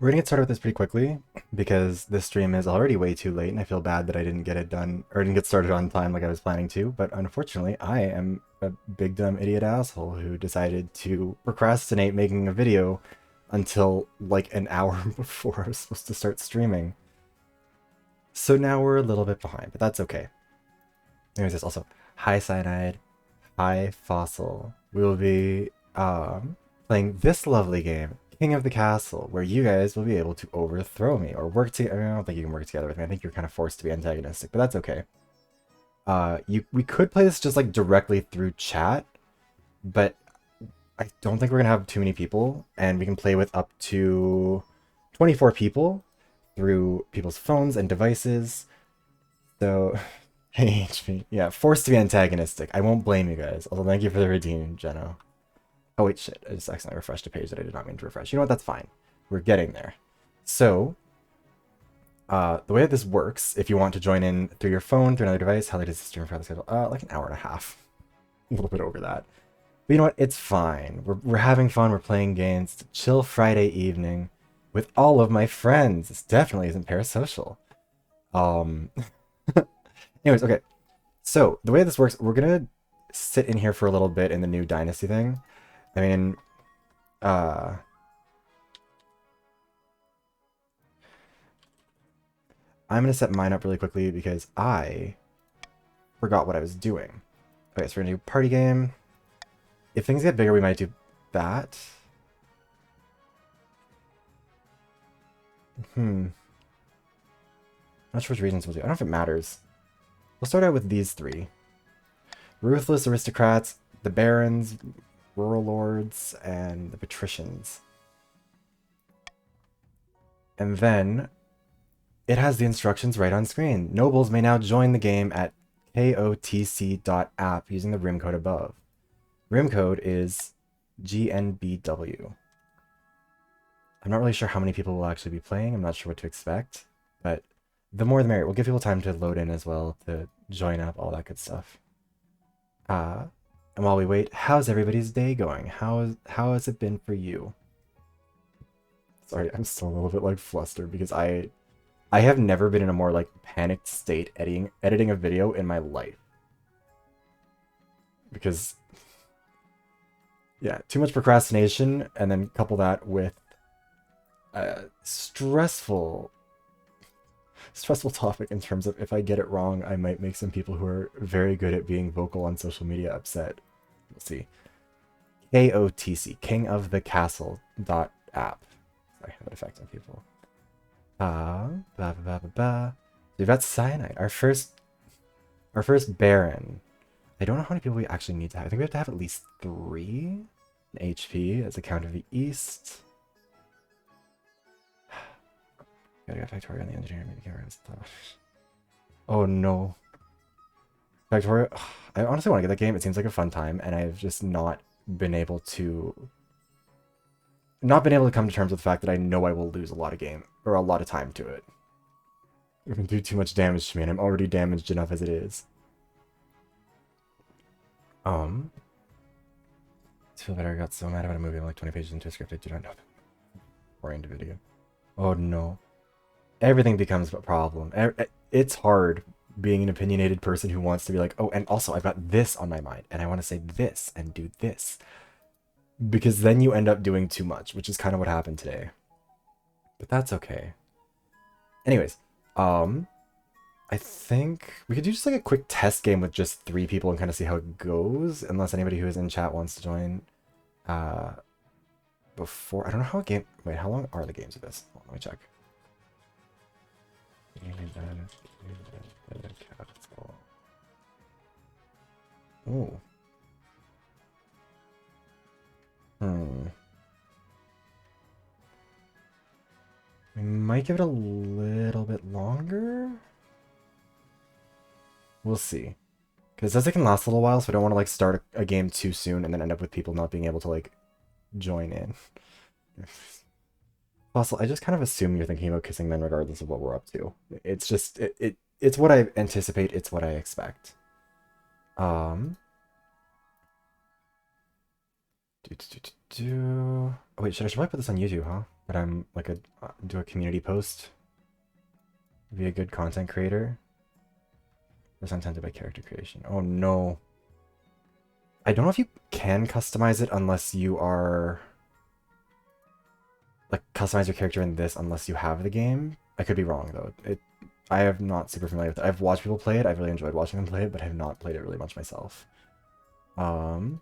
We're gonna get started with this pretty quickly because this stream is already way too late, and I feel bad that I didn't get it done or didn't get started on time like I was planning to. But unfortunately, I am a big dumb idiot asshole who decided to procrastinate making a video until like an hour before I was supposed to start streaming. So now we're a little bit behind, but that's okay. Anyways, this also hi cyanide, hi fossil. We will be playing this lovely game, King of the Castle, where you guys will be able to overthrow me or work together. I mean, I don't think you can work together with me. I think you're kind of forced to be antagonistic, but that's okay. We could play this just like directly through chat, but I don't think we're gonna have too many people, and we can play with up to 24 people through people's phones and devices. So, hey HP, yeah, forced to be antagonistic. I won't blame you guys. Also, thank you for the redeem, Jeno. Oh wait, shit, I just accidentally refreshed a page that I did not mean to refresh. You know what, that's fine. We're getting there. So, the way that this works, if you want to join in through your phone, through another device, how late is the stream for the schedule? Like an hour and a half. A little bit over that. But you know what, it's fine. We're having fun, we're playing games. It's a chill Friday evening with all of my friends. This definitely isn't parasocial. Um, anyways, okay. So, the way this works, we're gonna sit in here for a little bit in the new Dynasty thing. I mean, uh, I'm going to set mine up really quickly because I forgot what I was doing. Okay, so we're going to do party game. If things get bigger, we might do that. Not sure which regions we'll do. I don't know if it matters. We'll start out with these three. Ruthless aristocrats, the barons, rural lords, and the patricians. And then it has the instructions right on screen. Nobles may now join the game at kotc.app using the room code above. Room code is GNBW. I'm not really sure how many people will actually be playing. I'm not sure what to expect, but the more the merrier. We'll give people time to load in as well, to join up, all that good stuff. And while we wait, how's everybody's day going? How has it been for you? Sorry, I'm still a little bit like flustered because I have never been in a more like panicked state editing a video in my life. Because yeah, too much procrastination, and then couple that with stressful topic in terms of if I get it wrong, I might make some people who are very good at being vocal on social media upset. We'll see. KOTC, King of the Castle .app. Sorry, that effect on people. Blah, blah, blah, blah, blah. We've got Cyanide, our first Baron. I don't know how many people we actually need to have. I think we have to have at least 3 HP as a count of the East. Gotta get Factoria on the engineer, maybe get rid of stuff. Oh no. Factoria, I honestly want to get that game. It seems like a fun time, and I've just not been able to come to terms with the fact that I know I will lose a lot of time to it. It can do too much damage to me, and I'm already damaged enough as it is. I feel better. I got so mad about a movie. I'm like 20 pages into a script I do not know. Or into video. Oh no. Everything becomes a problem. It's hard being an opinionated person who wants to be like, oh, and also I've got this on my mind, and I want to say this and do this. Because then you end up doing too much, which is kind of what happened today. But that's okay. Anyways, I think we could do just like a quick test game with just 3 people and kind of see how it goes, unless anybody who is in chat wants to join. Before, I don't know how a game, wait, how long are the games of this? Let me check. Oh. We might give it a little bit longer. We'll see. Because it says it can last a little while, so I don't want to like start a game too soon and then end up with people not being able to like join in. Fossil, I just kind of assume you're thinking about kissing men regardless of what we're up to. It's just it's what I anticipate, it's what I expect. Oh wait, should I probably put this on YouTube, huh? But I'm like do a community post. Be a good content creator. It's untended by character creation. Oh no. I don't know if you can customize it unless you are like customize your character in this unless you have the game. I could be wrong though. I am not super familiar with it. I've watched people play it. I've really enjoyed watching them play it, but I have not played it really much myself. Um,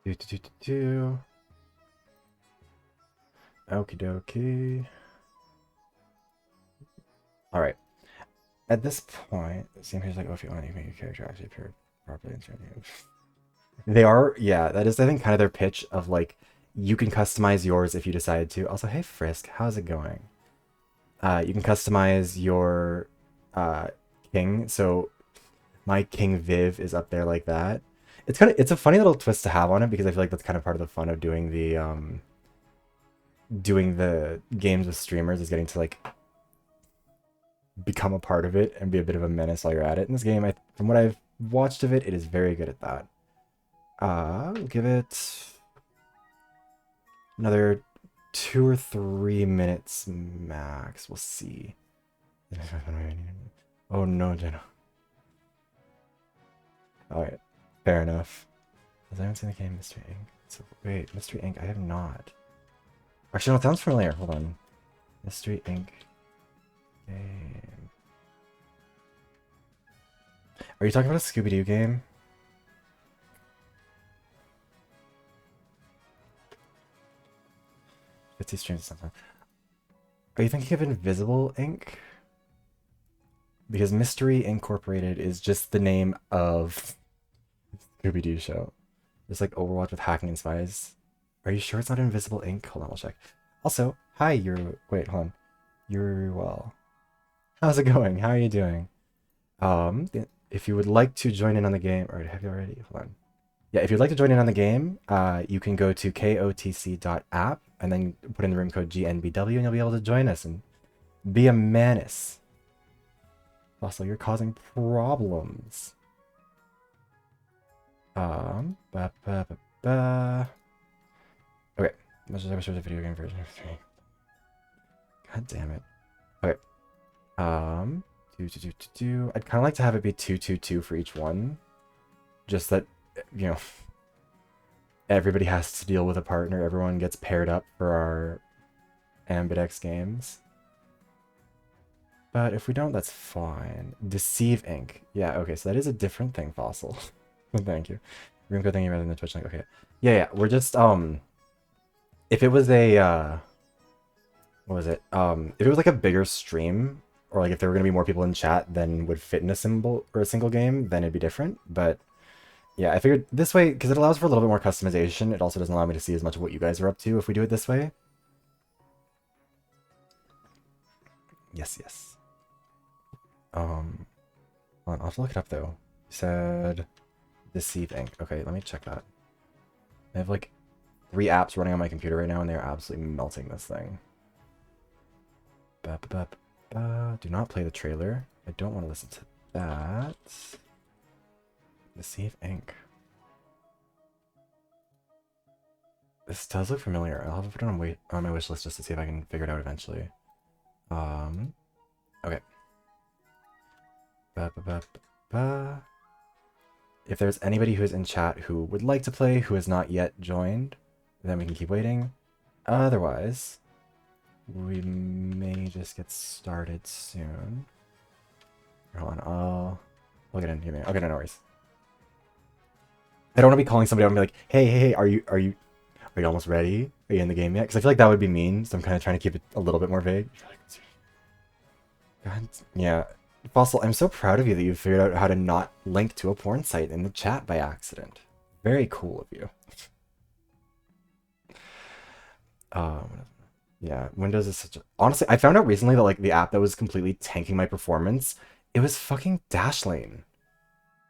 do do do do do. Okie dokie. All right. At this point, it seems like, oh, if you want to make your character actually appear properly in certain games. They are, yeah, that is, I think, kind of their pitch of like, you can customize yours if you decide to. Also, hey, Frisk, how's it going? You can customize your king. So my King Viv is up there like that. It's a funny little twist to have on it because I feel like that's kind of part of the fun of doing the games with streamers is getting to like become a part of it and be a bit of a menace while you're at it. In this game, from what I've watched of it, it is very good at that. We'll give it another 2 or 3 minutes max. We'll see. Oh no, Jenna. Alright, fair enough. Has anyone seen the game Mystery Inc? So, wait, Mystery Inc? I have not. Actually, no, it sounds familiar. Hold on. Mystery Inc. game. Are you talking about a Scooby-Doo game? Etsy streams something. Are you thinking of Invisible Inc? Because Mystery Incorporated is just the name of Scooby-Doo show. Just like Overwatch with hacking and spies. Are you sure it's not Invisible Inc? Hold on, I'll check. Also, hi, wait, hold on. You're well. How's it going? How are you doing? If you would like to join in on the game, or have you already? Hold on. Yeah, if you'd like to join in on the game, you can go to kotc.app and then put in the room code GNBW and you'll be able to join us and be a menace. Also, you're causing problems. Ba, ba, ba, ba. Okay, let's just have a video game version of 3. God damn it. Okay. I'd kind of like to have it be 222 for each one. Just that, you know, everybody has to deal with a partner. Everyone gets paired up for our Ambidex games. But if we don't, that's fine. Deceive Inc. Yeah, okay, so that is a different thing, Fossil. Thank you. Room code thingy rather than the Twitch link. Okay. Yeah, we're just, if it was a, what was it? If it was like a bigger stream, or like if there were gonna be more people in chat than would fit in a symbol or a single game, then it'd be different. But yeah, I figured this way, because it allows for a little bit more customization, it also doesn't allow me to see as much of what you guys are up to if we do it this way. Yes, yes. Hold on, I'll have to look it up though. You said Deceive Inc. Okay, let me check that. I have like 3 apps running on my computer right now, and they're absolutely melting this thing. Ba, ba, ba, ba. Do not play the trailer. I don't want to listen to that. Deceive Inc. This does look familiar. I'll have to put it on my wish list just to see if I can figure it out eventually. Okay. Ba, ba, ba, ba, ba. If there's anybody who's in chat who would like to play who has not yet joined, then we can keep waiting. Otherwise, we may just get started soon. Hold on, I'll get in. Give me. Okay, no worries. I don't want to be calling somebody out and be like, hey, are you almost ready? Are you in the game yet? Because I feel like that would be mean, so I'm kind of trying to keep it a little bit more vague. God, yeah. Fossil, I'm so proud of you that you figured out how to not link to a porn site in the chat by accident. Very cool of you. Yeah, Windows is such a... Honestly, I found out recently that like the app that was completely tanking my performance, it was fucking Dashlane.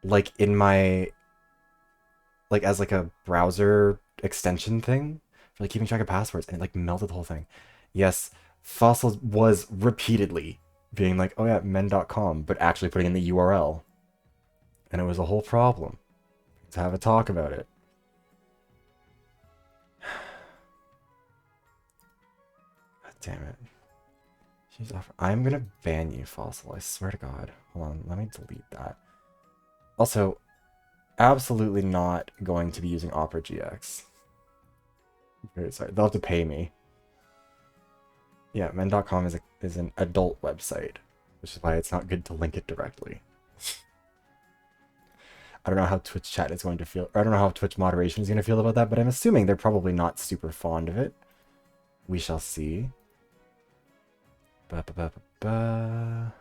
Like in my like as like a browser extension thing for like keeping track of passwords, and it like melted the whole thing. Yes, Fossil was repeatedly being like, oh yeah, men.com, but actually putting in the URL. And it was a whole problem. Let's have a talk about it. God damn it. I'm gonna ban you, Fossil. I swear to God. Hold on, let me delete that. Also, absolutely not going to be using Opera GX. Very sorry. They'll have to pay me. Yeah, men.com is an adult website, which is why it's not good to link it directly. I don't know how Twitch chat is going to feel, or I don't know how Twitch moderation is going to feel about that, but I'm assuming they're probably not super fond of it. We shall see. Ba, ba, ba, ba, ba.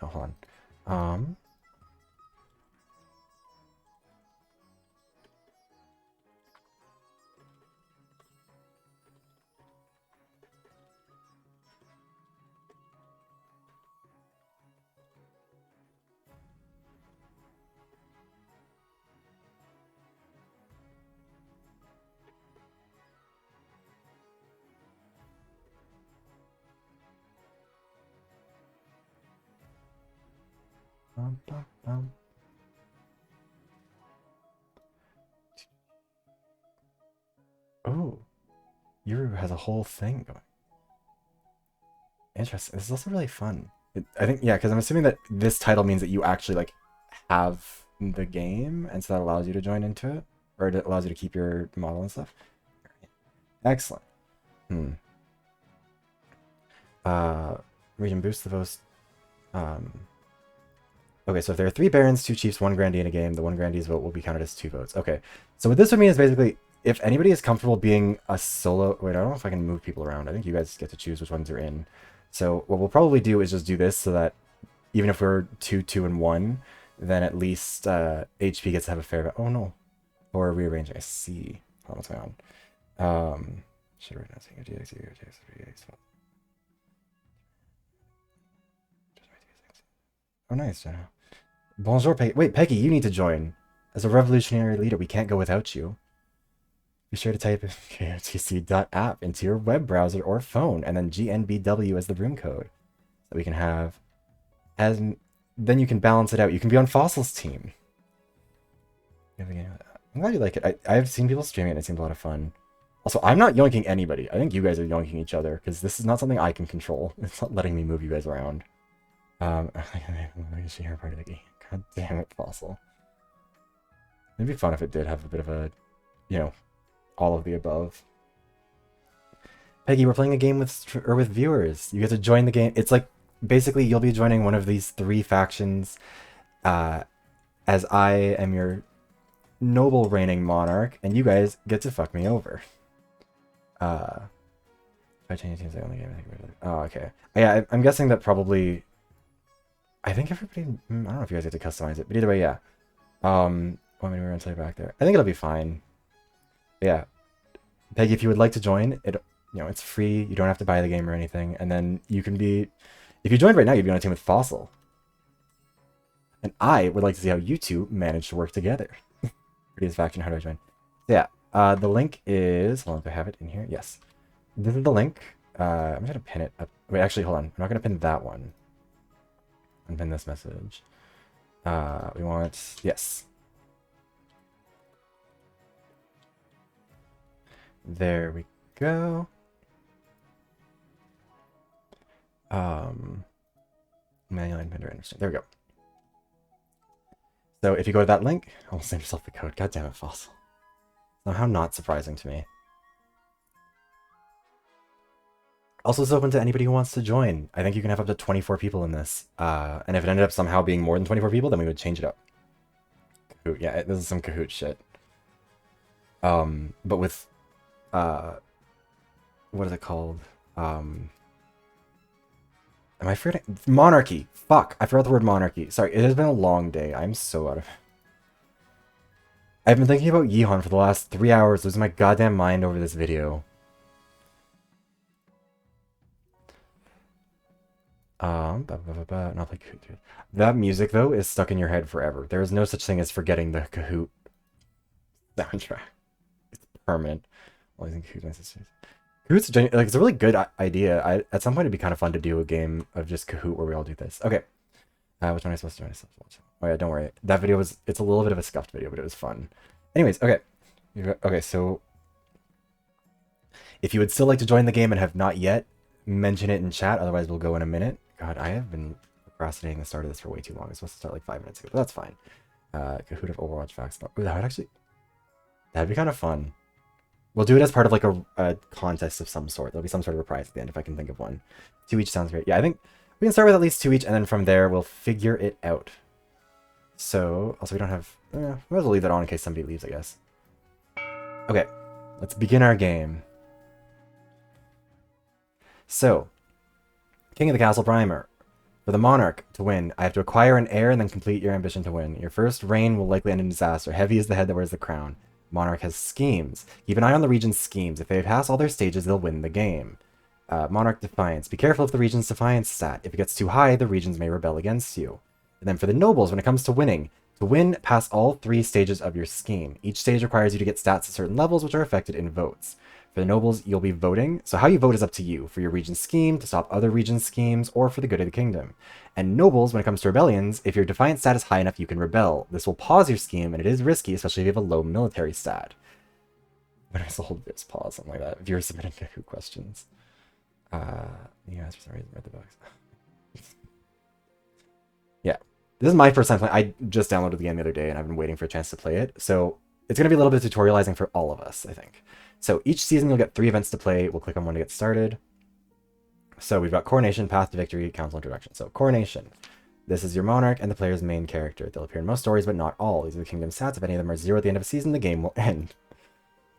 Oh, hold on. Bum, bum, bum. Oh, Yuru has a whole thing going. Interesting. This is also really fun. I think, yeah, because I'm assuming that this title means that you actually like have the game, and so that allows you to join into it, or it allows you to keep your model and stuff. Excellent. Hmm. Region boost the most. Um. Okay, so if there are 3 barons, 2 chiefs, 1 grandee in a game, the 1 grandee's vote will be counted as 2 votes. Okay, so what this would mean is basically if anybody is comfortable being a solo. Wait, I don't know if I can move people around. I think you guys get to choose which ones you're in. So what we'll probably do is just do this so that even if we're 2, 2, and 1, then at least HP gets to have a fair. Oh no, or rearranging. I see. Oh, what's going on? Should right now saying GX. Oh, nice, Jenna. Bonjour, Peggy. Wait, Peggy, you need to join. As a revolutionary leader, we can't go without you. Be sure to type krtc.app into your web browser or phone, and then GNBW as the room code. So we can have as then you can balance it out. You can be on Fossil's team. I'm glad you like it. I've seen people streaming it and it seems a lot of fun. Also, I'm not yoinking anybody. I think you guys are yoinking each other because this is not something I can control. It's not letting me move you guys around. I guess you're part of the game. God damn it, Fossil. It'd be fun if it did have a bit of a, you know, all of the above. Peggy, we're playing a game with viewers. You get to join the game. It's like basically you'll be joining one of these 3 factions, as I am your noble reigning monarch, and you guys get to fuck me over. If I change teams, I only game. Oh, okay. Yeah, I'm guessing that probably. I think everybody. I don't know if you guys get to customize it, but either way, yeah. Let me run to back there. I think it'll be fine. Yeah, Peggy, if you would like to join, it's free. You don't have to buy the game or anything, and then you can be. If you joined right now, you'd be on a team with Fossil. And I would like to see how you two manage to work together. Prettiest faction, how do I join? Yeah, the link is. Hold on, do I have it in here? Yes. This is the link. I'm just gonna pin it up. Wait, actually, hold on. I'm not gonna pin that one. I'm pin this message. We want yes. There we go. Manual inventor understand. There we go. So if you go to that link, I'll send yourself the code. God damn it, Fossil. Somehow not surprising to me. Also, it's open to anybody who wants to join. I think you can have up to 24 people in this. And if it ended up somehow being more than 24 people, then we would change it up. Kahoot. Yeah, this is some Kahoot shit. But with, what is it called? Am I forgetting? Monarchy. Fuck. I forgot the word monarchy. Sorry, it has been a long day. I'm so out of... I've been thinking about Yihon for the last 3 hours, losing my goddamn mind over this video. Not play Kahoot. That music, though, is stuck in your head forever. There is no such thing as forgetting the Kahoot soundtrack. It's permanent. Well, I think Kahoot's my sister's. Kahoot's like, it's a really good idea. At some point, it'd be kind of fun to do a game of just Kahoot where we all do this. Okay. Which one am I supposed to watch? Oh yeah, don't worry. That video was, it's a little bit of a scuffed video, but it was fun. Anyways, okay. Okay, so if you would still like to join the game and have not yet, mention it in chat. Otherwise, we'll go in a minute. God, I have been procrastinating the start of this for way too long. It's supposed to start like 5 minutes ago, but that's fine. Kahoot of Overwatch facts. Ooh, that would actually, that'd be kind of fun. We'll do it as part of like a contest of some sort. There'll be some sort of a prize at the end if I can think of one. 2 each sounds great. Yeah, I think we can start with at least 2 each, and then from there we'll figure it out. So, also we don't have... we might as well leave that on in case somebody leaves, I guess. Okay, let's begin our game. So, King of the Castle Primer. For the Monarch to win, I have to acquire an heir and then complete your ambition to win. Your first reign will likely end in disaster. Heavy is the head that wears the crown. Monarch has schemes. Keep an eye on the region's schemes. If they pass all their stages, they'll win the game. Monarch Defiance. Be careful of the region's Defiance stat. If it gets too high, the regions may rebel against you. And then for the Nobles, when it comes to winning, to win, pass all 3 stages of your scheme. Each stage requires you to get stats at certain levels, which are affected in votes. For the Nobles, you'll be voting. So how you vote is up to you, for your region's scheme, to stop other regions' schemes, or for the good of the kingdom. And Nobles, when it comes to rebellions, if your Defiance stat is high enough, you can rebel. This will pause your scheme, and it is risky, especially if you have a low military stat. But I still hold this pause, something like that, if you're submitting Kahoot questions. Yeah, for some reason, read the box. Yeah. This is my first time playing. I just downloaded the game the other day, and I've been waiting for a chance to play it. So it's going to be a little bit of tutorializing for all of us, I think. So each season you'll get 3 events to play. We'll click on one to get started. So we've got Coronation, Path to Victory, Council Introduction. So Coronation. This is your monarch and the player's main character. They'll appear in most stories, but not all. These are the kingdom stats. If any of them are 0 at the end of a season, the game will end.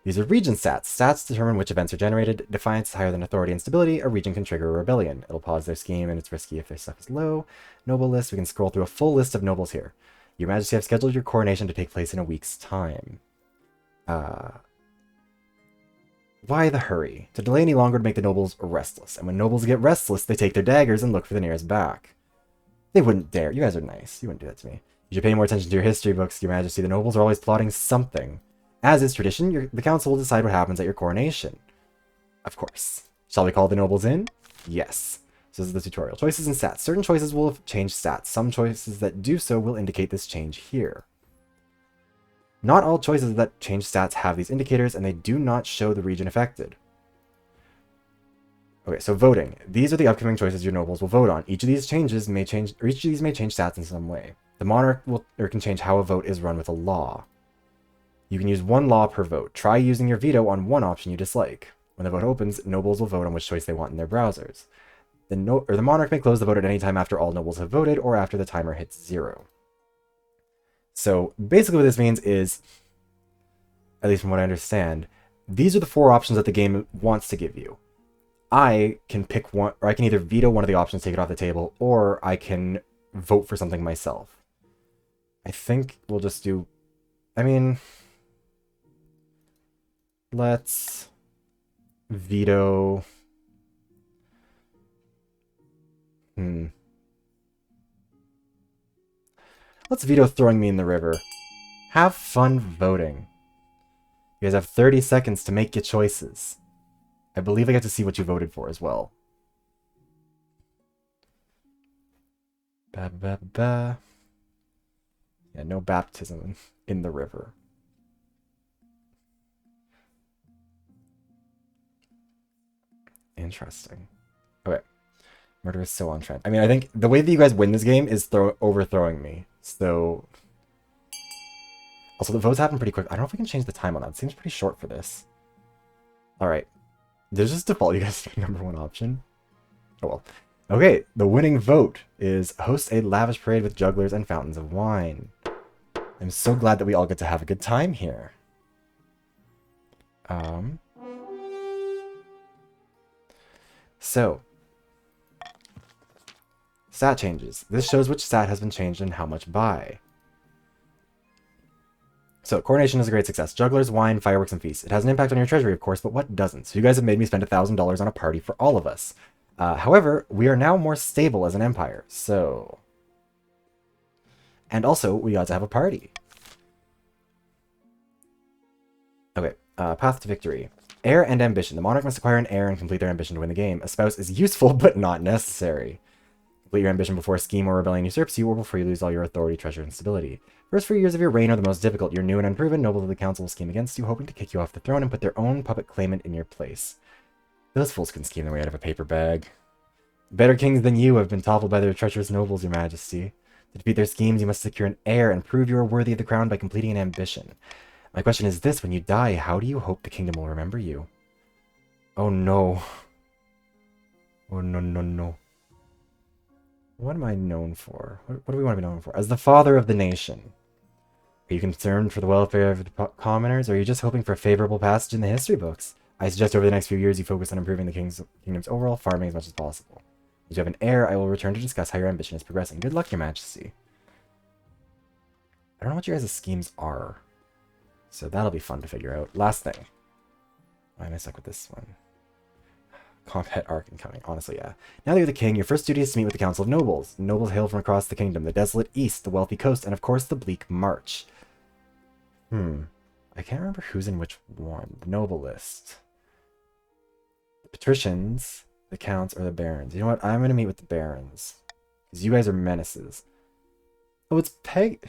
These are region stats. Stats determine which events are generated. Defiance is higher than authority and stability. A region can trigger a rebellion. It'll pause their scheme, and it's risky if their stuff is low. Noble list. We can scroll through a full list of nobles here. Your Majesty, have scheduled your coronation to take place in a week's time. Why the hurry? To delay any longer to make the nobles restless. And when nobles get restless, they take their daggers and look for the nearest back. They wouldn't dare. You guys are nice. You wouldn't do that to me. You should pay more attention to your history books, Your Majesty. The nobles are always plotting something. As is tradition, the council will decide what happens at your coronation. Of course. Shall we call the nobles in? Yes. So this is the tutorial. Choices and stats. Certain choices will change stats. Some choices that do so will indicate this change here. Not all choices that change stats have these indicators, and they do not show the region affected. Okay, so voting. These are the upcoming choices your nobles will vote on. Each of these may change stats in some way. The monarch can change how a vote is run with a law. You can use 1 law per vote. Try using your veto on one option you dislike. When the vote opens, nobles will vote on which choice they want in their browsers. The monarch may close the vote at any time after all nobles have voted or after the timer hits 0. So basically what this means is, at least from what I understand, these are the 4 options that the game wants to give you. I can pick one, or I can either veto one of the options, take it off the table, or I can vote for something myself. I think we'll just do... I mean... Let's veto... Let's veto throwing me in the river. Have fun voting. You guys have 30 seconds to make your choices. I believe I get to see what you voted for as well. Yeah, no baptism in the river. Interesting. Okay. Murder is so on trend. I mean, I think the way that you guys win this game is overthrowing me. So... Also, the votes happen pretty quick. I don't know if we can change the time on that. It seems pretty short for this. Alright. There's just default you guys number 1 option. Oh well. Okay, the winning vote is host a lavish parade with jugglers and fountains of wine. I'm so glad that we all get to have a good time here. So, Stat changes. This shows which stat has been changed and how much by. So, coronation is a great success. Jugglers, wine, fireworks, and feasts. It has an impact on your treasury, of course, but what doesn't? So you guys have made me spend $1,000 on a party for all of us. However, we are now more stable as an empire, so... And also, we got to have a party. Okay, path to victory. Heir and ambition. The monarch must acquire an heir and complete their ambition to win the game. A spouse is useful, but not necessary. Complete your ambition before a scheme or rebellion usurps you, or before you lose all your authority, treasure, and stability. First 4 years of your reign are the most difficult. You're new and unproven. Nobles of the council will scheme against you, hoping to kick you off the throne and put their own puppet claimant in your place. Those fools can scheme their way out of a paper bag. Better kings than you have been toppled by their treacherous nobles, your majesty. To defeat their schemes, you must secure an heir and prove you are worthy of the crown by completing an ambition. My question is this: when you die, how do you hope the kingdom will remember you? Oh no. Oh no, no, no. What am I known for? What do we want to be known for? As the father of the nation. Are you concerned for the welfare of the commoners, or are you just hoping for a favorable passage in the history books? I suggest over the next few years you focus on improving the kingdom's overall farming as much as possible. As you have an heir, I will return to discuss how your ambition is progressing. Good luck, your majesty. I don't know what your guys' schemes are, so that'll be fun to figure out. Last thing. Why am I stuck with this one? Combat arc incoming. Honestly, yeah. Now that you're the king, your first duty is to meet with the Council of Nobles. Nobles hail from across the kingdom, the desolate east, the wealthy coast, and of course the bleak march. I can't remember who's in which one. The noble list. The patricians, the counts, or the barons. You know what? I'm going to meet with the barons. Because you guys are menaces. Oh, it's Peggy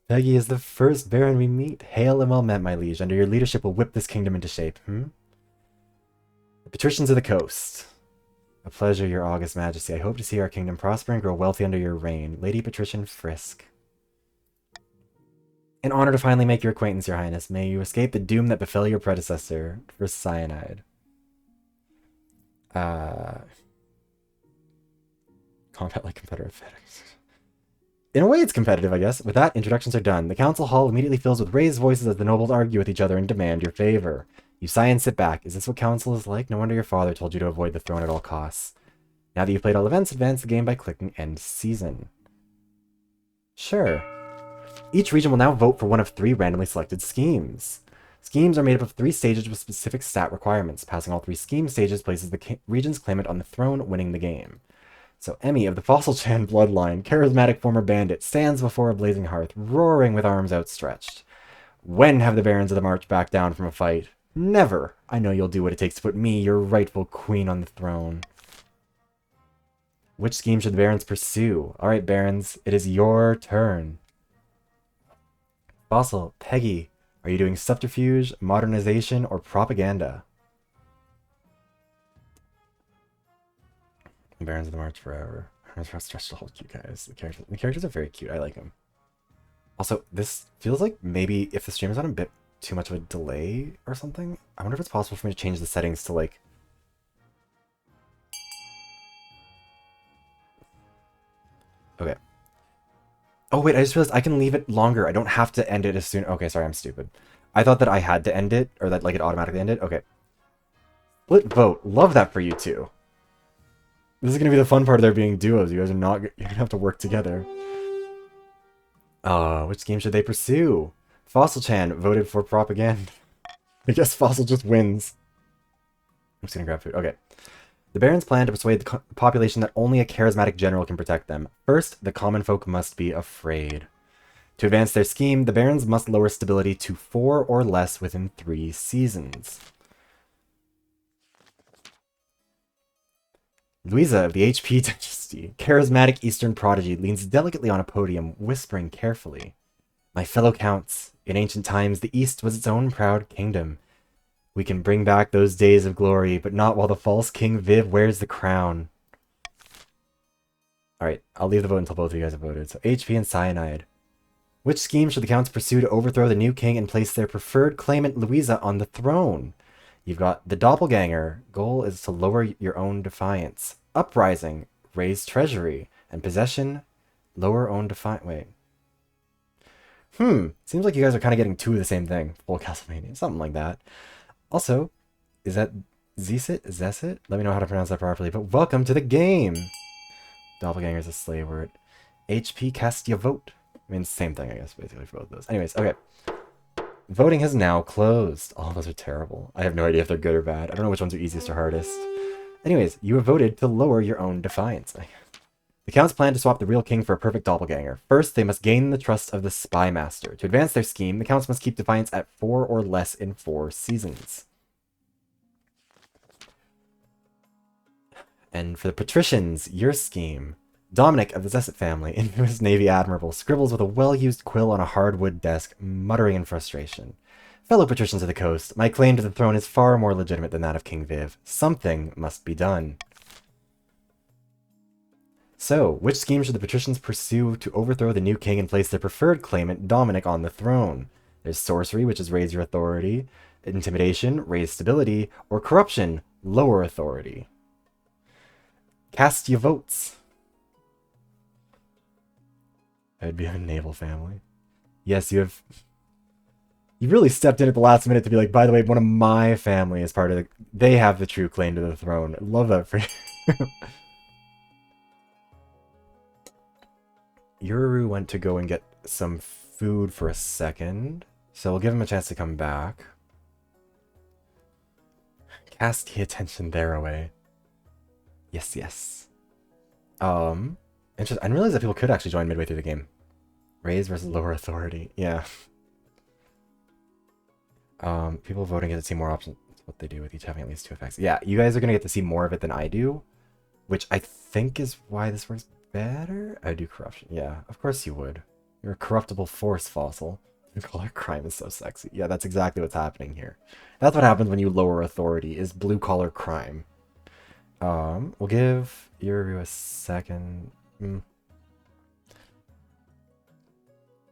is the first baron we meet. Hail and well met, my liege. Under your leadership, we'll whip this kingdom into shape. The patricians of the coast. A pleasure, your august majesty. I hope to see our kingdom prosper and grow wealthy under your reign. Lady Patrician Frisk. An honor to finally make your acquaintance, your highness. May you escape the doom that befell your predecessor for cyanide. Combat like competitive FedEx. In a way, it's competitive, I guess. With that, introductions are done. The council hall immediately fills with raised voices as the nobles argue with each other and demand your favor. You sigh and sit back. Is this what council is like? No wonder your father told you to avoid the throne at all costs. Now that you've played all events, advance the game by clicking End Season. Sure. Each region will now vote for one of 3 randomly selected schemes. Schemes are made up of 3 stages with specific stat requirements. Passing all 3 scheme stages places the region's claimant on the throne, winning the game. So Emmy of the Fossil Chan bloodline, charismatic former bandit, stands before a blazing hearth, roaring with arms outstretched. When have the barons of the march backed down from a fight? Never. I know you'll do what it takes to put me, your rightful queen, on the throne. Which scheme should the barons pursue? Alright, barons, it is your turn. Fossil, Peggy, are you doing subterfuge, modernization, or propaganda? Barons of the March forever. Stretch to hold you guys. The characters are very cute. I like them. Also, this feels like maybe if the stream is on a bit too much of a delay or something, I wonder if it's possible for me to change the settings to like... Okay. Oh wait, I just realized I can leave it longer. I don't have to end it as soon. Okay, sorry, I'm stupid. I thought that I had to end it, or that like it automatically ended. Okay. Split vote. Love that for you two. This is gonna be the fun part of there being duos. You guys are not. You're gonna have to work together. Which scheme should they pursue? Fossil Chan voted for propaganda. I guess Fossil just wins. I'm just gonna grab food. Okay. The barons plan to persuade the population that only a charismatic general can protect them. First, the common folk must be afraid. To advance their scheme, the barons must lower stability to 4 or less within 3 seasons. Louisa of the HP Dynasty, charismatic Eastern prodigy, leans delicately on a podium, whispering carefully. My fellow counts, in ancient times the East was its own proud kingdom. We can bring back those days of glory, but not while the false King Viv wears the crown. Alright, I'll leave the vote until both of you guys have voted. So HP and Cyanide. Which scheme should the counts pursue to overthrow the new king and place their preferred claimant Louisa on the throne? You've got the Doppelganger. Goal is to lower your own defiance. Uprising. Raise treasury. And possession. Lower own defiance. Wait. Seems like you guys are kind of getting 2 of the same thing. Full Castlevania. Something like that. Also, is that Zesit? Zesit? Let me know how to pronounce that properly. But welcome to the game! Doppelganger is a slave word. HP, cast your vote. I mean, same thing, I guess, basically, for both of those. Anyways, okay. Voting has now closed. All of those are terrible. I have no idea if they're good or bad. I don't know which ones are easiest or hardest. Anyways, you have voted to lower your own defiance. The Counts plan to swap the real king for a perfect doppelganger. First, they must gain the trust of the Spy Master. To advance their scheme, the Counts must keep defiance at 4 or less in 4 seasons. And for the Patricians, your scheme. Dominic of the Zesset family, infamous Navy Admiral, scribbles with a well-used quill on a hardwood desk, muttering in frustration. Fellow patricians of the coast, my claim to the throne is far more legitimate than that of King Viv. Something must be done. So, which scheme should the patricians pursue to overthrow the new king and place their preferred claimant, Dominic, on the throne? There's sorcery, which is raise your authority, intimidation, raise stability, or corruption, lower authority. Cast your votes. I'd be a naval family. Yes, you have... You really stepped in at the last minute to be like, by the way, one of my family is part of the... They have the true claim to the throne. I love that for you. Yuru went to go and get some food for a second. So we'll give him a chance to come back. Cast the attention there away. Yes, yes. Interesting. I didn't realize that people could actually join midway through the game. Raise versus lower authority. Yeah. People voting get to see more options. That's what they do with each having at least 2 effects. Yeah, you guys are gonna get to see more of it than I do, which I think is why this works better. I do corruption. Yeah, of course you would. You're a corruptible force fossil. Blue-collar crime is so sexy. Yeah, that's exactly what's happening here. That's what happens when you lower authority, is blue-collar crime. We'll give Yuru a second.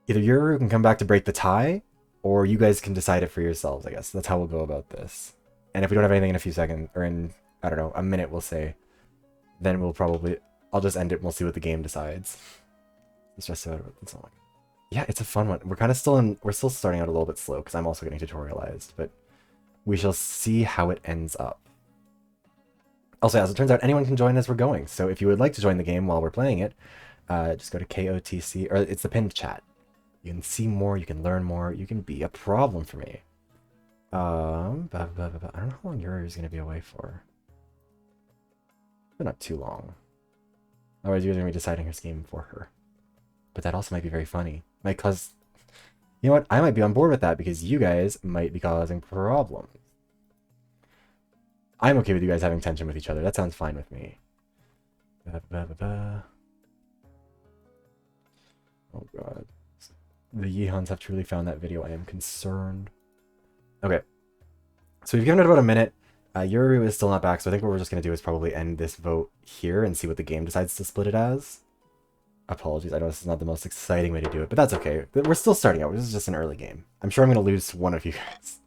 Either Yuru can come back to break the tie, or you guys can decide it for yourselves, I guess. That's how we'll go about this. And if we don't have anything in a few seconds, or in, I don't know, a minute, we'll say, then we'll probably... I'll just end it and we'll see what the game decides. It's just so... It's not like... Yeah, it's a fun one. We're kind of still in... We're still starting out a little bit slow, because I'm also getting tutorialized, but we shall see how it ends up. Also, as it turns out, anyone can join as we're going, so if you would like to join the game while we're playing it, just go to KOTC, or it's the pinned chat. You can see more, you can learn more, you can be a problem for me. I don't know how long Yuri is going to be away for. But not too long. Otherwise, you're going to be deciding her scheme for her. But that also might be very funny. Because, you know what, I might be on board with that because you guys might be causing problems. I'm okay with you guys having tension with each other. That sounds fine with me. Oh god. The Yehans have truly found that video. I am concerned. Okay. So we've given it about a minute. Yuru is still not back, so I think what we're just going to do is probably end this vote here and see what the game decides to split it as. Apologies, I know this is not the most exciting way to do it, but that's okay. We're still starting out. This is just an early game. I'm sure I'm going to lose one of you guys.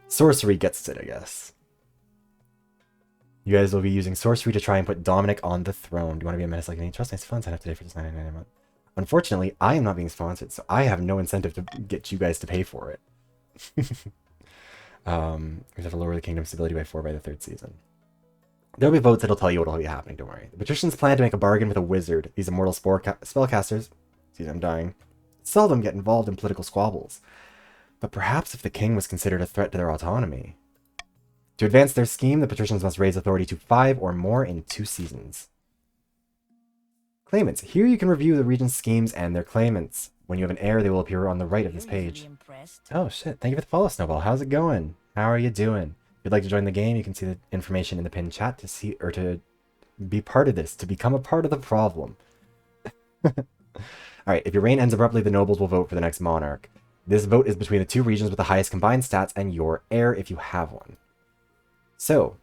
Sorcery gets it, I guess. You guys will be using sorcery to try and put Dominic on the throne. Do you want to be a menace like me? Trust my fun sign up today for just $9.99 a month. Unfortunately, I am not being sponsored, so I have no incentive to get you guys to pay for it. We have to lower the kingdom's stability by 4 by the 3rd season. There'll be votes that'll tell you what'll be happening, don't worry. The patricians plan to make a bargain with a wizard. These immortal spellcasters, excuse me, I'm dying, seldom get involved in political squabbles. But perhaps if the king was considered a threat to their autonomy. To advance their scheme, the patricians must raise authority to 5 or more in 2 seasons. Claimants. Here you can review the regent's schemes and their claimants. When you have an heir, they will appear on the right of this page. Oh shit, thank you for the follow, Snowball. How's it going? How are you doing? If you'd like to join the game, you can see the information in the pinned chat to see, or to be part of this, to become a part of the problem. Alright, if your reign ends abruptly, the nobles will vote for the next monarch. This vote is between the 2 regions with the highest combined stats and your heir if you have one. So,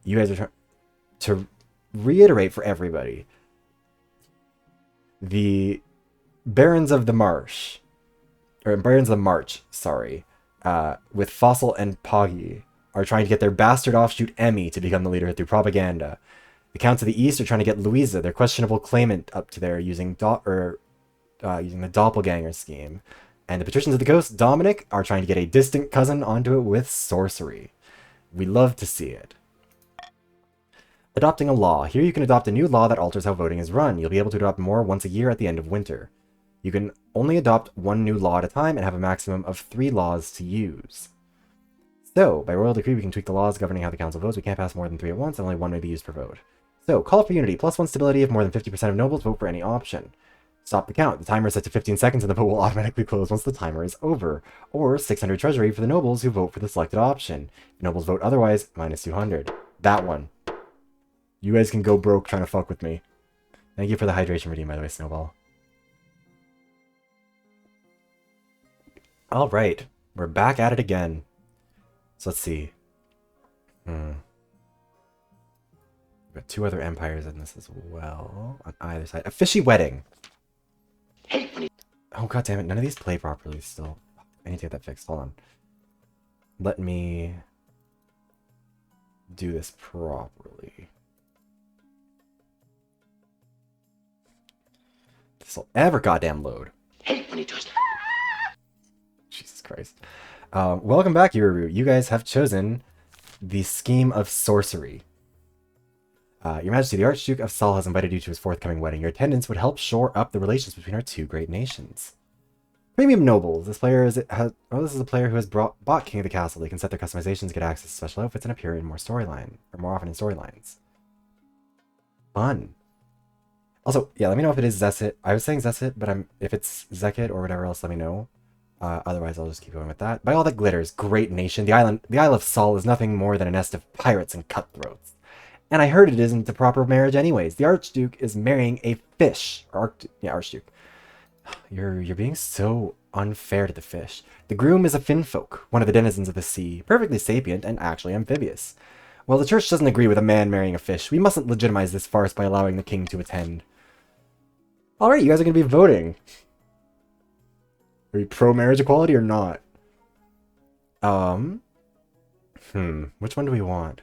you guys are to reiterate for everybody, the Barons of the Marsh, or Barons of the March, sorry, with Fossil and Poggy, are trying to get their bastard offshoot Emmy to become the leader through propaganda. The Counts of the East are trying to get Louisa, their questionable claimant, up to there using using the doppelganger scheme. And the Patricians of the Coast, Dominic, are trying to get a distant cousin onto it with sorcery. We love to see it. Adopting a law. Here you can adopt a new law that alters how voting is run. You'll be able to adopt more once a year at the end of winter. You can only adopt one new law at a time and have a maximum of 3 laws to use. So, by royal decree, we can tweak the laws governing how the council votes. We can't pass more than 3 at once, and only 1 may be used per vote. So, call for unity. +1 stability if more than 50% of nobles vote for any option. Stop the count. The timer is set to 15 seconds and the vote will automatically close once the timer is over. Or 600 treasury for the nobles who vote for the selected option. If nobles vote otherwise, -200. That one. You guys can go broke trying to fuck with me. Thank you for the hydration redeem, by the way, Snowball. Alright. We're back at it again. So let's see. We've got 2 other empires in this as well. On either side. A fishy wedding. Oh god damn it, none of these play properly still. I need to get that fixed. Hold on. Let me do this properly. This'll ever goddamn load. Hate when he does that. Jesus Christ. Welcome back, Yuru. You guys have chosen the scheme of sorcery. Your Majesty, the Archduke of Sol has invited you to his forthcoming wedding. Your attendance would help shore up the relations between our 2 great nations. Premium Nobles. This is a player who has bought King of the Castle. They can set their customizations, get access to special outfits, and appear in more often in storylines. Fun. Also, yeah, let me know if it is Zessit. I was saying Zessit, but if it's Zekit or whatever else, let me know. Otherwise, I'll just keep going with that. By all that glitters, great nation. The Isle of Sol is nothing more than a nest of pirates and cutthroats. And I heard it isn't the proper marriage anyways. The Archduke is marrying a fish. Archduke. You're being so unfair to the fish. The groom is a finfolk, one of the denizens of the sea, perfectly sapient and actually amphibious. Well, the church doesn't agree with a man marrying a fish. We mustn't legitimize this farce by allowing the king to attend. Alright, you guys are going to be voting. Are you pro-marriage equality or not? Which one do we want?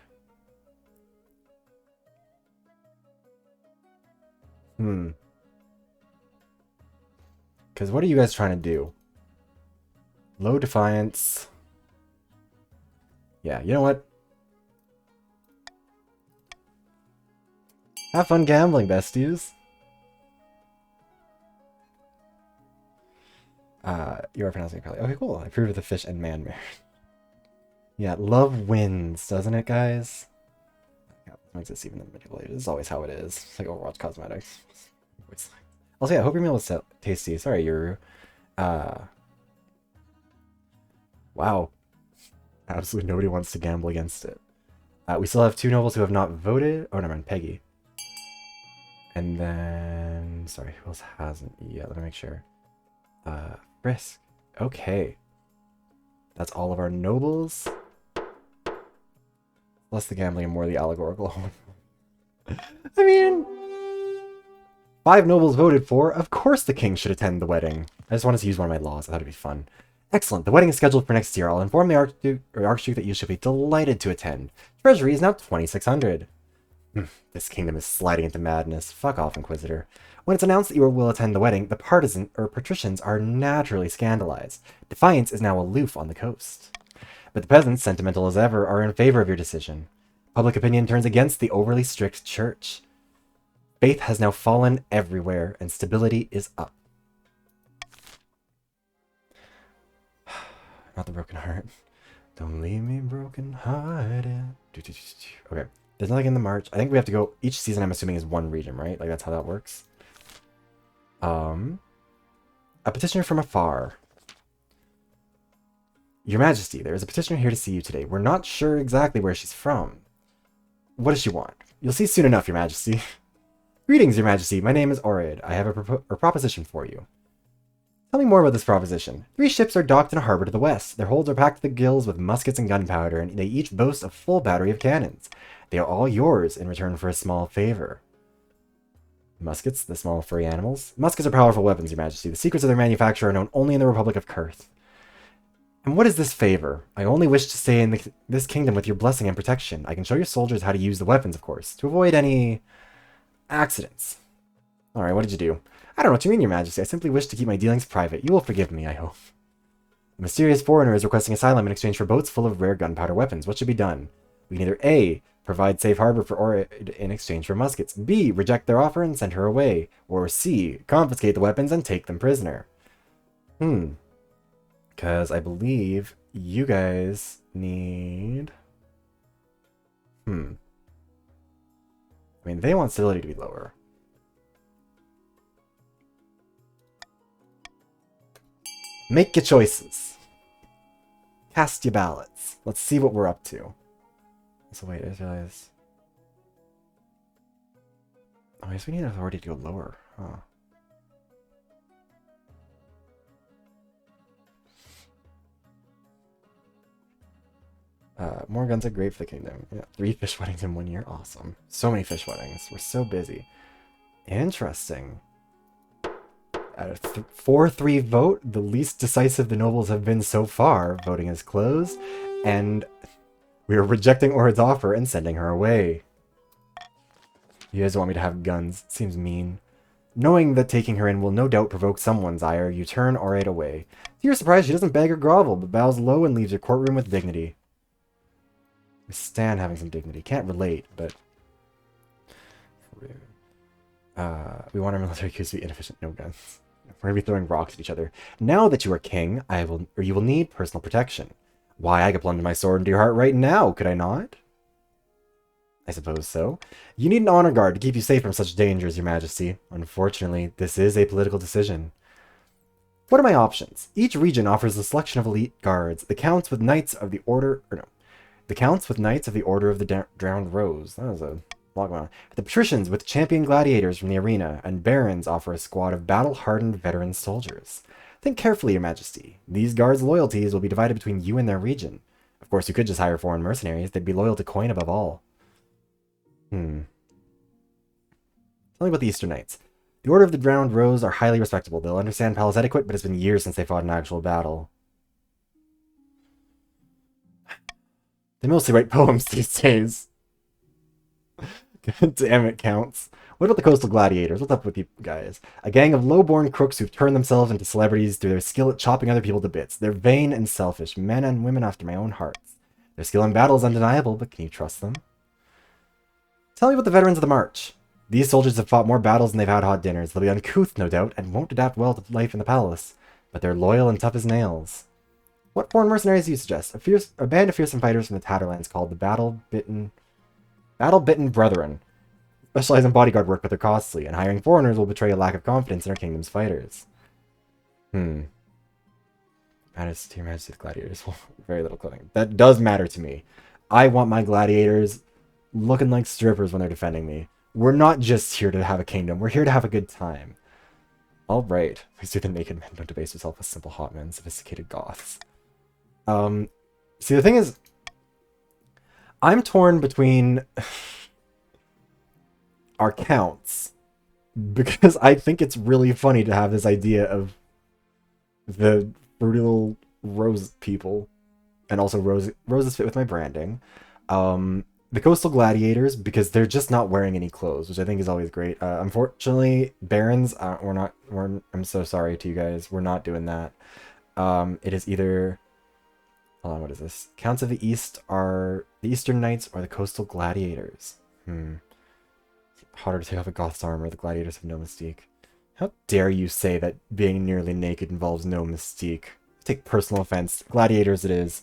Because what are you guys trying to do? Low defiance. Yeah, you know what? Have fun gambling, besties. You are pronouncing it correctly. Okay, cool. I approve of the fish and man marriage. Yeah, love wins, doesn't it, guys? Yeah, makes it even manipulated. This is always how it is. It's like Overwatch cosmetics. Also, yeah, I hope your meal is tasty. Sorry, Yuru. Wow. Absolutely nobody wants to gamble against it. We still have 2 nobles who have not voted. Oh, never mind, Peggy. And then... Sorry, who else hasn't yet? Let me make sure. Frisk. Okay. That's all of our nobles. Less the gambling and more the allegorical. I mean... 5 nobles voted for. Of course the king should attend the wedding. I just wanted to use one of my laws. I thought it'd be fun. Excellent. The wedding is scheduled for next year. I'll inform the Archduke that you should be delighted to attend. Treasury is now 2,600. This kingdom is sliding into madness. Fuck off, Inquisitor. When it's announced that you will attend the wedding, the patricians are naturally scandalized. Defiance is now aloof on the coast. But the peasants, sentimental as ever, are in favor of your decision. Public opinion turns against the overly strict church. Faith has now fallen everywhere, and stability is up. Not the broken heart. Don't leave me broken hearted. Okay. There's nothing in the march. I think we have to go... Each season, I'm assuming, is 1 region, right? Like, that's how that works. A petitioner from afar. Your Majesty, there is a petitioner here to see you today. We're not sure exactly where she's from. What does she want? You'll see soon enough, Your Majesty. Greetings, Your Majesty. My name is Orid. I have a proposition for you. Tell me more about this proposition. 3 ships are docked in a harbor to the west. Their holds are packed to the gills with muskets and gunpowder, and they each boast a full battery of cannons. They are all yours in return for a small favor. Muskets, the small furry animals? Muskets are powerful weapons, Your Majesty. The secrets of their manufacture are known only in the Republic of Kurth. And what is this favor? I only wish to stay in this kingdom with your blessing and protection. I can show your soldiers how to use the weapons, of course, to avoid any accidents. Alright, what did you do? I don't know what you mean, Your Majesty. I simply wish to keep my dealings private. You will forgive me, I hope. A mysterious foreigner is requesting asylum in exchange for boats full of rare gunpowder weapons. What should be done? We can either A, Provide safe harbor for Orid in exchange for muskets. B. Reject their offer and send her away. Or C. Confiscate the weapons and take them prisoner. Because I believe you guys need... I mean, they want civility to be lower. Make your choices. Cast your ballots. Let's see what we're up to. So wait, I just realized... Oh, I guess we need authority to go lower, huh? More guns are great for the kingdom. Yeah, 3 fish weddings in 1 year. Awesome. So many fish weddings. We're so busy. Interesting. At a 4-3 vote, the least decisive the nobles have been so far. Voting is closed, and we are rejecting Orid's offer and sending her away. You guys want me to have guns. It seems mean. Knowing that taking her in will no doubt provoke someone's ire, you turn Orid away. To your surprise, she doesn't beg or grovel, but bows low and leaves your courtroom with dignity. We stand having some dignity. Can't relate, but... we want our military coups to be inefficient. No guns. We're going to be throwing rocks at each other. Now that you are king, you will need personal protection. Why, I could plunge my sword into your heart right now, could I not? I suppose so. You need an honor guard to keep you safe from such dangers, your majesty. Unfortunately, this is a political decision. What are my options? Each region offers a selection of elite guards. The counts with knights of the order... The counts with knights of the Order of the Drowned Rose. That was a long one. The patricians with champion gladiators from the arena, and barons offer a squad of battle-hardened veteran soldiers. Think carefully, your majesty. These guards' loyalties will be divided between you and their region. Of course, you could just hire foreign mercenaries. They'd be loyal to coin above all. Tell me about the Eastern Knights. The Order of the Drowned Rose are highly respectable. They'll understand palace etiquette, but it's been years since they fought an actual battle. They mostly write poems these days. God damn it, counts. What about the Coastal Gladiators? What's up with you guys? A gang of low-born crooks who've turned themselves into celebrities through their skill at chopping other people to bits. They're vain and selfish, men and women after my own hearts. Their skill in battle is undeniable, but can you trust them? Tell me about the veterans of the March. These soldiers have fought more battles than they've had hot dinners. They'll be uncouth, no doubt, and won't adapt well to life in the palace. But they're loyal and tough as nails. What foreign mercenaries do you suggest? A band of fearsome fighters from the Tatterlands called the Battle-Bitten Brethren. Specialize in bodyguard work, but they're costly, and hiring foreigners will betray a lack of confidence in our kingdom's fighters. Matters to your majesty, the gladiators. Very little clothing. That does matter to me. I want my gladiators looking like strippers when they're defending me. We're not just here to have a kingdom. We're here to have a good time. Alright. Please do the naked men. Don't debase yourself with simple hot men, sophisticated goths. See, the thing is, I'm torn between our counts, because I think it's really funny to have this idea of the fruity little rose people, and also roses fit with my branding. The Coastal Gladiators, because they're just not wearing any clothes, which I think is always great. Unfortunately, Barons, I'm so sorry to you guys, we're not doing that. It is either... Hold on, what is this? Counts of the East are the Eastern Knights or the Coastal Gladiators. Harder to take off a Goth's armor. The Gladiators have no mystique. How dare you say that being nearly naked involves no mystique? Take personal offense. Gladiators it is.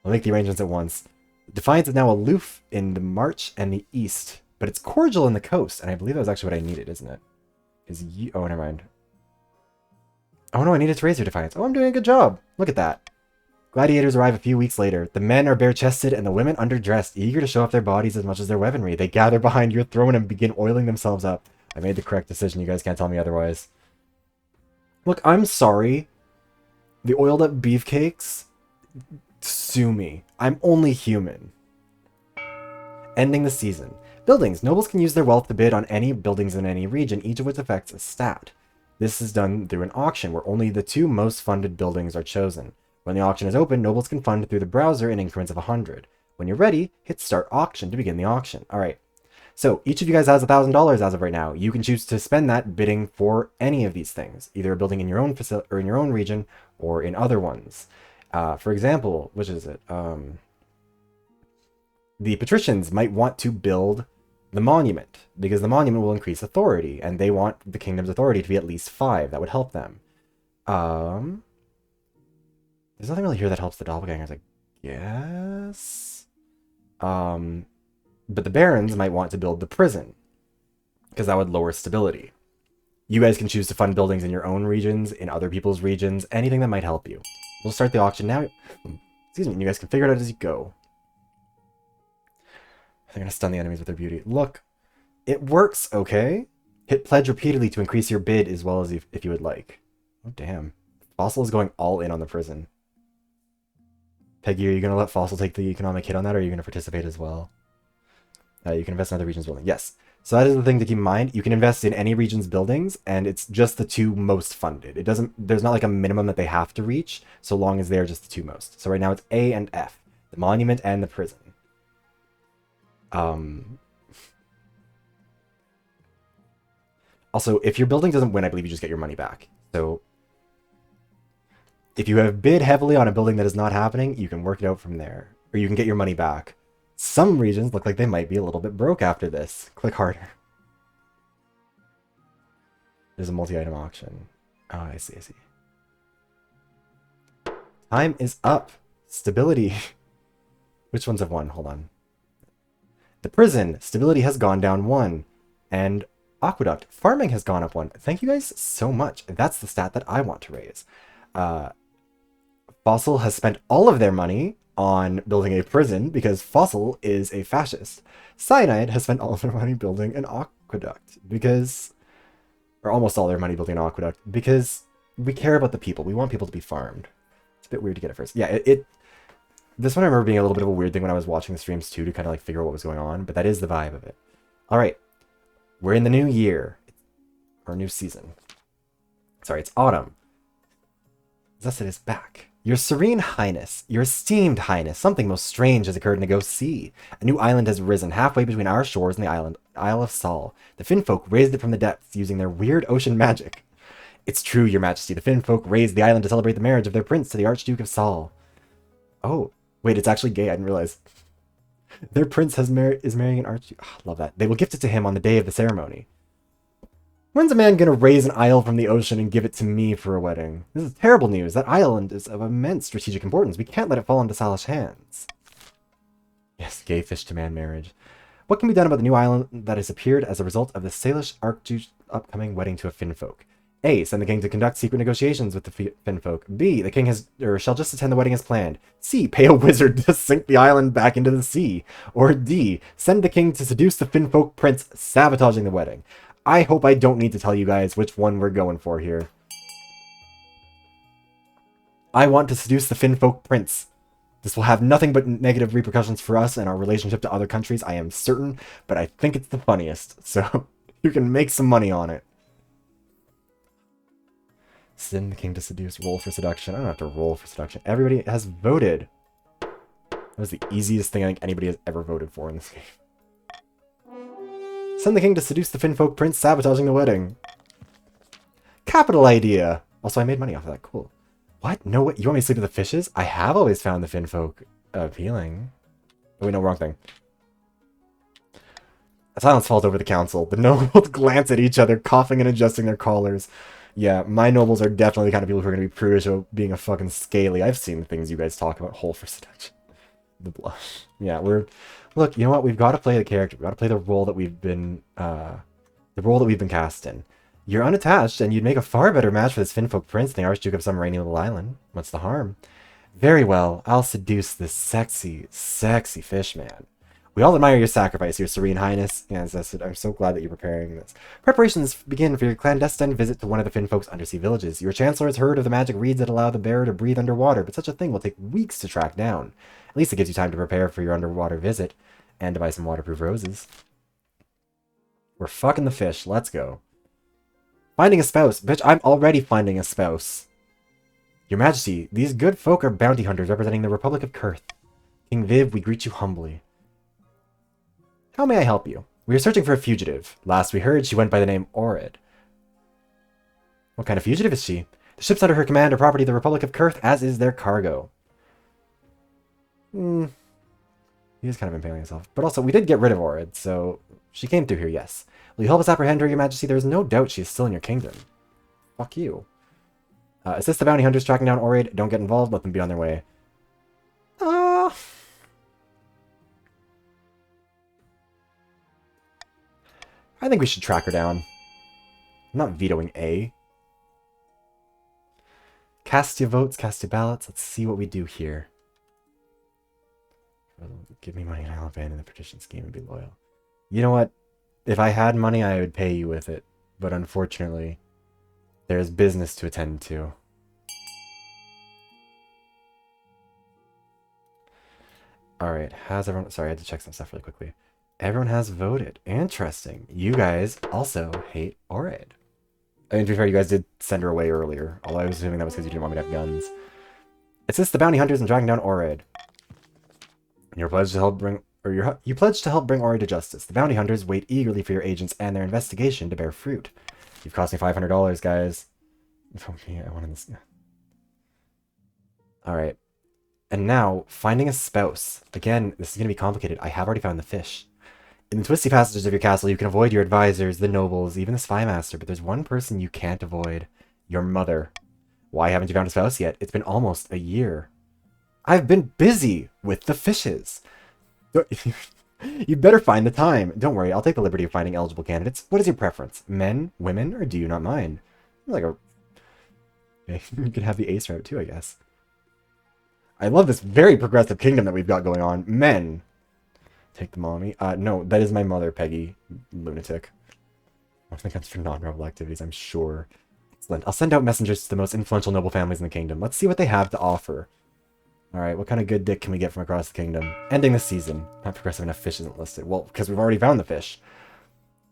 I'll make the arrangements at once. Defiance is now aloof in the March and the East, but it's cordial in the coast, and I believe that was actually what I needed, isn't it? Oh, never mind. Oh no, I needed to raise your Defiance. Oh, I'm doing a good job. Look at that. Gladiators arrive a few weeks later. The men are bare-chested and the women underdressed, eager to show off their bodies as much as their weaponry. They gather behind your throne and begin oiling themselves up. I made the correct decision. You guys can't tell me otherwise. Look, I'm sorry. The oiled up beefcakes? Sue me. I'm only human. Ending the season. Buildings. Nobles can use their wealth to bid on any buildings in any region, each of which affects a stat. This is done through an auction, where only the 2 most funded buildings are chosen. When the auction is open, nobles can fund through the browser in increments of 100. When you're ready, hit Start Auction to begin the auction. Alright, so each of you guys has $1,000 as of right now. You can choose to spend that bidding for any of these things, either a building in your own facility or in your own region, or in other ones. For example, which is it? the patricians might want to build the monument, because the monument will increase authority, and they want the kingdom's authority to be at least 5. That would help them. There's nothing really here that helps the doppelgangers, I guess. But the barons might want to build the prison, because that would lower stability. You guys can choose to fund buildings in your own regions, in other people's regions, anything that might help you. We'll start the auction now. Excuse me, and you guys can figure it out as you go. They're going to stun the enemies with their beauty. Look, it works, okay? Hit pledge repeatedly to increase your bid as well as if you would like. Oh, damn. Fossil is going all in on the prison. Peggy, are you going to let Fossil take the economic hit on that, or are you going to participate as well? You can invest in other regions' building. Yes. So that is the thing to keep in mind. You can invest in any region's buildings, and it's just the 2 most funded. It doesn't. There's not like a minimum that they have to reach, so long as they're just the 2 most. So right now it's A and F. The monument and the prison. Also, if your building doesn't win, I believe you just get your money back. So if you have bid heavily on a building that is not happening, you can work it out from there. Or you can get your money back. Some regions look like they might be a little bit broke after this. Click harder. There's a multi-item auction. Oh, I see, I see. Time is up. Stability. Which ones have won? Hold on. The prison. Stability has gone down 1. And aqueduct. Farming has gone up 1. Thank you guys so much. That's the stat that I want to raise. Fossil has spent all of their money on building a prison because Fossil is a fascist. Cyanide has spent all of their money building an aqueduct because, or almost all their money building an aqueduct because we care about the people. We want people to be farmed. It's a bit weird to get it first. Yeah, this one I remember being a little bit of a weird thing when I was watching the streams too, to kind of like figure out what was going on, but that is the vibe of it. All right, we're in the new year, or new season. Sorry, it's autumn. Zessid is back. Your Serene Highness, your esteemed Highness, something most strange has occurred in the Ghost Sea. A new island has risen halfway between our shores and the Isle of Sol. The Finfolk raised it from the depths using their weird ocean magic. It's true, your majesty, the Finfolk raised the island to celebrate the marriage of their prince to the Archduke of Sol. Oh, wait, it's actually gay, I didn't realize. Their prince is marrying an archduke. Oh, love that. They will gift it to him on the day of the ceremony. When's a man gonna raise an isle from the ocean and give it to me for a wedding? This is terrible news. That island is of immense strategic importance. We can't let it fall into Salish hands. Yes, gay fish to man marriage. What can be done about the new island that has appeared as a result of the Salish Archduke's upcoming wedding to a Finfolk? A. Send the king to conduct secret negotiations with the Finfolk. B. The king shall just attend the wedding as planned. C. Pay a wizard to sink the island back into the sea. Or D. Send the king to seduce the Finfolk prince, sabotaging the wedding. I hope I don't need to tell you guys which one we're going for here. I want to seduce the Finfolk prince. This will have nothing but negative repercussions for us and our relationship to other countries, I am certain, but I think it's the funniest, so you can make some money on it. Send the king to seduce. Roll for seduction. I don't have to roll for seduction. Everybody has voted. That was the easiest thing I think anybody has ever voted for in this game. Send the king to seduce the Finfolk prince, sabotaging the wedding. Capital idea! Also, I made money off of that. Cool. What? No way. You want me to sleep with the fishes? I have always found the Finfolk appealing. Oh, wait, no, wrong thing. Silence falls over the council. The nobles glance at each other, coughing and adjusting their collars. Yeah, my nobles are definitely the kind of people who are going to be prudish about being a fucking scaly. I've seen the things you guys talk about. Hole for seduction. The blush. Yeah, Look, you know what? We've got to play the character. We've got to play the role that we've been cast in. You're unattached, and you'd make a far better match for this Finfolk prince than the Archduke of some rainy little island. What's the harm? Very well, I'll seduce this sexy, sexy fish man. We all admire your sacrifice, your serene highness. Yes, I'm so glad that you're preparing this. Preparations begin for your clandestine visit to one of the Finfolk's undersea villages. Your chancellor has heard of the magic reeds that allow the bearer to breathe underwater, but such a thing will take weeks to track down. At least it gives you time to prepare for your underwater visit, and to buy some waterproof roses. We're fucking the fish. Let's go. Finding a spouse. Bitch, I'm already finding a spouse. Your Majesty, these good folk are bounty hunters representing the Republic of Kurth. King Viv, we greet you humbly. How may I help you? We are searching for a fugitive. Last we heard, she went by the name Orid. What kind of fugitive is she? The ships under her command are property of the Republic of Kurth, as is their cargo. He is kind of impaling himself. But also, we did get rid of Orid, so she came through here, yes. Will you help us apprehend her, your majesty? There is no doubt she is still in your kingdom. Fuck you. Assist the bounty hunters tracking down Orid. Don't get involved, let them be on their way. I think we should track her down. I'm not vetoing A. Cast your votes, cast your ballots. Let's see what we do here. Give me money and I'll abandon the partition scheme and be loyal. You know what? If I had money, I would pay you with it. But unfortunately, there's business to attend to. Alright, has everyone... Sorry, I had to check some stuff really quickly. Everyone has voted. Interesting. You guys also hate Orid. I mean, to be fair, you guys did send her away earlier. Although I was assuming that was because you didn't want me to have guns. Assist the bounty hunters in tracking down Orid. You're pledged to help bring... You pledged to help bring Orid to justice. The bounty hunters wait eagerly for your agents and their investigation to bear fruit. You've cost me $500, guys. Okay, I wanted this... Alright. And now, finding a spouse. Again, this is going to be complicated. I have already found the fish. In the twisty passages of your castle, you can avoid your advisors, the nobles, even the spy master, but there's one person you can't avoid. Your mother. Why haven't you found a spouse yet? It's been almost a year. I've been busy with the fishes. You better find the time. Don't worry, I'll take the liberty of finding eligible candidates. What is your preference? Men, women, or do you not mind? Like a... You could have the ace route too, I guess. I love this very progressive kingdom that we've got going on. Men. Take the mommy. No, that is my mother, Peggy. Lunatic. I think that's for non-rebel activities, I'm sure. Excellent. I'll send out messengers to the most influential noble families in the kingdom. Let's see what they have to offer. Alright, what kind of good dick can we get from across the kingdom? Ending the season. Not progressive enough fish isn't listed. Well, because we've already found the fish.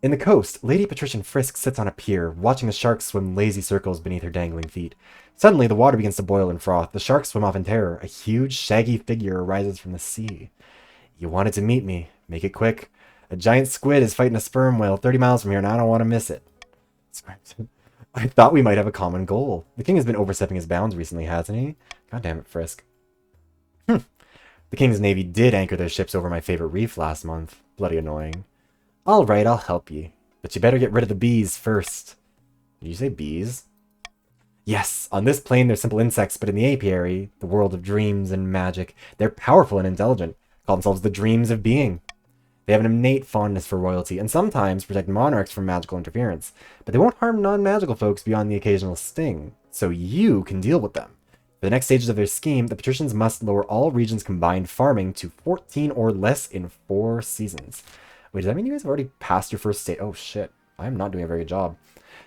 In the coast, Lady Patrician Frisk sits on a pier, watching the sharks swim lazy circles beneath her dangling feet. Suddenly, the water begins to boil and froth. The sharks swim off in terror. A huge, shaggy figure arises from the sea. You wanted to meet me. Make it quick. A giant squid is fighting a sperm whale 30 miles from here, and I don't want to miss it. I thought we might have a common goal. The king has been overstepping his bounds recently, hasn't he? God damn it, Frisk. The king's navy did anchor their ships over my favorite reef last month. Bloody annoying. Alright, I'll help you. But you better get rid of the bees first. Did you say bees? Yes, on this plane they're simple insects, but in the apiary, the world of dreams and magic, they're powerful and intelligent. Call themselves the dreams of being. They have an innate fondness for royalty, and sometimes protect monarchs from magical interference. But they won't harm non-magical folks beyond the occasional sting, so you can deal with them. For the next stages of their scheme, the patricians must lower all regions' combined farming to 14 or less in 4 seasons. Wait, does that mean you guys have already passed your first state? Oh shit, I'm not doing a very good job.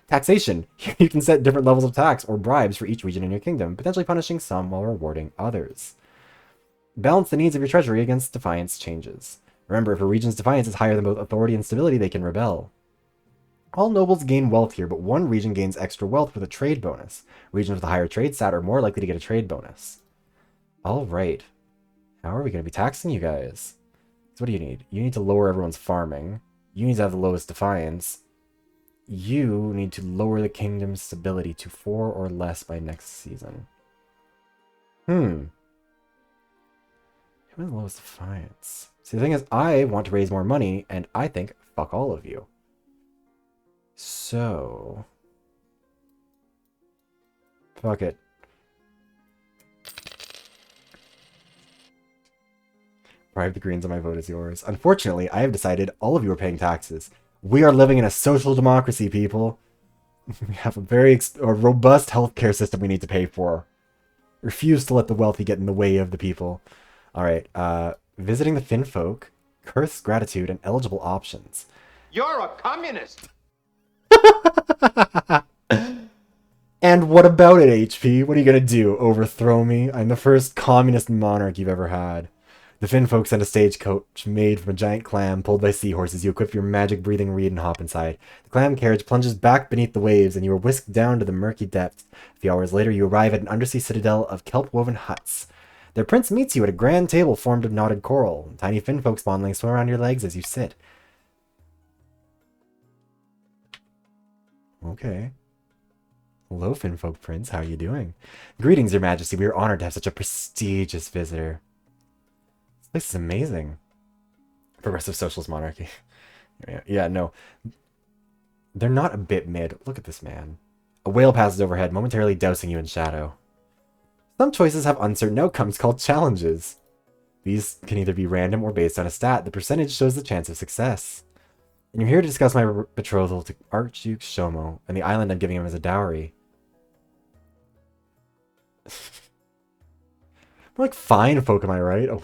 Taxation. You can set different levels of tax or bribes for each region in your kingdom, potentially punishing some while rewarding others. Balance the needs of your treasury against defiance changes. Remember, if a region's defiance is higher than both authority and stability, they can rebel. All nobles gain wealth here, but one region gains extra wealth with a trade bonus. Regions with a higher trade stat are more likely to get a trade bonus. Alright. How are we going to be taxing you guys? So what do you need? You need to lower everyone's farming. You need to have the lowest defiance. You need to lower the kingdom's stability to 4 or less by next season. Who has the lowest defiance? See, the thing is, I want to raise more money, and I think, fuck all of you. So... fuck it. Bribe the Greens and my vote is yours. Unfortunately, I have decided all of you are paying taxes. We are living in a social democracy, people. We have a very robust healthcare system we need to pay for. Refuse to let the wealthy get in the way of the people. Alright, visiting the Finfolk, curse, gratitude, and eligible options. You're a communist! And what about it, HP? What are you gonna do? Overthrow me? I'm the first communist monarch you've ever had. The Finfolk send a stagecoach made from a giant clam pulled by seahorses. You equip your magic-breathing reed and hop inside. The clam carriage plunges back beneath the waves, and you are whisked down to the murky depths. A few hours later, you arrive at an undersea citadel of kelp-woven huts. Their prince meets you at a grand table formed of knotted coral. Tiny Finfolk spawnlings swim around your legs as you sit. Okay. Hello, Finfolk Prince. How are you doing? Greetings, Your Majesty. We are honored to have such a prestigious visitor. This place is amazing. Progressive socialist monarchy. Yeah, no. They're not a bit mid. Look at this man. A whale passes overhead, momentarily dousing you in shadow. Some choices have uncertain outcomes called challenges. These can either be random or based on a stat. The percentage shows the chance of success. And you're here to discuss my betrothal to Archduke Shomo and the island I'm giving him as a dowry. I'm like, fine folk, am I right? Oh.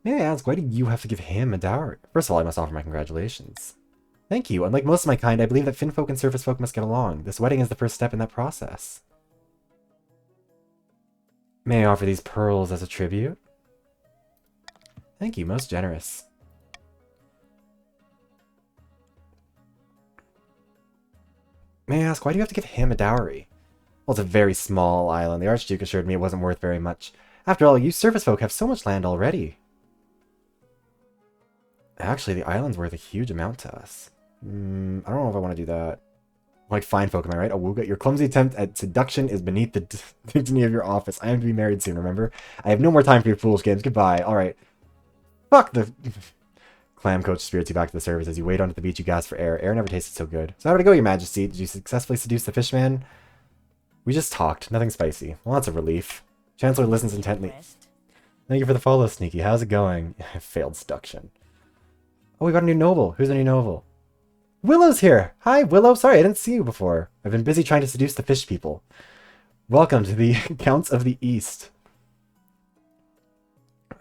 May I ask, why do you have to give him a dowry? First of all, I must offer my congratulations. Thank you. Unlike most of my kind, I believe that Finfolk and Surface folk must get along. This wedding is the first step in that process. May I offer these pearls as a tribute? Thank you, most generous. May I ask, why do you have to give him a dowry? Well, it's a very small island. The Archduke assured me it wasn't worth very much. After all, you surface folk have so much land already. Actually, the island's worth a huge amount to us. I don't know if I want to do that. Like, fine folk, am I right? Awuga, your clumsy attempt at seduction is beneath the dignity of your office. I am to be married soon, remember? I have no more time for your foolish games. Goodbye. Alright. Fuck the... Clam coach spirits you back to the surface. As you wade onto the beach, you gasp for air. Air never tasted so good. So how did it go, your majesty? Did you successfully seduce the fishman? We just talked. Nothing spicy. Well, that's a relief. Chancellor listens intently. Thank you for the follow, Sneaky. How's it going? Failed seduction. Oh, we got a new noble. Who's the new noble? Willow's here! Hi, Willow. Sorry, I didn't see you before. I've been busy trying to seduce the fish people. Welcome to the Counts of the East.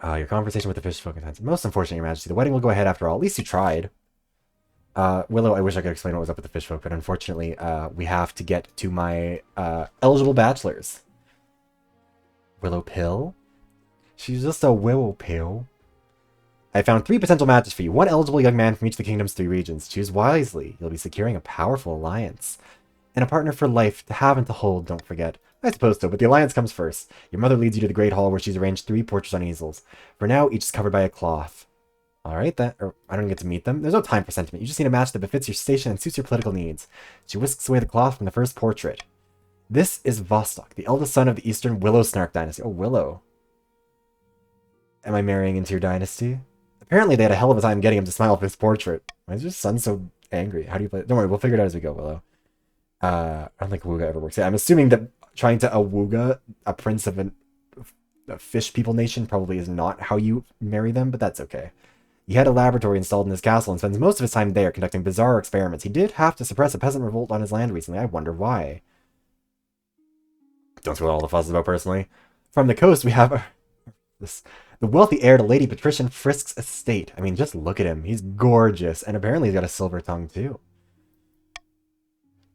Your conversation with the fish folk intense. Most unfortunate, your majesty. The wedding will go ahead after all. At least you tried. Willow, I wish I could explain what was up with the fish folk, but unfortunately, we have to get to my eligible bachelors. Willow Pill? She's just a Willow Pill. I found 3 potential matches for you. 1 eligible young man from each of the kingdom's 3 regions. Choose wisely. You'll be securing a powerful alliance. And a partner for life to have and to hold, don't forget. I suppose so, but the alliance comes first. Your mother leads you to the Great Hall where she's arranged 3 portraits on easels. For now, each is covered by a cloth. Alright, I don't get to meet them. There's no time for sentiment. You just need a match that befits your station and suits your political needs. She whisks away the cloth from the first portrait. This is Vostok, the eldest son of the Eastern Willow Snark dynasty. Oh, Willow. Am I marrying into your dynasty? Apparently they had a hell of a time getting him to smile for his portrait. Why is your son so angry? How do you play it? Don't worry, we'll figure it out as we go, Willow. I don't think Awuga ever works. Yeah, I'm assuming that trying to Awuga a prince of a fish people nation probably is not how you marry them, but that's okay. He had a laboratory installed in his castle and spends most of his time there conducting bizarre experiments. He did have to suppress a peasant revolt on his land recently. I wonder why. Don't see what all the fuss is about personally. From the coast, we have the wealthy heir to Lady Patrician Frisk's estate. I mean, just look at him. He's gorgeous, and apparently he's got a silver tongue, too.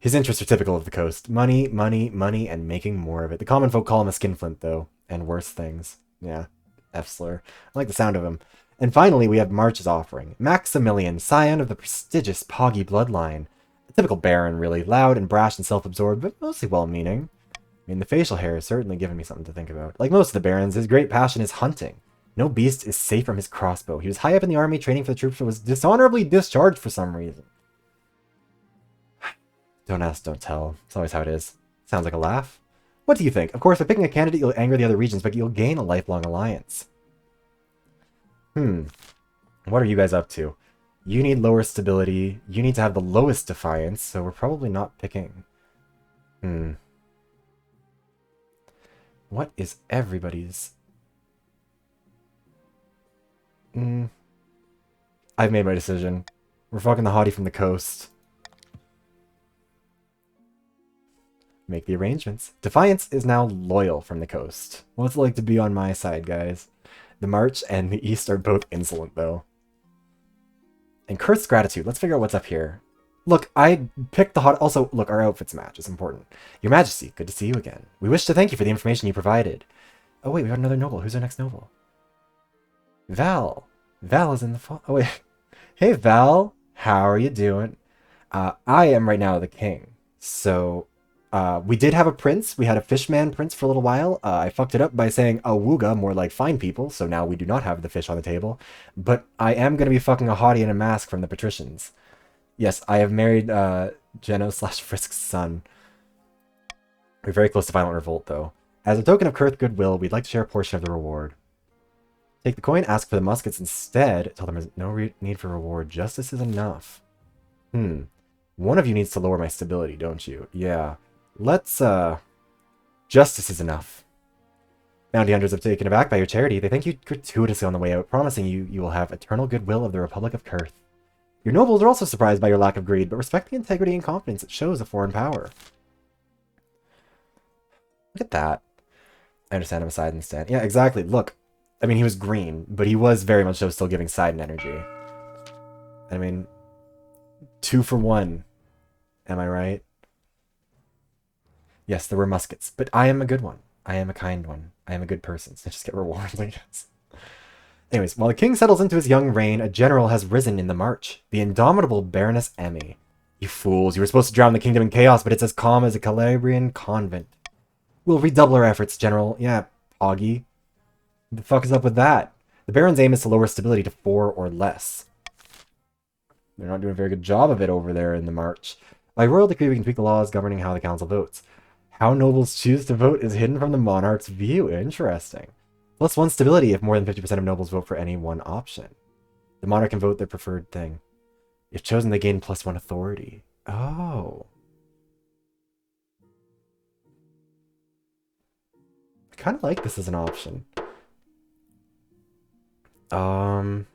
His interests are typical of the coast. Money, money, money, and making more of it. The common folk call him a skinflint, though, and worse things. Yeah, F-slur. I like the sound of him. And finally, we have March's offering. Maximilian, scion of the prestigious Poggy bloodline. A typical baron, really. Loud and brash and self-absorbed, but mostly well-meaning. I mean, the facial hair has certainly given me something to think about. Like most of the barons, his great passion is hunting. No beast is safe from his crossbow. He was high up in the army training for the troops, but was dishonorably discharged for some reason. Don't ask, don't tell. It's always how it is. Sounds like a laugh. What do you think? Of course, by picking a candidate, you'll anger the other regions, but you'll gain a lifelong alliance. What are you guys up to? You need lower stability. You need to have the lowest defiance, so we're probably not picking... What is everybody's... I've made my decision. We're fucking the hottie from the coast. Make the arrangements. Defiance is now loyal from the coast. What's it like to be on my side, guys? The March and the East are both insolent, though. And Kurth's gratitude. Let's figure out what's up here. Look, I picked the hot... Also, look, our outfits match. It's important. Your Majesty, good to see you again. We wish to thank you for the information you provided. Oh, wait, we got another noble. Who's our next noble? Val. Val is in the... Oh, wait. Hey, Val. How are you doing? I am right now the king. So... we did have a prince. We had a fishman prince for a little while. I fucked it up by saying Awuga, more like fine people, so now we do not have the fish on the table. But I am going to be fucking a hottie in a mask from the patricians. Yes, I have married Geno/Frisk's son. We're very close to violent revolt, though. As a token of Kurth goodwill, we'd like to share a portion of the reward. Take the coin, ask for the muskets instead. Tell them there's no need for reward. Justice is enough. One of you needs to lower my stability, don't you? Yeah. Let's, justice is enough. Bounty hunters have taken aback by your charity. They thank you gratuitously on the way out, promising you will have eternal goodwill of the Republic of Kurth. Your nobles are also surprised by your lack of greed, but respect the integrity and confidence it shows a foreign power. Look at that. I understand him aside instead. Yeah, exactly. Look, I mean, he was green, but he was very much so still giving Sidon energy. I mean, 2 for 1. Am I right? Yes, there were muskets, but I am a good one. I am a kind one. I am a good person, so I just get rewards, I guess. Anyways, while the king settles into his young reign, a general has risen in the march. The indomitable Baroness Emmy. You fools, you were supposed to drown the kingdom in chaos, but it's as calm as a Calabrian convent. We'll redouble our efforts, General. Yeah, Poggy. What the fuck is up with that? The Baron's aim is to lower stability to 4 or less. They're not doing a very good job of it over there in the march. By royal decree, we can tweak the laws governing how the council votes. How nobles choose to vote is hidden from the monarch's view. Interesting. +1 stability if more than 50% of nobles vote for any one option. The monarch can vote their preferred thing. If chosen, they gain +1 authority. Oh. I kind of like this as an option. I'm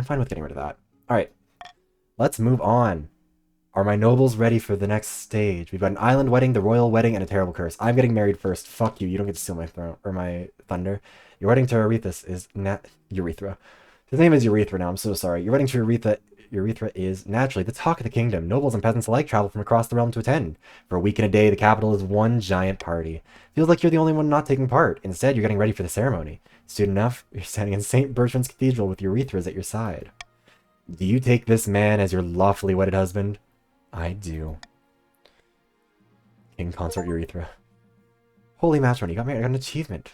fine with getting rid of that. Alright. Let's move on. Are my nobles ready for the next stage? We've got an island wedding, the royal wedding, and a terrible curse. I'm getting married first. Fuck you. You don't get to steal my throne or my thunder. Your wedding to Urethra is Urethra. His name is Urethra now. I'm so sorry. Your wedding to Urethra is naturally the talk of the kingdom. Nobles and peasants alike travel from across the realm to attend. For a week and a day, the capital is one giant party. Feels like you're the only one not taking part. Instead, you're getting ready for the ceremony. Soon enough, you're standing in St. Bertrand's Cathedral with Urethras at your side. Do you take this man as your lawfully wedded husband? I do. King consort Urethra. Holy matrimony, you got married. I got an achievement.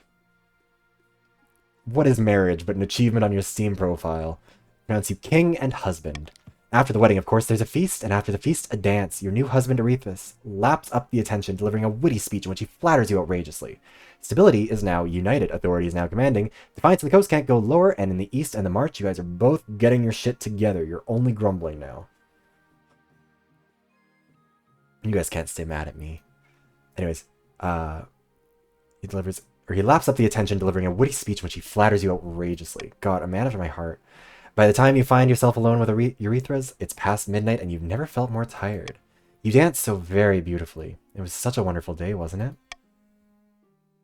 What is marriage but an achievement on your Steam profile? Pronounce you king and husband. After the wedding, of course, there's a feast, and after the feast, a dance. Your new husband, Urethus, laps up the attention, delivering a witty speech in which he flatters you outrageously. Stability is now united. Authority is now commanding. Defiance of the coast can't go lower, and in the east and the march, you guys are both getting your shit together. You're only grumbling now. You guys can't stay mad at me. Anyways, he laps up the attention, delivering a witty speech in which he flatters you outrageously. God, a man after my heart. By the time you find yourself alone with Urethras, it's past midnight and you've never felt more tired. You danced so very beautifully. It was such a wonderful day, wasn't it?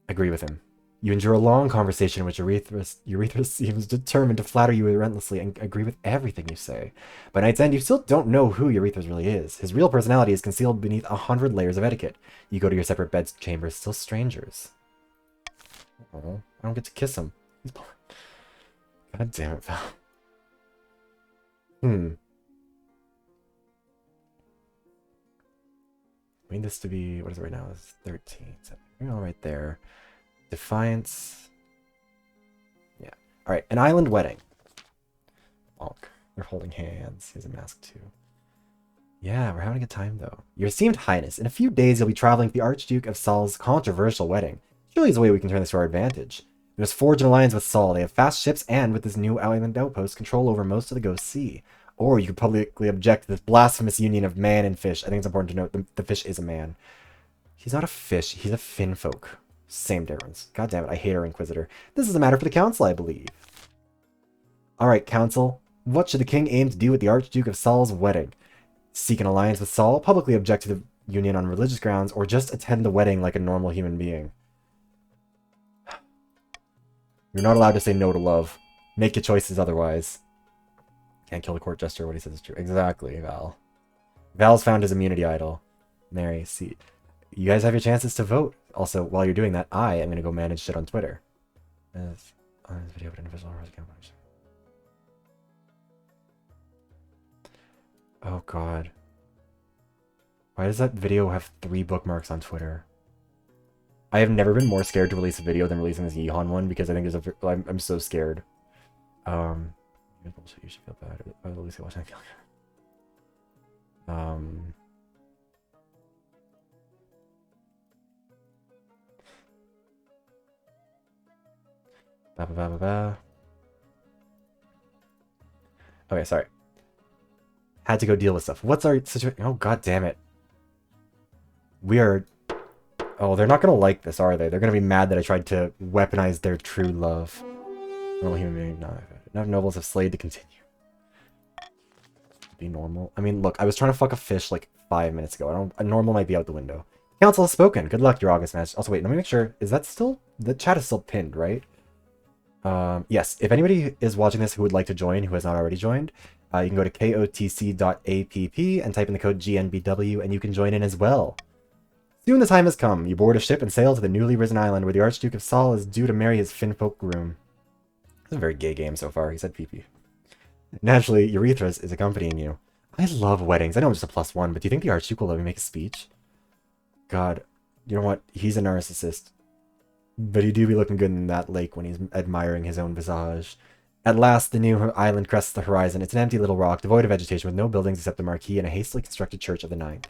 Agree with him. You endure a long conversation in which Urethra seems determined to flatter you relentlessly and agree with everything you say. By night's end, you still don't know who Urethra really is. His real personality is concealed beneath 100 layers of etiquette. You go to your separate bed chambers, still strangers. Oh, I don't get to kiss him. God damn it, Val. I need this to be, what is it right now? It's 13. So all right there. Defiance. Yeah. Alright, an island wedding. Bonk. They're holding hands. He has a mask too. Yeah, we're having a good time though. Your esteemed highness, in a few days you'll be traveling to the Archduke of Saul's controversial wedding. Surely there's a way we can turn this to our advantage. We must forge an alliance with Saul. They have fast ships and, with this new island outpost, control over most of the Ghost Sea. Or you could publicly object to this blasphemous union of man and fish. I think it's important to note the fish is a man. He's not a fish, he's a finfolk. Same difference. God damn it, I hate our Inquisitor. This is a matter for the Council, I believe. Alright, Council. What should the King aim to do at the Archduke of Saul's wedding? Seek an alliance with Saul, publicly object to the union on religious grounds, or just attend the wedding like a normal human being? You're not allowed to say no to love. Make your choices otherwise. Can't kill the court jester, what he says is true. Exactly, Val. Val's found his immunity idol. Mary, see. You guys have your chances to vote. Also, while you're doing that, I am going to go manage shit on Twitter. This video, but individual oh god. Why does that video have 3 bookmarks on Twitter? I have never been more scared to release a video than releasing this Yeehaw one because I think there's a. I'm so scared. You should feel bad. At least I watch that. Ba, ba, ba, ba, ba. Okay, sorry. Had to go deal with stuff. What's our situation? Oh, god damn it. We are... Oh, they're not gonna like this, are they? They're gonna be mad that I tried to weaponize their true love. Normal human being, no. Enough nobles have slayed to continue. Be normal. I mean, look, I was trying to fuck a fish like 5 minutes ago. A normal might be out the window. Council has spoken. Good luck, your August match. Also, wait, let me make sure. Is that still... The chat is still pinned, right? Yes, if anybody is watching this who would like to join, who has not already joined, you can go to kotc.app and type in the code GNBW, and you can join in as well. Soon the time has come. You board a ship and sail to the newly risen island where the Archduke of Saul is due to marry his Finfolk groom. It's a very gay game so far, he said PP. Naturally, Urethras is accompanying you. I love weddings. I know I'm just a +1, but do you think the Archduke will let me make a speech? God, you know what? He's a narcissist. But he do be looking good in that lake when he's admiring his own visage. At last, the new island crests the horizon. It's an empty little rock, devoid of vegetation, with no buildings except the marquee and a hastily constructed church of the Ninth.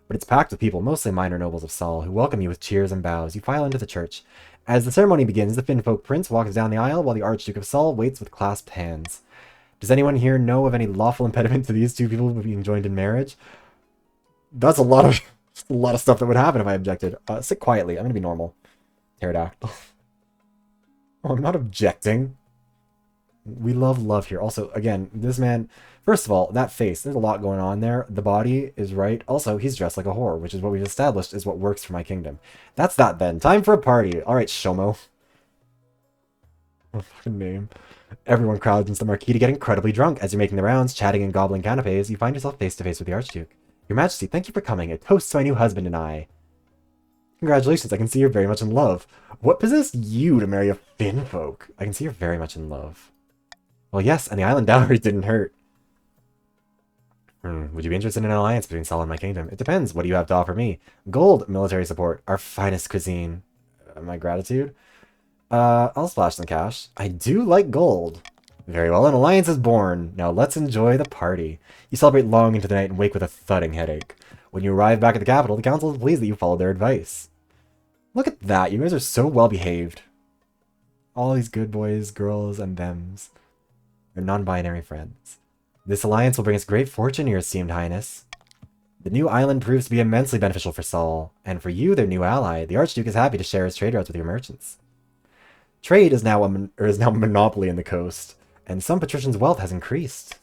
But it's packed with people, mostly minor nobles of Saul, who welcome you with cheers and bows. You file into the church. As the ceremony begins, the Finfolk prince walks down the aisle, while the Archduke of Saul waits with clasped hands. Does anyone here know of any lawful impediment to these two people being joined in marriage? That's a lot of stuff that would happen if I objected. Sit quietly. I'm gonna be normal. Pterodactyl. Oh, I'm not objecting. We love here. Also, again, this man... First of all, that face. There's a lot going on there. The body is right. Also, he's dressed like a whore, which is what we've established is what works for my kingdom. That's that then. Time for a party. Alright, Shomo. What a fucking name. Everyone crowds into the marquee to get incredibly drunk. As you're making the rounds, chatting and gobbling canapes, you find yourself face to face with the Archduke. Your Majesty, thank you for coming. A toast to my new husband and I. Congratulations, I can see you're very much in love. What possessed you to marry a Finfolk? I can see you're very much in love. Well, yes, and the island dowry didn't hurt. Would you be interested in an alliance between Saul and my kingdom? It depends. What do you have to offer me? Gold, military support, our finest cuisine. My gratitude? I'll splash some cash. I do like gold. Very well, an alliance is born. Now let's enjoy the party. You celebrate long into the night and wake with a thudding headache. When you arrive back at the capital, the council is pleased that you followed their advice. Look at that, you guys are so well behaved. All these good boys, girls, and thems. They're non-binary friends. This alliance will bring us great fortune, your esteemed highness. The new island proves to be immensely beneficial for Saul, and for you, their new ally. The Archduke is happy to share his trade routes with your merchants. Trade is now a monopoly in the coast, and some patricians' wealth has increased.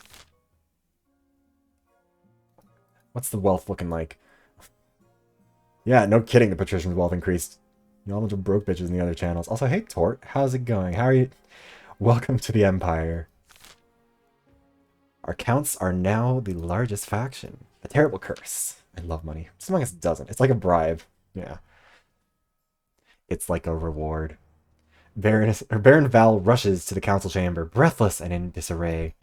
What's the wealth looking like? Yeah, no kidding, the patricians' wealth increased. You know, a bunch of broke bitches in the other channels. Also, hey Tort, how's it going? How are you? Welcome to the Empire. Our counts are now the largest faction. A terrible curse. I love money. Just among us doesn't. It's like a bribe. Yeah. It's like a reward. Baron Val rushes to the council chamber, breathless and in disarray.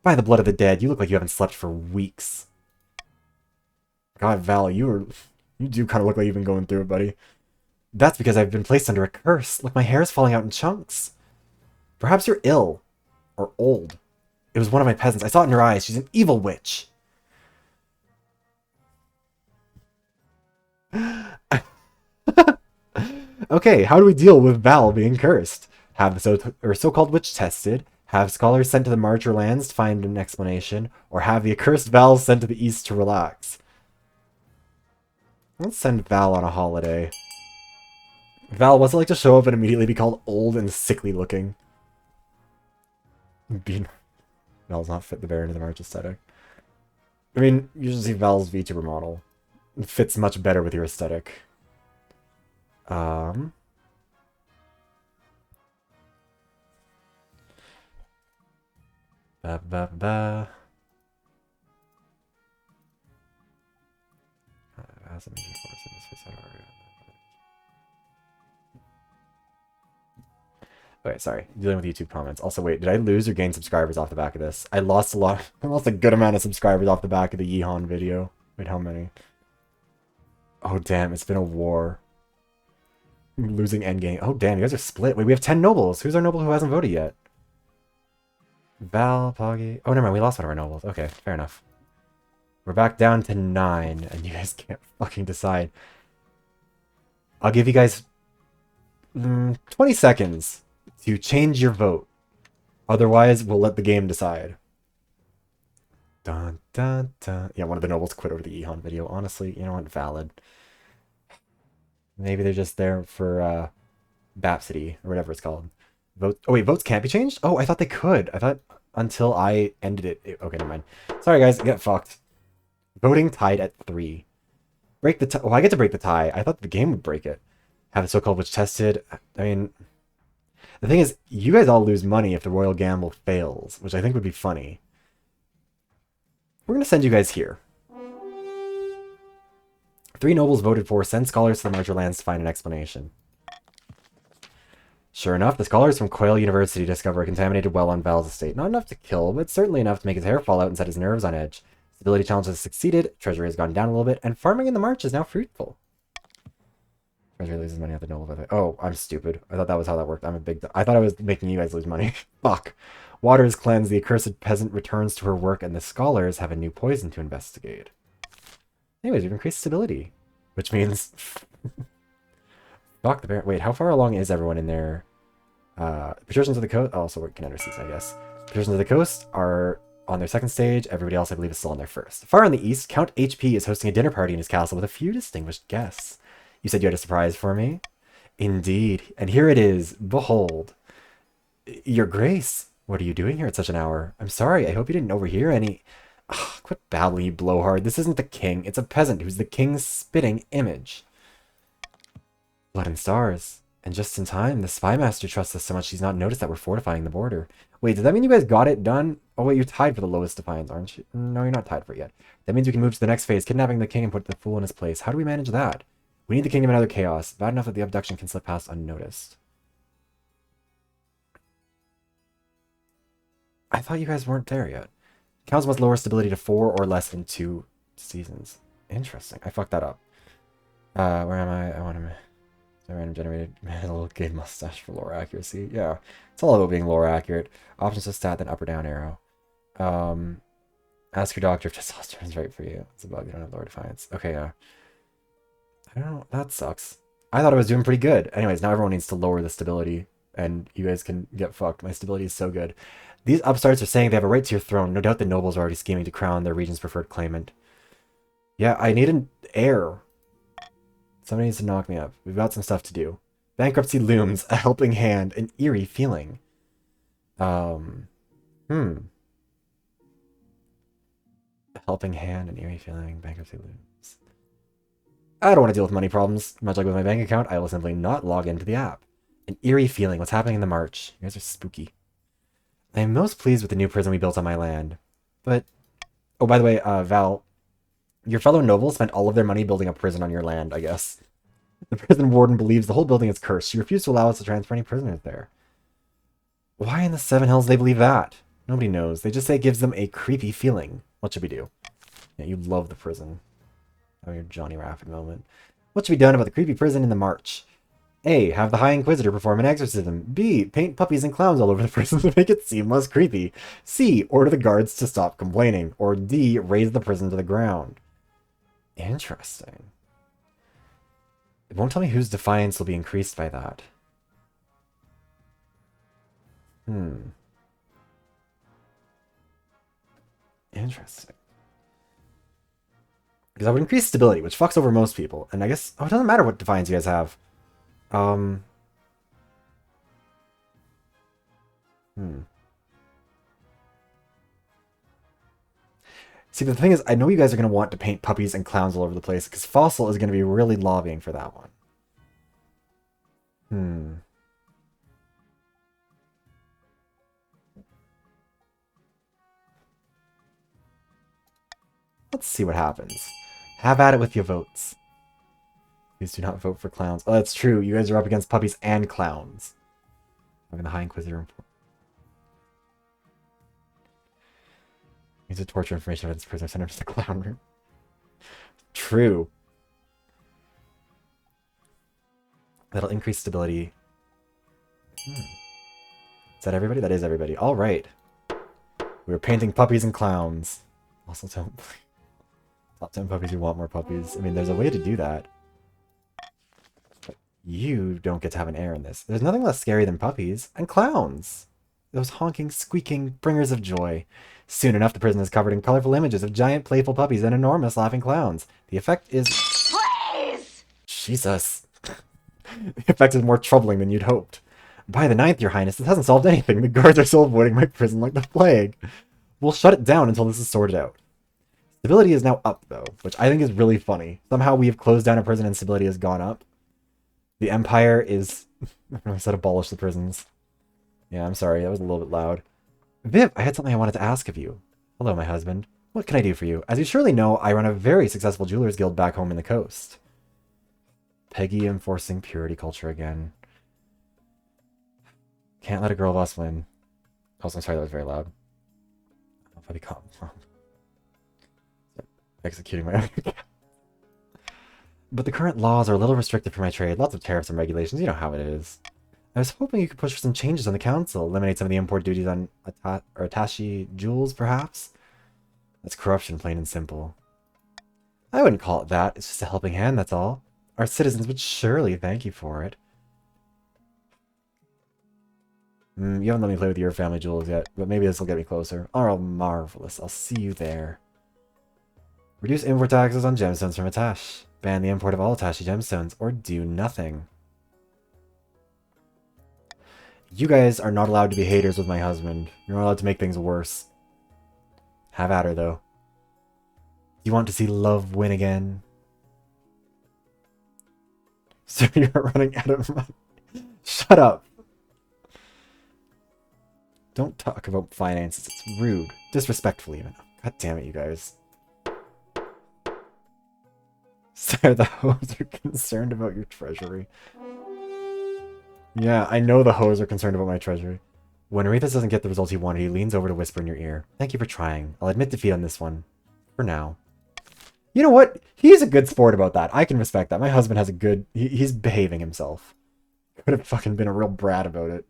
By the blood of the dead, you look like you haven't slept for weeks. God, Val, you do kind of look like you've been going through it, buddy. That's because I've been placed under a curse. Look, my hair's falling out in chunks. Perhaps you're ill. Or old. It was one of my peasants. I saw it in her eyes. She's an evil witch. Okay, how do we deal with Val being cursed? Have the so-called witch tested, have scholars sent to the Marcher lands to find an explanation, or have the accursed Val sent to the east to relax? Let's send Val on a holiday. Val, what's it like to show up and immediately be called old and sickly looking? Val's not fit the Baron of the March aesthetic. I mean, you should see Val's VTuber model. It fits much better with your aesthetic. Ba, ba, ba. Okay, sorry. Dealing with YouTube comments. Also, wait, did I lose or gain subscribers off the back of this? I lost a lot. I lost a good amount of subscribers off the back of the Yeehawn video. Wait, how many? Oh, damn, it's been a war. I'm losing endgame. Oh, damn, you guys are split. Wait, we have 10 nobles. Who's our noble who hasn't voted yet? Val, Poggy. Oh, never mind, we lost one of our nobles. Okay, fair enough. We're back down to 9, and you guys can't fucking decide. I'll give you guys 20 seconds to change your vote. Otherwise, we'll let the game decide. Dun, dun, dun. Yeah, one of the nobles quit over the Ehon video. Honestly, you know what? Valid. Maybe they're just there for Bapsity or whatever it's called. Vote. Oh wait, votes can't be changed? Oh, I thought they could. I thought until I ended it. Okay, never mind. Sorry guys, get fucked. Voting tied at 3. Break the tie. Oh, I get to break the tie. I thought the game would break it. Have the so-called witch tested. I mean, the thing is, you guys all lose money if the royal gamble fails, which I think would be funny. We're gonna send you guys here. 3 nobles voted for send scholars to the larger lands to find an explanation. Sure enough, the scholars from Coil University discover a contaminated well on Val's estate. Not enough to kill, but certainly enough to make his hair fall out and set his nerves on edge. Stability challenge has succeeded, treasury has gone down a little bit, and farming in the march is now fruitful. Treasury loses money at the noble by the way. Oh, I'm stupid. I thought that was how that worked. I thought I was making you guys lose money. Fuck. Water is cleansed, the accursed peasant returns to her work, and the scholars have a new poison to investigate. Anyways, we've increased stability. Which means... Fuck the bear. Wait, how far along is everyone in there? Patricians of the coast... Oh, so we're commander seats, I guess. Patricians of the coast are on their second stage. Everybody else, I believe, is still on their first. Far in the east, Count HP is hosting a dinner party in his castle with a few distinguished guests. You said you had a surprise for me? Indeed. And here it is. Behold. Your Grace, what are you doing here at such an hour? I'm sorry, I hope you didn't overhear any... Ugh, quit babbling, you blowhard. This isn't the king. It's a peasant who's the king's spitting image. Blood and stars. And just in time, the spy master trusts us so much he's not noticed that we're fortifying the border. Wait, does that mean you guys got it done? Oh wait, you're tied for the lowest defiance, aren't you? No, you're not tied for it yet. That means we can move to the next phase, kidnapping the king and put the fool in his place. How do we manage that? We need the kingdom and other chaos. Bad enough that the abduction can slip past unnoticed. I thought you guys weren't there yet. Counts must lower stability to 4 or less in 2 seasons. Interesting. I fucked that up. Where am I? I want to... Random generated little game mustache for lore accuracy. Yeah, it's all about being lore accurate. Options to stat, then up or down arrow. Ask your doctor if testosterone is right for you. It's a bug. You don't have lore defiance. Okay, I don't know. That sucks. I thought I was doing pretty good. Anyways, now everyone needs to lower the stability, and you guys can get fucked. My stability is so good. These upstarts are saying they have a right to your throne. No doubt the nobles are already scheming to crown their region's preferred claimant. Yeah, I need an heir. Somebody needs to knock me up. We've got some stuff to do. Bankruptcy looms, a helping hand, an eerie feeling. A helping hand, an eerie feeling, bankruptcy looms. I don't want to deal with money problems. Much like with my bank account, I will simply not log into the app. An eerie feeling. What's happening in the march? You guys are spooky. I am most pleased with the new prison we built on my land. But... Oh, by the way, Val... Your fellow nobles spent all of their money building a prison on your land, I guess. The prison warden believes the whole building is cursed. She refused to allow us to transfer any prisoners there. Why in the Seven Hills do they believe that? Nobody knows. They just say it gives them a creepy feeling. What should we do? Yeah, you love the prison. Oh, your Johnny Rapid moment. What should be done about the creepy prison in the march? A. Have the High Inquisitor perform an exorcism. B. Paint puppies and clowns all over the prison to make it seem less creepy. C. Order the guards to stop complaining. Or D. Raise the prison to the ground. Interesting. It won't tell me whose defiance will be increased by that. Interesting. Because I would increase stability, which fucks over most people. And I guess... Oh, it doesn't matter what defiance you guys have. See, the thing is, I know you guys are going to want to paint puppies and clowns all over the place, because Fossil is going to be really lobbying for that one. Let's see what happens. Have at it with your votes. Please do not vote for clowns. Oh, that's true. You guys are up against puppies and clowns. I'm in the High Inquisitor. Use to torture information about this prisoner, send him to the clown room. True. That'll increase stability. Is that everybody? That is everybody. All right. We're painting puppies and clowns. Also, don't... Top 10 puppies who want more puppies. I mean, there's a way to do that. But You don't get to have an heir in this. There's nothing less scary than puppies and clowns. Those honking, squeaking bringers of joy. Soon enough, the prison is covered in colorful images of giant, playful puppies and enormous, laughing clowns. The effect is... Please! Jesus. The effect is more troubling than you'd hoped. By the ninth, Your Highness, this hasn't solved anything. The guards are still avoiding my prison like the plague. We'll shut it down until this is sorted out. Stability is now up, though, which I think is really funny. Somehow we have closed down a prison and stability has gone up. The Empire is... I said abolish the prisons. Yeah, I'm sorry, that was a little bit loud. Viv, I had something I wanted to ask of you. Hello, my husband. What can I do for you? As you surely know, I run a very successful jewelers guild back home in the coast. Peggy enforcing purity culture again. Can't let a girl of us win. Also, I'm sorry, that was very loud. If I become... executing my... But the current laws are a little restricted for my trade. Lots of tariffs and regulations. You know how it is. I was hoping you could push for some changes on the council. Eliminate some of the import duties on attaché jewels, perhaps? That's corruption, plain and simple. I wouldn't call it that. It's just a helping hand, that's all. Our citizens would surely thank you for it. You haven't let me play with your family jewels yet, but maybe this will get me closer. Oh, marvelous. I'll see you there. Reduce import taxes on gemstones from Attash. Ban the import of all Attashi gemstones, or do nothing. You guys are not allowed to be haters with my husband. You're not allowed to make things worse. Have at her, though. You want to see love win again? So you're running out of money. Shut up. Don't talk about finances. It's rude. Disrespectful, even. God damn it, you guys. Sir, the hoes are concerned about your treasury. Yeah, I know the hoes are concerned about my treasury. When Aretha doesn't get the results he wanted, he leans over to whisper in your ear. Thank you for trying. I'll admit defeat on this one. For now. You know what? He's a good sport about that. I can respect that. My husband has a good... He's behaving himself. Could have fucking been a real brat about it.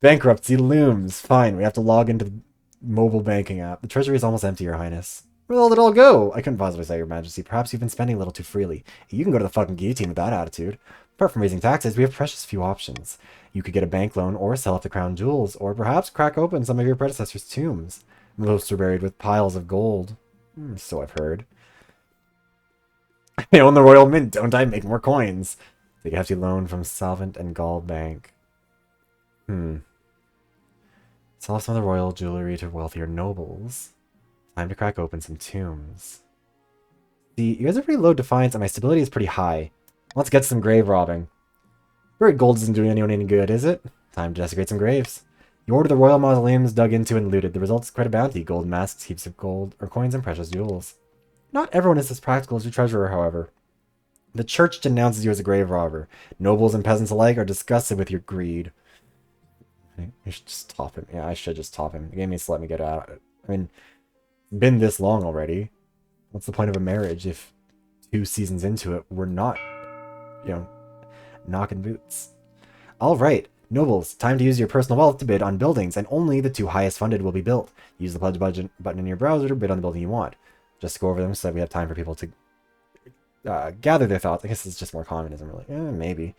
Bankruptcy looms. Fine, we have to log into the mobile banking app. The treasury is almost empty, Your Highness. Where did it all go? I couldn't possibly say, Your Majesty. Perhaps you've been spending a little too freely. You can go to the fucking guillotine with that attitude. Apart from raising taxes, we have precious few options. You could get a bank loan, or sell off the crown jewels, or perhaps crack open some of your predecessors' tombs. Most are buried with piles of gold. So I've heard. I own the Royal Mint, don't I? Make more coins. Take a hefty loan from Solvent and Gall Bank. Sell off some of the royal jewelry to wealthier nobles. Time to crack open some tombs. See, you guys are pretty low defiance and my stability is pretty high. Let's get some grave robbing. Buried gold isn't doing anyone any good, is it? Time to desecrate some graves. You order the royal mausoleums dug into and looted. The result is quite a bounty. Gold masks, heaps of gold, or coins and precious jewels. Not everyone is as practical as your treasurer, however. The church denounces you as a grave robber. Nobles and peasants alike are disgusted with your greed. I should just top him. Yeah, I should just top him. The game needs to let me get out. I mean, it's been this long already. What's the point of a marriage if 2 seasons into it we're not, you know, knocking boots? Alright, nobles, time to use your personal wealth to bid on buildings, and only the 2 highest funded will be built. Use the pledge budget button in your browser to bid on the building you want. Just go over them so that we have time for people to gather their thoughts. I guess it's just more communism, really. Maybe.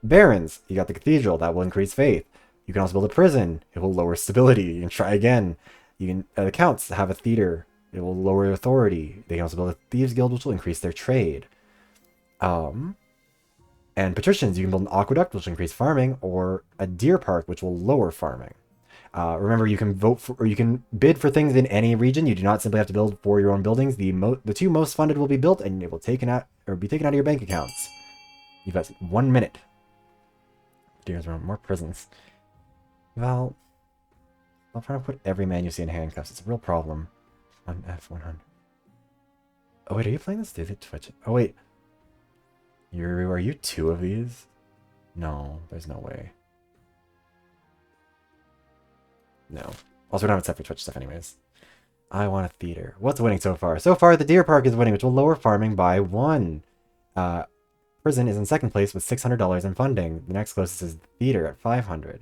Barons, you got the cathedral. That will increase faith. You can also build a prison. It will lower stability. You can try again. You can the counts have a theater. It will lower authority. They can also build a thieves guild, which will increase their trade. And patricians, you can build an aqueduct, which will increase farming, or a deer park, which will lower farming. Remember, you can vote for, or you can bid for things in any region. You do not simply have to build for your own buildings. The 2 most funded will be built, and it will be taken out of your bank accounts. You've got 1 minute. Deers around more prisons. Well, I'm trying to put every man you see in handcuffs. It's a real problem. On F100. Oh wait, are you playing this? Did it Twitch? Oh wait, are you 2 of these? No, there's no way. No. Also, we don't have it set for Twitch stuff anyways. I want a theater. What's winning so far? So far, the Deer Park is winning, which will lower farming by 1. Prison is in second place with $600 in funding. The next closest is the theater at $500.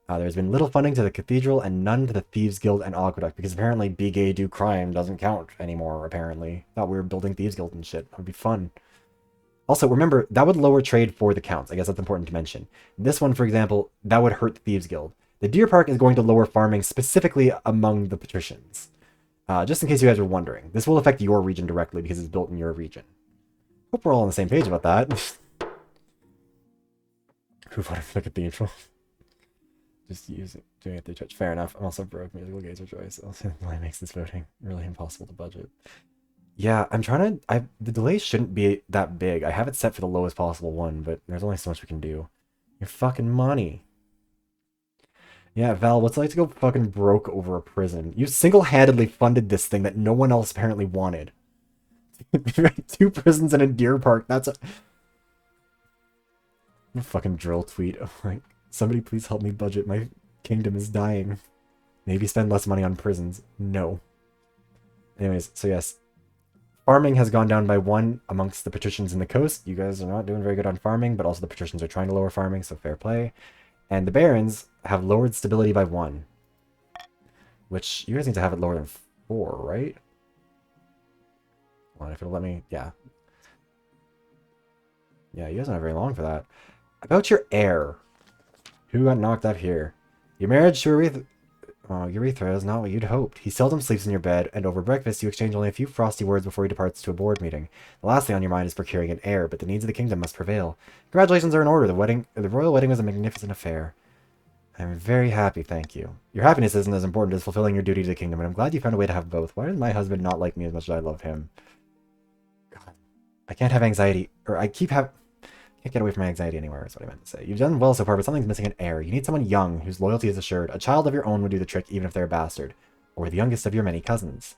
There's been little funding to the cathedral and none to the Thieves Guild and Aqueduct, because apparently Be Gay Do Crime doesn't count anymore, apparently. Thought we were building Thieves Guild and shit. That would be fun. Also, remember, that would lower trade for the counts. I guess that's important to mention. This one, for example, that would hurt the Thieves Guild. The Deer Park is going to lower farming specifically among the patricians. Just in case you guys were wondering. This will affect your region directly because it's built in your region. Hope we're all on the same page about that. Who voted for the cathedral? Just doing it through Twitch. Fair enough. I'm also broke. Musical gazer choice. Also, delay makes this voting really impossible to budget. Yeah, I'm trying to. The delay shouldn't be that big. I have it set for the lowest possible one, but there's only so much we can do. Your fucking money. Yeah, Val, what's it like to go fucking broke over a prison? You single-handedly funded this thing that no one else apparently wanted. 2 prisons and a deer park. That's a fucking drill tweet. Like, somebody please help me budget. My kingdom is dying. Maybe spend less money on prisons. No. Anyways, so yes. Farming has gone down by 1 amongst the patricians in the coast. You guys are not doing very good on farming, but also the patricians are trying to lower farming, so fair play. And the barons have lowered stability by 1. Which, you guys need to have it lower than 4, right? Well, if it'll let me... Yeah. Yeah, you guys don't have very long for that. About your heir. Who got knocked up here? Your marriage to Urethra is not what you'd hoped. He seldom sleeps in your bed, and over breakfast you exchange only a few frosty words before he departs to a board meeting. The last thing on your mind is procuring an heir, but the needs of the kingdom must prevail. Congratulations are in order. The royal wedding was a magnificent affair. I'm very happy, thank you. Your happiness isn't as important as fulfilling your duty to the kingdom, and I'm glad you found a way to have both. Why does my husband not like me as much as I love him? God, I can't have anxiety, or I can't get away from my anxiety anywhere, is what I meant to say. You've done well so far, but something's missing an heir. You need someone young, whose loyalty is assured. A child of your own would do the trick, even if they're a bastard. Or the youngest of your many cousins.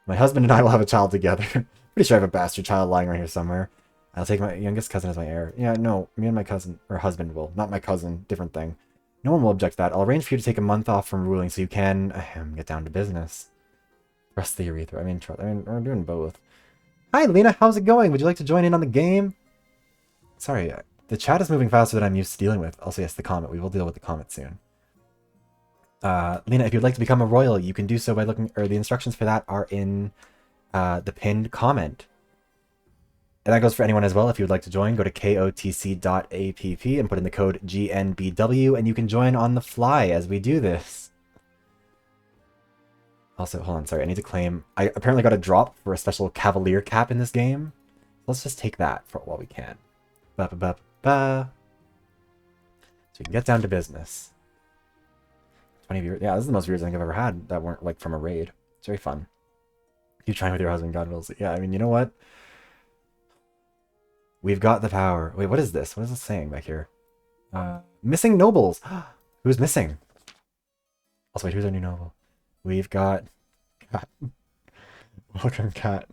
My husband and I will have a child together. Pretty sure I have a bastard child lying right here somewhere. I'll take my youngest cousin as my heir. Yeah, no, me and my cousin, or husband will. Not my cousin, different thing. No one will object to that. I'll arrange for you to take a month off from ruling so you can get down to business. Trust the urethra. I mean, we're doing both. Hi, Lena, how's it going? Would you like to join in on the game? Sorry, the chat is moving faster than I'm used to dealing with. Also, yes, the comment. We will deal with the comment soon. Lena, if you'd like to become a royal, you can do so by looking, or the instructions for that are in the pinned comment. And that goes for anyone as well. If you would like to join, go to kotc.app and put in the code GNBW, and you can join on the fly as we do this. Also, hold on, sorry, I need to claim... I apparently got a drop for a special Cavalier cap in this game. Let's just take that for while we can. Ba-ba-ba-ba. So we can get down to business. 20 viewers. Yeah, this is the most viewers I think I've ever had that weren't, like, from a raid. It's very fun. Keep trying with your husband, God wills. Yeah, I mean, you know what? We've got the power. Wait, what is this? What is this saying back here? Missing nobles. Who's missing? Also, wait, who's our new noble? We've got... Cat. Welcome, Cat.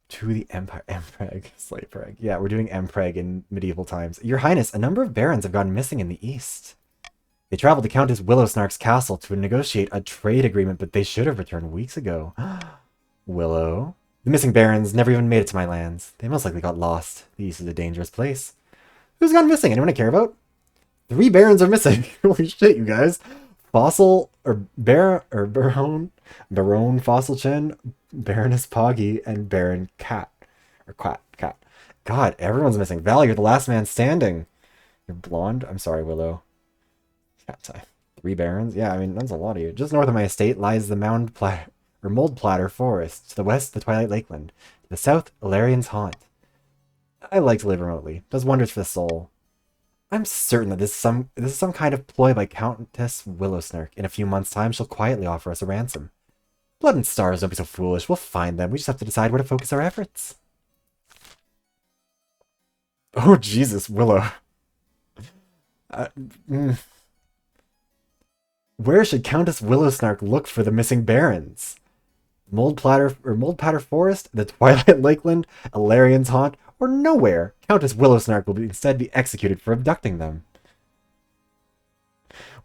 To the Empire. Empreg. Slave Preg. Yeah, we're doing Empreg in medieval times. Your Highness, a number of barons have gone missing in the east. They traveled to Countess Willowsnark's castle to negotiate a trade agreement, but they should have returned weeks ago. Willow? The missing barons never even made it to my lands. They most likely got lost. The east is a dangerous place. Who's gone missing? Anyone I care about? 3 barons are missing. Holy shit, you guys. Fossil, or Baron Fossil Chin, Baroness Poggy, and Baron Cat. Or Cat. God, everyone's missing. Val, you're the last man standing. You're blonde? I'm sorry, Willow. Cat time. 3 barons? Yeah, I mean, that's a lot of you. Just north of my estate lies the Mold Platter Forest. To the west, the Twilight Lakeland. To the south, Ilarian's Haunt. I like to live remotely. Does wonders for the soul. I'm certain that this is some kind of ploy by Countess Willowsnark. In a few months' time, she'll quietly offer us a ransom. Blood and stars, don't be so foolish. We'll find them. We just have to decide where to focus our efforts. Oh, Jesus, Willow. Where should Countess Willowsnark look for the missing barons? Mold Platter Forest, the Twilight Lakeland, Ilarian's Haunt, or nowhere. Countess Willowsnark will instead be executed for abducting them.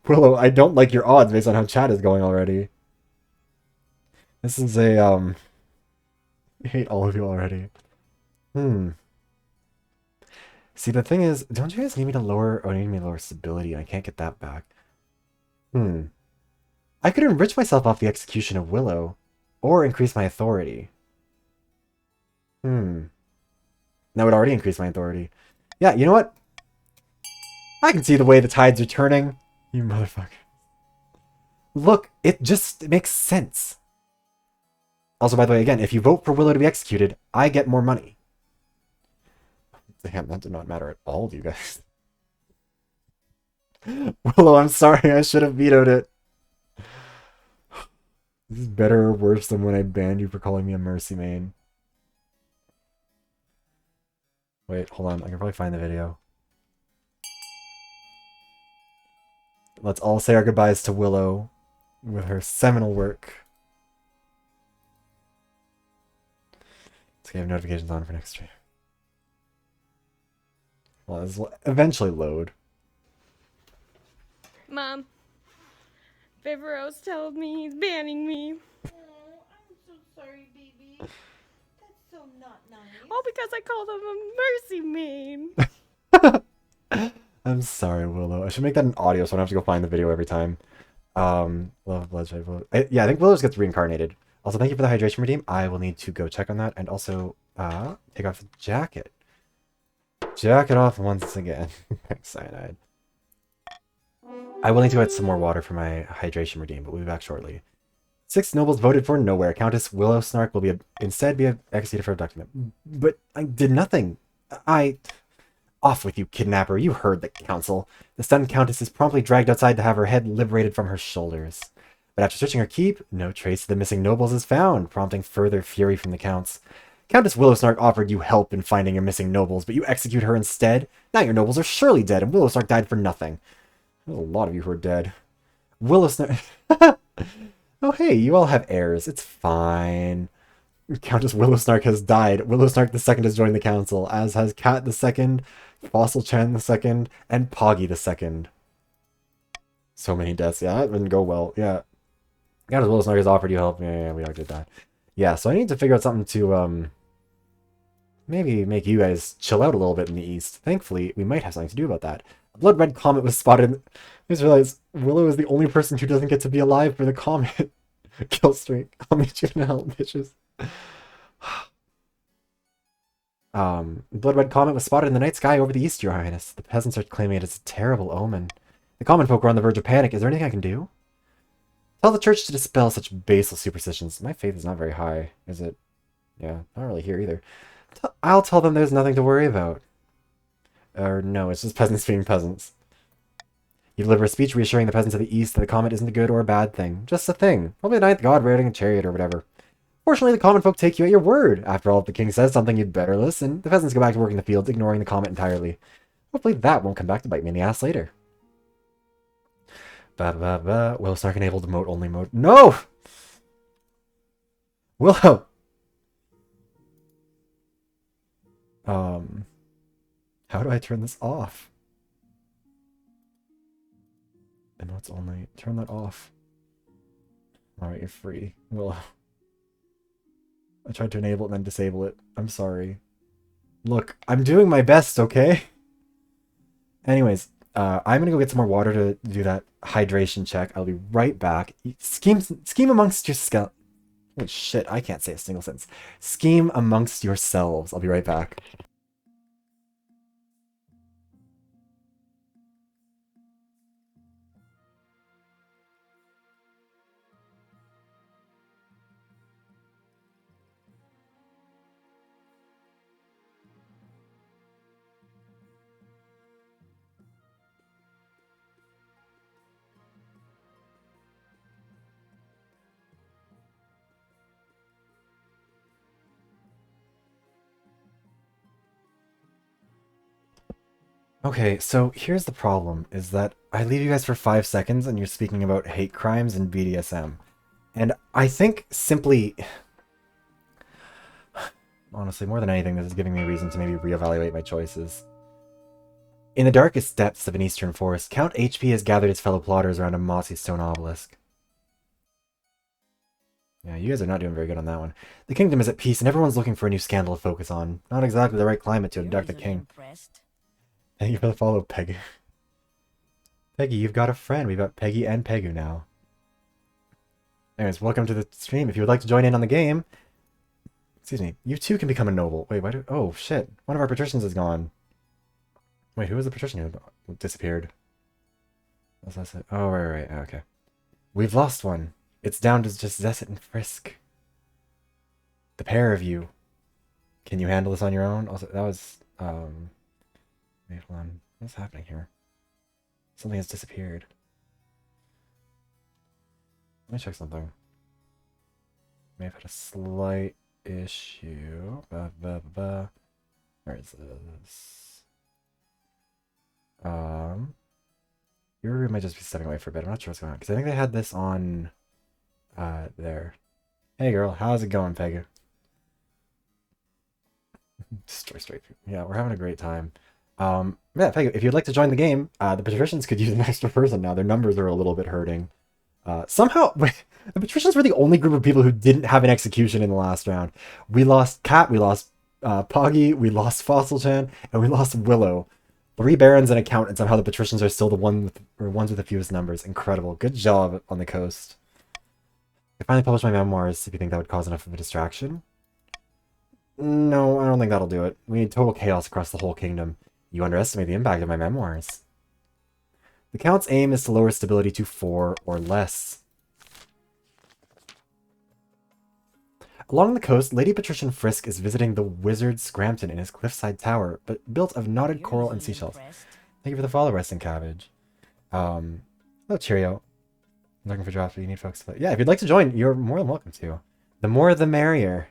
Willow, I don't like your odds based on how chat is going already. This is a, I hate all of you already. See, the thing is, don't you guys need me to lower, need me to lower stability, and I can't get that back. I could enrich myself off the execution of Willow, or increase my authority. Hmm. That would already increase my authority. Yeah, you know what? I can see the way the tides are turning. You motherfucker. Look, it makes sense. Also, by the way, again, if you vote for Willow to be executed, I get more money. Damn, that did not matter at all to you guys. Willow, I'm sorry, I should have vetoed it. This is better or worse than when I banned you for calling me a mercy main. Wait, hold on, I can probably find the video. Let's all say our goodbyes to Willow with her seminal work. So we have notifications on for next stream. Well, this will eventually load. Mom, Viveros told me he's banning me. Oh, I'm so sorry, baby. That's so not nice. All because I called him a mercy main. I'm sorry, Willow. I should make that an audio so I don't have to go find the video every time. Love bloodshed. Yeah, I think Willow gets reincarnated. Also, thank you for the hydration redeem. I will need to go check on that and also take off the jacket. Jacket off once again. Thanks, cyanide. I will need to get some more water for my hydration redeem, but we'll be back shortly. 6 nobles voted for nowhere. Countess Willow Snark will instead be executed for abducting. But I did nothing. Off with you, kidnapper. You heard the council. The stunned countess is promptly dragged outside to have her head liberated from her shoulders. But after searching her keep, no trace of the missing nobles is found, prompting further fury from the counts. Countess Willowsnark offered you help in finding your missing nobles, but you execute her instead. Now your nobles are surely dead, and Willowsnark died for nothing. There's a lot of you who are dead. Willowsnark... Oh hey, you all have heirs. It's fine. Countess Willowsnark has died. Willowsnark II has joined the council, as has Cat II, Fossil Chen II, and Poggy II. So many deaths. Yeah, that didn't go well. Yeah. Countess Willowsnark has offered you help. Yeah, we all did that. Yeah, so I need to figure out something to, maybe make you guys chill out a little bit in the east. Thankfully, we might have something to do about that. A blood red comet was spotted. I just realized Willow is the only person who doesn't get to be alive for the comet. Kill streak. I'll meet you in hell, bitches. Blood red comet was spotted in the night sky over the east, Your Highness. The peasants are claiming it as a terrible omen. The common folk are on the verge of panic. Is there anything I can do? Tell the church to dispel such basal superstitions. My faith is not very high, is it? Yeah, not really here either. I'll tell them there's nothing to worry about. Or no, it's just peasants being peasants. You deliver a speech reassuring the peasants of the east that the comet isn't a good or a bad thing. Just a thing. Probably the ninth god riding a chariot or whatever. Fortunately, the common folk take you at your word. After all, if the king says something, you'd better listen. The peasants go back to work in the fields, ignoring the comet entirely. Hopefully that won't come back to bite me in the ass later. Willowsnark enabled emote only mode. No! Willow! How do I turn this off? Emotes only. Turn that off. Alright, you're free. Willow. I tried to enable it and then disable it. I'm sorry. Look, I'm doing my best, okay? Anyways, I'm gonna go get some more water to do that hydration check. I'll be right back. Scheme amongst your Holy shit, I can't say a single sentence. Scheme amongst yourselves. I'll be right back. Okay, so here's the problem, is that I leave you guys for 5 seconds and you're speaking about hate crimes and BDSM. And I think simply... Honestly, more than anything, this is giving me a reason to maybe reevaluate my choices. In the darkest depths of an eastern forest, Count HP has gathered his fellow plotters around a mossy stone obelisk. Yeah, you guys are not doing very good on that one. The kingdom is at peace and everyone's looking for a new scandal to focus on. Not exactly the right climate to abduct the king. Impressed. Thank you for the follow, Peggy. Peggy, you've got a friend. We've got Peggy and Pegu now. Anyways, welcome to the stream. If you would like to join in on the game, Excuse me. You too can become a noble. Wait, why do... Oh, shit. One of our patricians is gone. Wait, who was the patrician who disappeared? What was that? Oh, right. Okay. We've lost one. It's down to just Zesset and Frisk. The pair of you. Can you handle this on your own? Also, that was, wait, hold on. What's happening here? Something has disappeared. Let me check something. May have had a slight issue. Where is this? Your might just be stepping away for a bit. I'm not sure what's going on. Because I think they had this on, there. Hey girl, how's it going, Pega? Destroy straight through. Yeah, we're having a great time. Yeah, Pega, if you'd like to join the game, the patricians could use an extra person now. Their numbers are a little bit hurting. Somehow, the patricians were the only group of people who didn't have an execution in the last round. We lost Cat, we lost Poggy, we lost Fossil-chan, and we lost Willow. 3 barons and a count, and somehow the patricians are still the ones with the fewest numbers. Incredible. Good job on the coast. I finally published my memoirs, if you think that would cause enough of a distraction. No, I don't think that'll do it. We need total chaos across the whole kingdom. You underestimate the impact of my memoirs. The Count's aim is to lower stability to 4 or less. Along the coast, Lady Patrician Frisk is visiting the wizard Scrampton in his cliffside tower, but built of knotted coral and seashells. Thank you for the follow, Resting Cabbage. Hello, cheerio. I'm looking for drafts, but you need folks to... Yeah, if you'd like to join, you're more than welcome to. The more the merrier.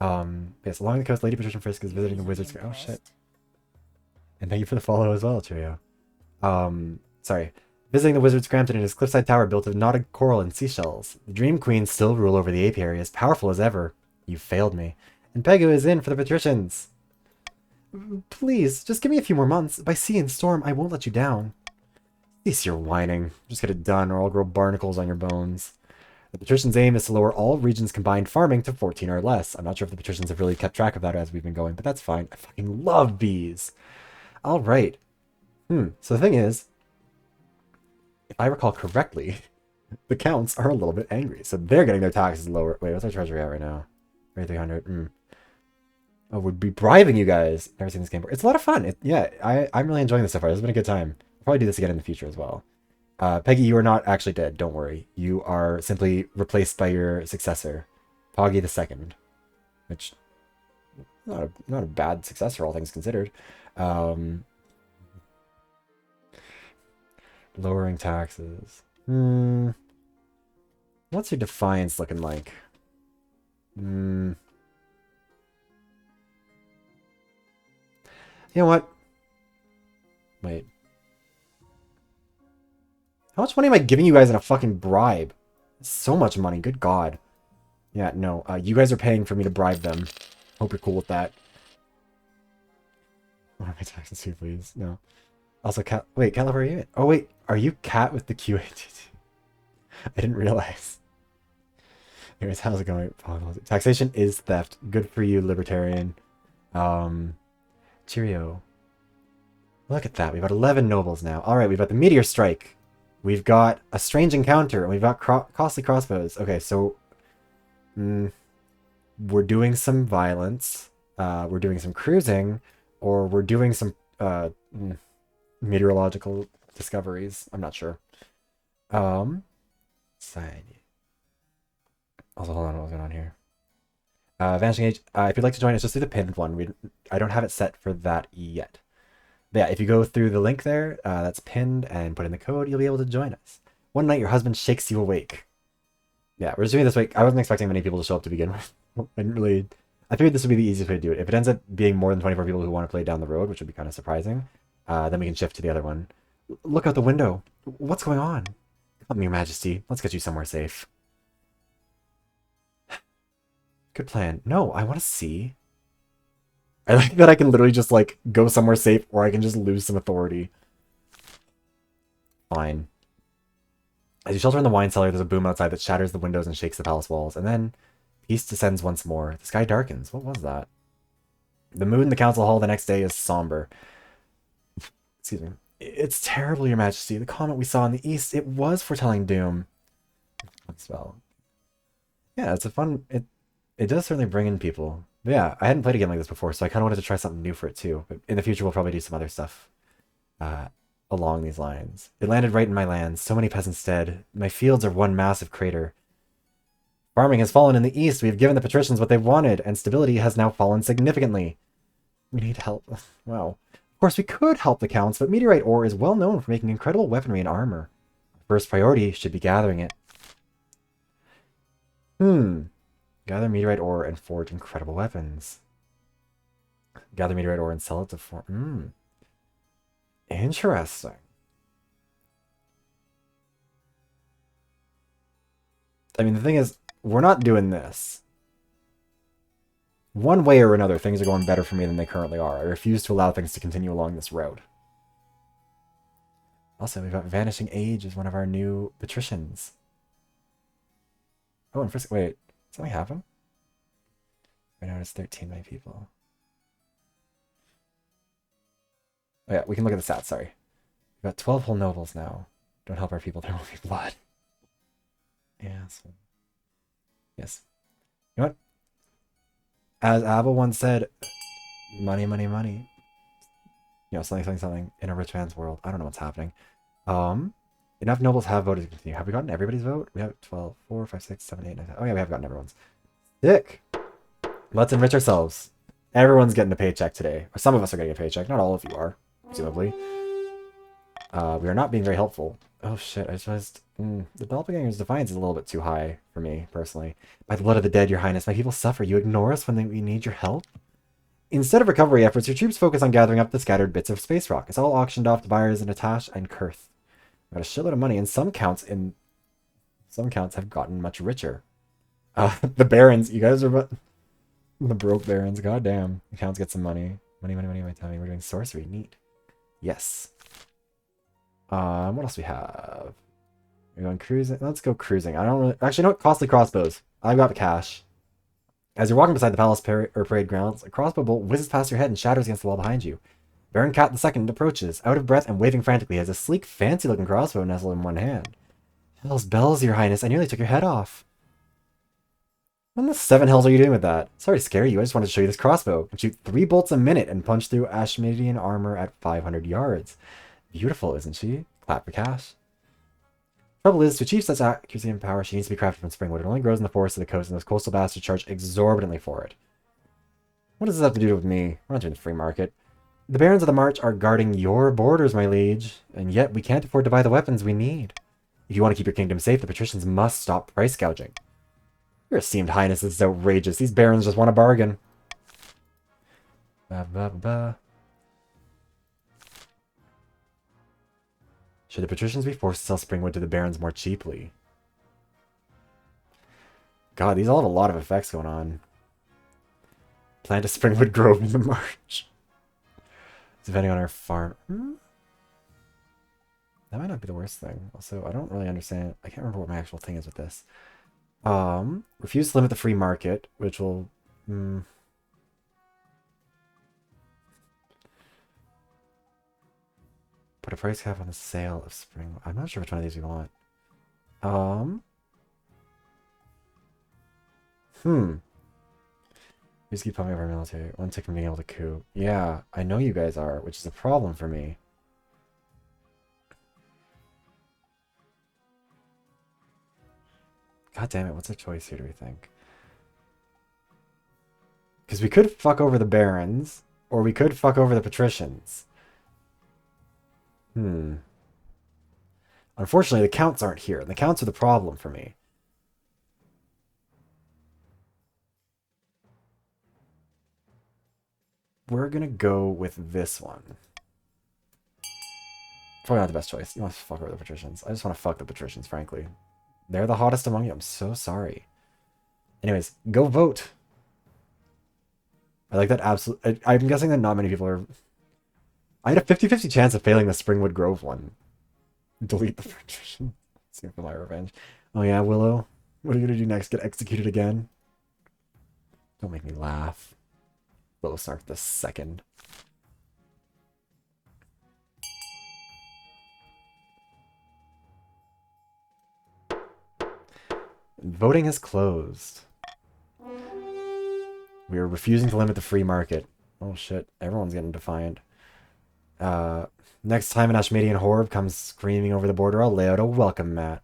Yes, along the coast, Lady Patrician Frisk is visiting the wizard... Oh, shit. And thank you for the follow as well, cheerio. Sorry. Visiting the wizard Scrampton in his cliffside tower built of knotted coral and seashells. The Dream Queens still rule over the apiary, as powerful as ever. You failed me. And Pegu is in for the patricians. Please, just give me a few more months. By sea and storm, I won't let you down. Cease your whining. Just get it done, or I'll grow barnacles on your bones. The patricians' aim is to lower all regions' combined farming to 14 or less. I'm not sure if the patricians have really kept track of that as we've been going, but that's fine. I fucking love bees. Alright. So the thing is, if I recall correctly, the counts are a little bit angry. So they're getting their taxes lower. Wait, what's our treasury at right now? 3,300. Oh, we'd be bribing you guys. Never seen this game before. It's a lot of fun. Yeah, I'm really enjoying this so far. This has been a good time. I'll probably do this again in the future as well. Peggy, you are not actually dead. Don't worry. You are simply replaced by your successor, Poggy the Second, which not a bad successor, all things considered. Lowering taxes. What's your defiance looking like? You know what? Wait. How much money am I giving you guys in a fucking bribe? So much money, good god. Yeah, no, you guys are paying for me to bribe them. Hope you're cool with that. What are my taxes too, please? No. Also, Cat. Wait, Cat, where are you? Oh, wait. Are you Cat with the QATT? I didn't realize. Anyways, how's it going? Taxation is theft. Good for you, libertarian. Cheerio. Look at that. We've got 11 nobles now. Alright, we've got the meteor strike. We've got a strange encounter. And we've got costly crossbows. Okay, so... we're doing some violence. We're doing some cruising. Or we're doing some... meteorological discoveries. I'm not sure. Side. Also, hold on, what's going on here? Vanishing Age. If you'd like to join us, just do the pinned one. I don't have it set for that yet. But yeah, if you go through the link there, that's pinned, and put in the code, you'll be able to join us. One night, your husband shakes you awake. Yeah, we're just doing this week. I wasn't expecting many people to show up to begin with. I figured this would be the easiest way to do it. If it ends up being more than 24 people who want to play down the road, which would be kind of surprising, then we can shift to the other one. Look out the window. What's going on? Come, Your Majesty. Let's get you somewhere safe. Good plan. No, I want to see. I like that I can literally just, like, go somewhere safe, or I can just lose some authority. Fine. As you shelter in the wine cellar, there's a boom outside that shatters the windows and shakes the palace walls. And then, peace descends once more. The sky darkens. What was that? The mood in the council hall the next day is somber. Excuse me. It's terrible, Your Majesty. The comet we saw in the east, it was foretelling doom. Spell. Yeah, it's a fun... It does certainly bring in people. But yeah, I hadn't played a game like this before, so I kind of wanted to try something new for it too. But in the future, we'll probably do some other stuff uh, along these lines. It landed right in my lands. So many peasants dead. My fields are one massive crater. Farming has fallen in the east. We have given the patricians what they wanted, and stability has now fallen significantly. We need help. Wow. Of course, we could help the counts, but meteorite ore is well known for making incredible weaponry and armor. First priority should be gathering it. Gather meteorite ore and forge incredible weapons. Gather meteorite ore and sell it to form. Interesting. I mean, the thing is, we're not doing this. One way or another, things are going better for me than they currently are. I refuse to allow things to continue along this road. Also, we've got Vanishing Age as one of our new patricians. Oh, and first, wait, something happened? Right now it's 13 by people. Oh yeah, we can look at the stats, sorry. We've got 12 whole nobles now. Don't help our people, there will be blood. Yeah, so... Yes. You know what? As Abel once said, money, money, money. You know, something in a rich man's world. I don't know what's happening. Enough nobles have voted to continue. Have we gotten everybody's vote? We have 12, 4, 5, 6, 7, 8, 9, 10. Oh yeah, we have gotten everyone's. Sick! Let's enrich ourselves. Everyone's getting a paycheck today. Or some of us are getting a paycheck. Not all of you are, presumably. We are not being very helpful. Oh shit, I just realized... the Doppelganger's Defiance is a little bit too high for me, personally. By the blood of the dead, your highness, my people suffer. You ignore us when we need your help? Instead of recovery efforts, your troops focus on gathering up the scattered bits of space rock. It's all auctioned off to buyers in Atash and Kurth. Got a shitload of money, and some counts have gotten much richer. The barons, you guys are the broke barons. Goddamn, the counts get some money. Money, money, money. Tell me, we're doing sorcery. Neat. Yes. What else we have? We're going cruising. Let's go cruising. I don't really... Actually, no, costly crossbows. I've got the cash. As you're walking beside the palace parade grounds, a crossbow bolt whizzes past your head and shatters against the wall behind you. Baron Cat II approaches, out of breath and waving frantically. He has a sleek, fancy-looking crossbow nestled in one hand. Hell's bells, your highness. I nearly took your head off. What in the seven hells are you doing with that? Sorry to scare you. I just wanted to show you this crossbow. Can shoot 3 bolts a minute and punch through Ashmedian armor at 500 yards. Beautiful, isn't she? Clap for cash. Trouble is, to achieve such accuracy and power, she needs to be crafted from springwood. It only grows in the forests of the coast, and those coastal bastards charge exorbitantly for it. What does this have to do with me? We're not doing the free market. The barons of the march are guarding your borders, my liege, and yet we can't afford to buy the weapons we need. If you want to keep your kingdom safe, the patricians must stop price gouging. Your esteemed highness, this is outrageous. These barons just want a bargain. Ba, ba, ba. Should the patricians be forced to sell springwood to the barons more cheaply? God, these all have a lot of effects going on. Plant a springwood grove in the march. Depending on our farm. That might not be the worst thing. Also, I don't really understand. I can't remember what my actual thing is with this. Refuse to limit the free market, which will... Put a price cap on the sale of spring. I'm not sure which one of these we want. We just keep pumping up our military. One tick from being able to coup. Yeah, I know you guys are, which is a problem for me. God damn it, what's our choice here, do we think? Because we could fuck over the barons, or we could fuck over the patricians. Unfortunately, the counts aren't here, and the counts are the problem for me. We're gonna go with this one. Probably not the best choice. You want to fuck over the patricians. I just want to fuck the patricians, frankly. They're the hottest among you. I'm so sorry. Anyways, go vote. I like that absolute... I'm guessing that not many people are... I had a 50-50 chance of failing the Springwood Grove one. Delete the patrician. See for my revenge. Oh yeah, Willow. What are you gonna do next? Get executed again? Don't make me laugh. Willow Snark the second. Voting is closed. We are refusing to limit the free market. Oh shit, everyone's getting defiant. Next time an Ashmedian horde comes screaming over the border, I'll lay out a welcome mat.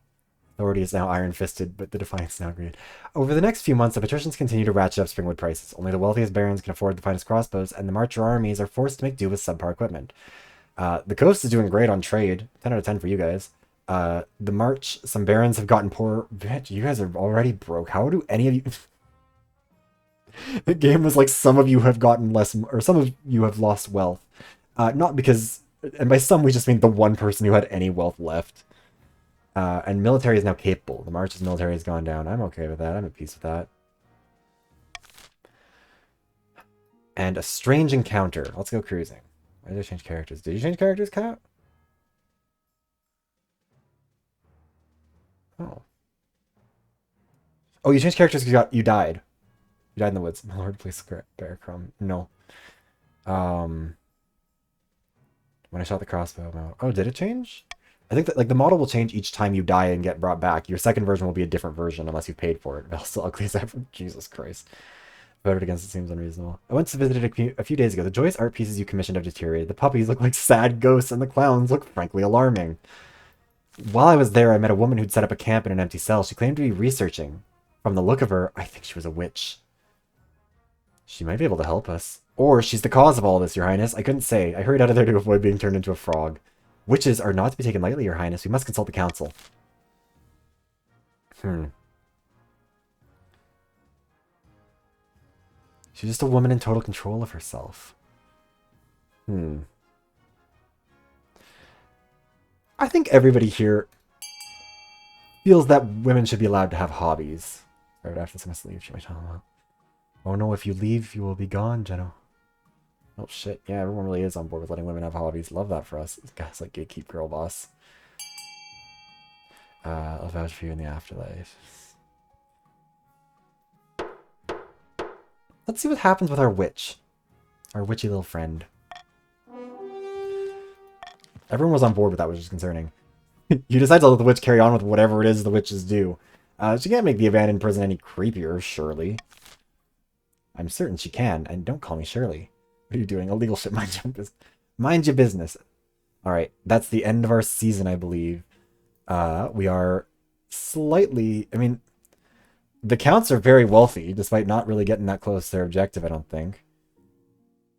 Authority is now iron-fisted, but the defiance is now green. Over the next few months, the patricians continue to ratchet up Springwood prices. Only the wealthiest barons can afford the finest crossbows, and the marcher armies are forced to make do with subpar equipment. The coast is doing great on trade. 10 out of 10 for you guys. The march, some barons have gotten poor. Bitch, you guys are already broke. How do any of you... The game was like, some of you have gotten less, or some of you have lost wealth. Not because, and by some we just mean the one person who had any wealth left. And military is now capable. The March's military has gone down. I'm okay with that. I'm at peace with that. And a strange encounter. Let's go cruising. Why did I change characters? Did you change characters, Cat? Oh. Oh, you changed characters because you died. You died in the woods. My lord, please bear crumb. No. When I shot the crossbow. Oh, did it change? I think that like the model will change each time you die and get brought back. Your second version will be a different version unless you paid for it. That's still ugly as ever. Jesus Christ. Voted against it seems unreasonable. I went to visit it a few days ago. The joyous art pieces you commissioned have deteriorated. The puppies look like sad ghosts and the clowns look frankly alarming. While I was there, I met a woman who'd set up a camp in an empty cell. She claimed to be researching. From the look of her, I think she was a witch. She might be able to help us. Or she's the cause of all this, Your Highness. I couldn't say. I hurried out of there to avoid being turned into a frog. Witches are not to be taken lightly, Your Highness. We must consult the council. She's just a woman in total control of herself. I think everybody here feels that women should be allowed to have hobbies. Right after this, I must leave. She might tell them. Oh no, if you leave, you will be gone, Jenno. Oh shit, yeah, everyone really is on board with letting women have hobbies. Love that for us. This guy's like gatekeep girl boss. I'll vouch for you in the afterlife. Let's see what happens with our witch. Our witchy little friend. Everyone was on board with that, which is concerning. You decide to let the witch carry on with whatever it is the witches do. She can't make the abandoned prison any creepier, surely. I'm certain she can, and don't call me Shirley. What are you doing? Illegal shit. Mind your business. Alright, that's the end of our season, I believe. We are slightly... I mean, the counts are very wealthy, despite not really getting that close to their objective, I don't think.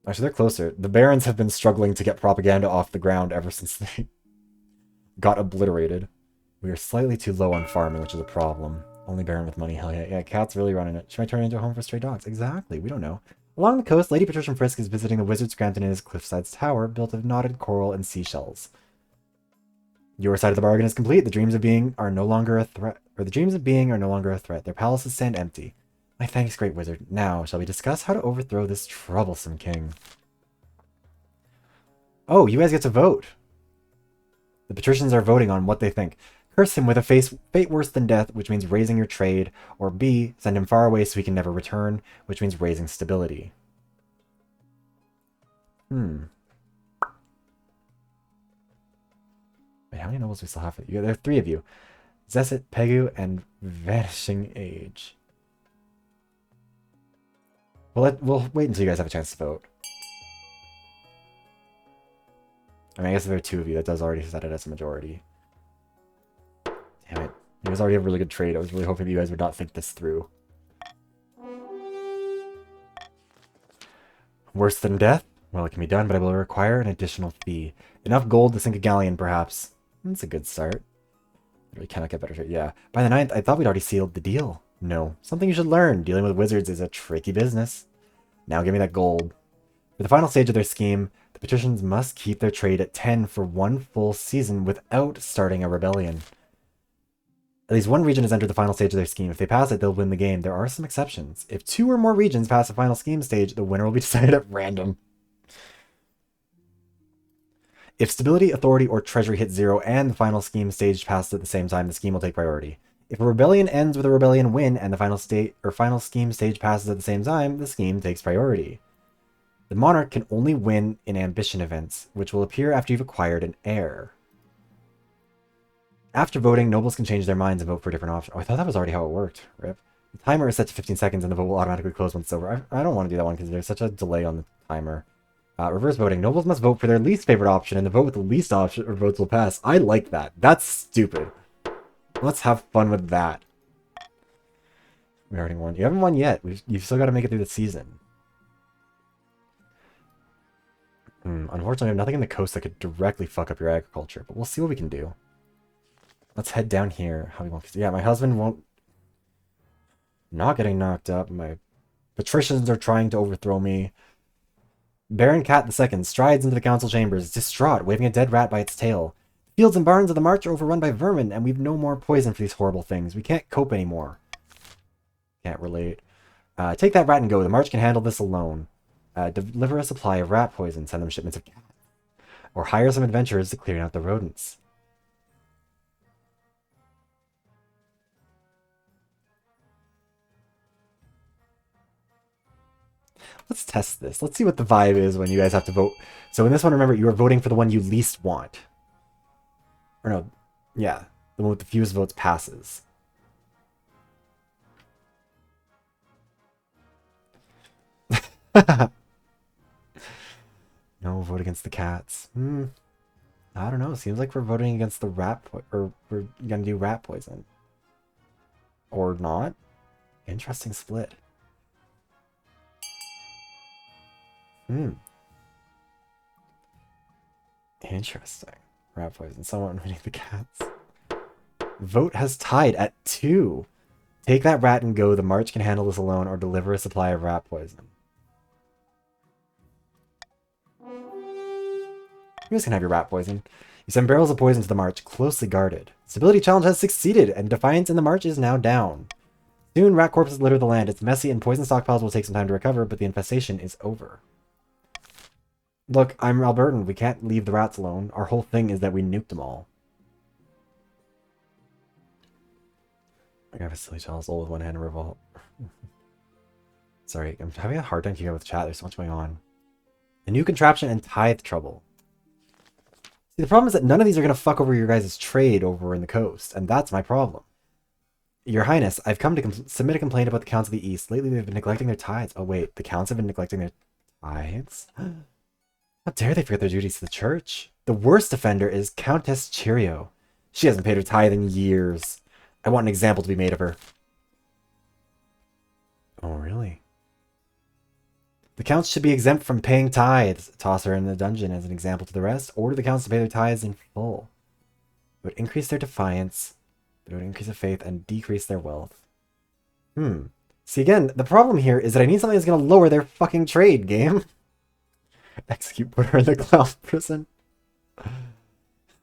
Actually, they're closer. The barons have been struggling to get propaganda off the ground ever since they got obliterated. We are slightly too low on farming, which is a problem. Only baron with money, hell yeah. Yeah, Cat's really running it. She might turn it into a home for stray dogs. Exactly, we don't know. Along the coast, Lady Patrician Frisk is visiting the Wizard Scrampton in his cliffside tower, built of knotted coral and seashells. Your side of the bargain is complete. The dreams of being are no longer a threat. Or the dreams of being are no longer a threat. Their palaces stand empty. My thanks, great wizard. Now, shall we discuss how to overthrow this troublesome king? Oh, you guys get to vote. The patricians are voting on what they think. Curse him with a fate worse than death, which means raising your trade, or B, send him far away so he can never return, which means raising stability. Wait, how many nobles do we still have? There are 3 of you. Zesset, Pegu, and Vanishing Age. We'll wait until you guys have a chance to vote. I mean, I guess if there are 2 of you, that does already set it as a majority. Damn it. You guys already have a really good trade. I was really hoping you guys would not think this through. Worse than death? Well, it can be done, but I will require an additional fee. Enough gold to sink a galleon, perhaps. That's a good start. I really cannot get better trade. Yeah. By the 9th, I thought we'd already sealed the deal. No. Something you should learn. Dealing with wizards is a tricky business. Now give me that gold. For the final stage of their scheme, the patricians must keep their trade at 10 for 1 full season without starting a rebellion. At least 1 region has entered the final stage of their scheme. If they pass it, they'll win the game. There are some exceptions. If 2 or more regions pass the final scheme stage, the winner will be decided at random. If stability, authority, or treasury hit 0 and the final scheme stage passes at the same time, the scheme will take priority. If a rebellion ends with a rebellion win and the final scheme stage passes at the same time, the scheme takes priority. The monarch can only win in ambition events, which will appear after you've acquired an heir. After voting, nobles can change their minds and vote for different options. Oh, I thought that was already how it worked. Rip. The timer is set to 15 seconds and the vote will automatically close once it's over. I don't want to do that one because there's such a delay on the timer. Reverse voting. Nobles must vote for their least favorite option and the vote with the least option or votes will pass. I like that. That's stupid. Let's have fun with that. We already won. You haven't won yet. You've still got to make it through the season. Unfortunately, I have nothing in the coast that could directly fuck up your agriculture, but we'll see what we can do. Let's head down here. How we won't? Yeah, my husband won't. Not getting knocked up. My patricians are trying to overthrow me. Baron Cat II strides into the council chambers, distraught, waving a dead rat by its tail. Fields and barns of the march are overrun by vermin, and we've no more poison for these horrible things. We can't cope anymore. Can't relate. Take that rat and go. The march can handle this alone. Deliver a supply of rat poison. Send them shipments of cats. Or hire some adventurers to clear out the rodents. Let's test this. Let's see what the vibe is when you guys have to vote. So in this one, remember, you are voting for the one you least want. Or no, yeah, the one with the fewest votes passes. No, vote against the cats. I don't know. Seems like we're voting against the rat or we're gonna do rat poison. Or not. Interesting split. Interesting. Rat poison. Someone winning the cats. Vote has tied at 2. Take that rat and go. The march can handle this alone or deliver a supply of rat poison. You guys can have your rat poison. You send barrels of poison to the march, closely guarded. Stability challenge has succeeded, and defiance in the march is now down. Soon, rat corpses litter the land. It's messy, and poison stockpiles will take some time to recover, but the infestation is over. Look, I'm Albertan. We can't leave the rats alone. Our whole thing is that we nuked them all. I got a silly chalice all with one hand and revolt. Sorry, I'm having a hard time keeping up with chat. There's so much going on. A new contraption and tithe trouble. See, the problem is that none of these are going to fuck over your guys' trade over in the coast, and that's my problem. Your Highness, I've come to submit a complaint about the Counts of the East. Lately, they've been neglecting their tithes. Oh, wait, the Counts have been neglecting their tithes? How dare they forget their duties to the church? The worst offender is Countess Cheerio. She hasn't paid her tithe in years. I want an example to be made of her. Oh, really? The counts should be exempt from paying tithes. Toss her in the dungeon as an example to the rest. Order the counts to pay their tithes in full. It would increase their defiance. It would increase their faith and decrease their wealth. See, again, the problem here is that I need something that's going to lower their fucking trade, game. Execute, put her in the clown prison.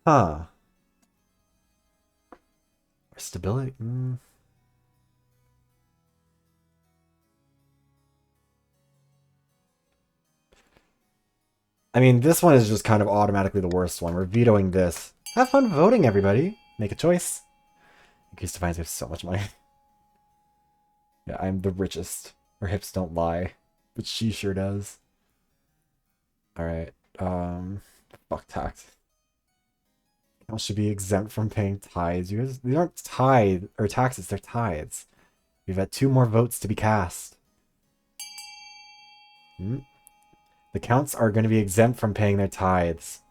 Huh. Stability. I mean, this one is just kind of automatically the worst one. We're vetoing this. Have fun voting, everybody. Make a choice. Increase defiance, we have so much money. Yeah, I'm the richest. Her hips don't lie. But she sure does. Alright. Fuck tax. I should be exempt from paying tithes. You guys, these aren't tithe or taxes, they're tithes. We've had 2 more votes to be cast. The counts are going to be exempt from paying their tithes.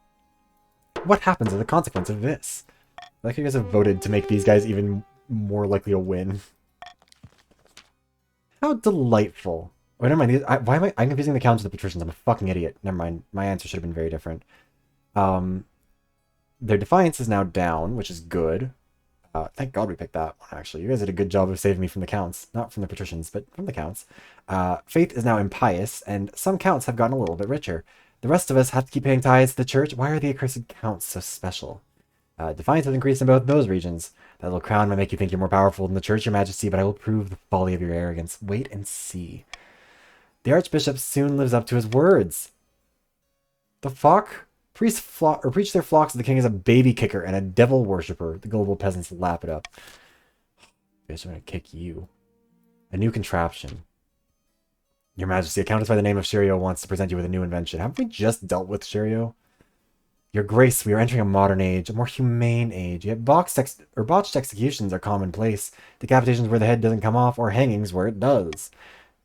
What happens as a consequence of this? I like you guys have voted to make these guys even more likely to win. How delightful. Oh, never mind. Why am I'm confusing the counts with the patricians? I'm a fucking idiot. Never mind. My answer should have been very different. Their defiance is now down, which is good. Thank God we picked that one, actually. You guys did a good job of saving me from the counts. Not from the patricians, but from the counts. Faith is now impious, and some counts have gotten a little bit richer. The rest of us have to keep paying tithes to the church. Why are the accursed counts so special? Defiance has increased in both those regions. That little crown might make you think you're more powerful than the church, your majesty, but I will prove the folly of your arrogance. Wait and see. The archbishop soon lives up to his words. The fuck? Priests preach their flocks that the king is a baby kicker and a devil worshipper. The gullible peasants lap it up. Bitch, I'm gonna kick you. A new contraption. Your majesty, a countess by the name of Shirio wants to present you with a new invention. Haven't we just dealt with Shirio? Your Grace, we are entering a modern age, a more humane age. Yet botched executions are commonplace. Decapitations where the head doesn't come off, or hangings where it does.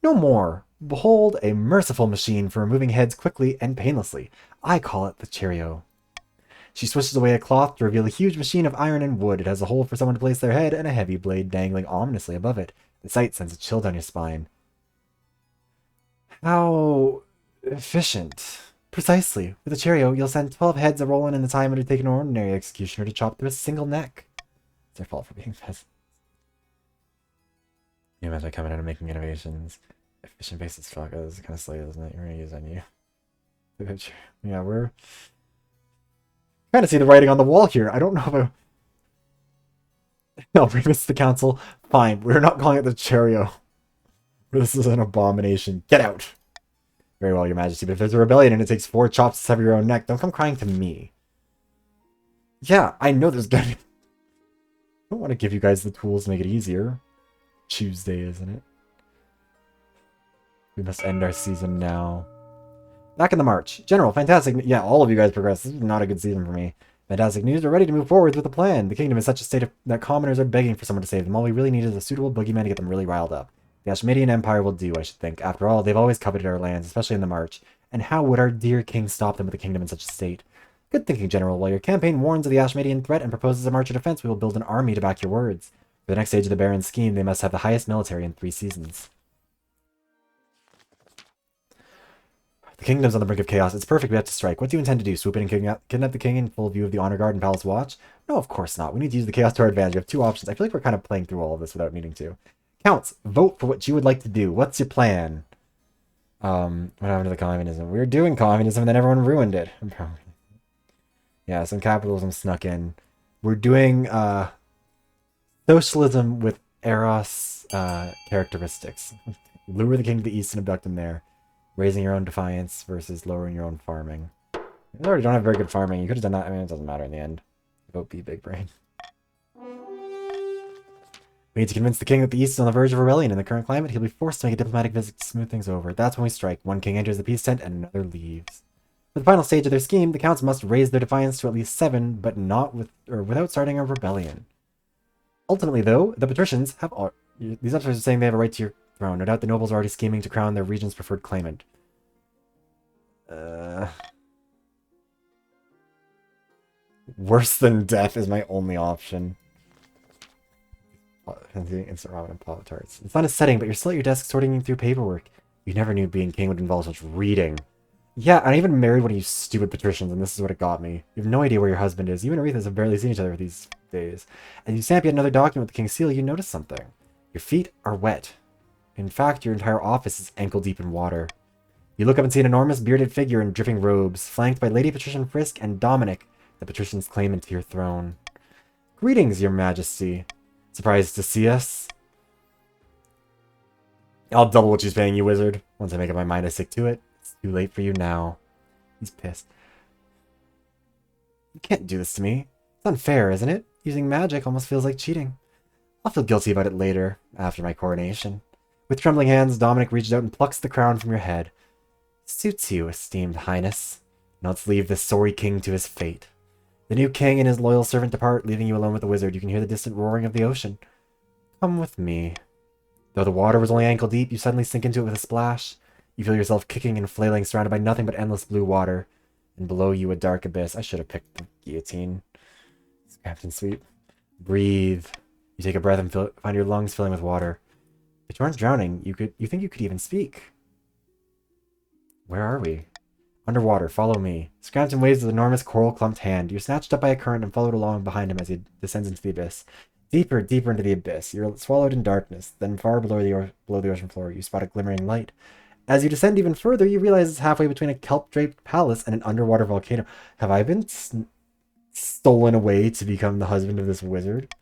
No more. Behold a merciful machine for removing heads quickly and painlessly. I call it the Cheerio. She swishes away a cloth to reveal a huge machine of iron and wood. It has a hole for someone to place their head and a heavy blade dangling ominously above it. The sight sends a chill down your spine. How efficient. Precisely. With a Cheerio, you'll send 12 heads a rolling in the time it would take an ordinary executioner to chop through a single neck. It's their fault for being peasants. You must be coming in and making innovations. Efficient basis fuck. That's kind of slay, isn't it? You're gonna use on you. Yeah, we're trying to see the writing on the wall here. I don't know if I... No, bring this to the council. Fine, we're not calling it the Cheerio. This is an abomination. Get out! Very well, your majesty, but if there's a rebellion and it takes 4 chops to sever your own neck, don't come crying to me. Yeah, I know there's gonna be... I don't want to give you guys the tools to make it easier. Tuesday, isn't it? We must end our season now. Back in the march. General, fantastic... Yeah, all of you guys progressed. This is not a good season for me. Fantastic news, we're ready to move forward with the plan. The kingdom is such a state that commoners are begging for someone to save them. All we really need is a suitable boogeyman to get them really riled up. The Ashmedian Empire will do, I should think. After all, they've always coveted our lands, especially in the march. And how would our dear king stop them with a kingdom in such a state? Good thinking, General. While your campaign warns of the Ashmedian threat and proposes a march of defense, we will build an army to back your words. For the next stage of the Baron's scheme, they must have the highest military in 3 seasons. The kingdom's on the brink of chaos. It's perfect we have to strike. What do you intend to do? Swoop in and kidnap the king in full view of the honor guard and palace watch? No, of course not. We need to use the chaos to our advantage. We have 2 options. I feel like we're kind of playing through all of this without needing to. Counts, vote for what you would like to do. What's your plan? What happened to the communism? We were doing communism and then everyone ruined it. Yeah, some capitalism snuck in. We're doing socialism with Eros characteristics. Lure the king to the east and abduct him there. Raising your own defiance versus lowering your own farming. You already don't have very good farming. You could have done that. I mean, it doesn't matter in the end. Vote B, big brain. We need to convince the king that the East is on the verge of rebellion. In the current climate, he'll be forced to make a diplomatic visit to smooth things over. That's when we strike. One king enters the peace tent and another leaves. For the final stage of their scheme, the counts must raise their defiance to at least 7, but not without starting a rebellion. Ultimately, though, the patricians have these officers are saying they have a right to your throne. No doubt the nobles are already scheming to crown their region's preferred claimant. Worse than death is my only option. Instant ramen and Pop-Tarts. It's not a setting, but you're still at your desk sorting through paperwork. You never knew being king would involve such reading. Yeah, I even married one of you stupid patricians, and this is what it got me. You have no idea where your husband is. You and Aretha have barely seen each other these days. As you stamp yet another document with the king's seal, you notice something. Your feet are wet. In fact, your entire office is ankle-deep in water. You look up and see an enormous bearded figure in dripping robes, flanked by Lady Patrician Frisk and Dominic, the patrician's claimant to your throne. Greetings, your majesty. Surprised to see us? I'll double what she's paying you, wizard. Once I make up my mind, I stick to it. It's too late for you now. He's pissed. You can't do this to me. It's unfair, isn't it? Using magic almost feels like cheating. I'll feel guilty about it later, after my coronation. With trembling hands, Dominic reaches out and plucks the crown from your head. Suits you, esteemed highness. Now let's leave this sorry king to his fate. The new king and his loyal servant depart, leaving you alone with the wizard. You can hear the distant roaring of the ocean. Come with me. Though the water was only ankle deep, you suddenly sink into it with a splash. You feel yourself kicking and flailing, surrounded by nothing but endless blue water. And below you a dark abyss. I should have picked the guillotine. It's Captain Sweep. Breathe. You take a breath and find your lungs filling with water. If you aren't drowning, you think you could even speak. Where are we? Underwater, follow me. Scrampton waves his enormous coral-clumped hand. You're snatched up by a current and followed along behind him as he descends into the abyss. Deeper, deeper into the abyss. You're swallowed in darkness. Then far below the ocean floor, you spot a glimmering light. As you descend even further, you realize it's halfway between a kelp-draped palace and an underwater volcano. Have I been stolen away to become the husband of this wizard?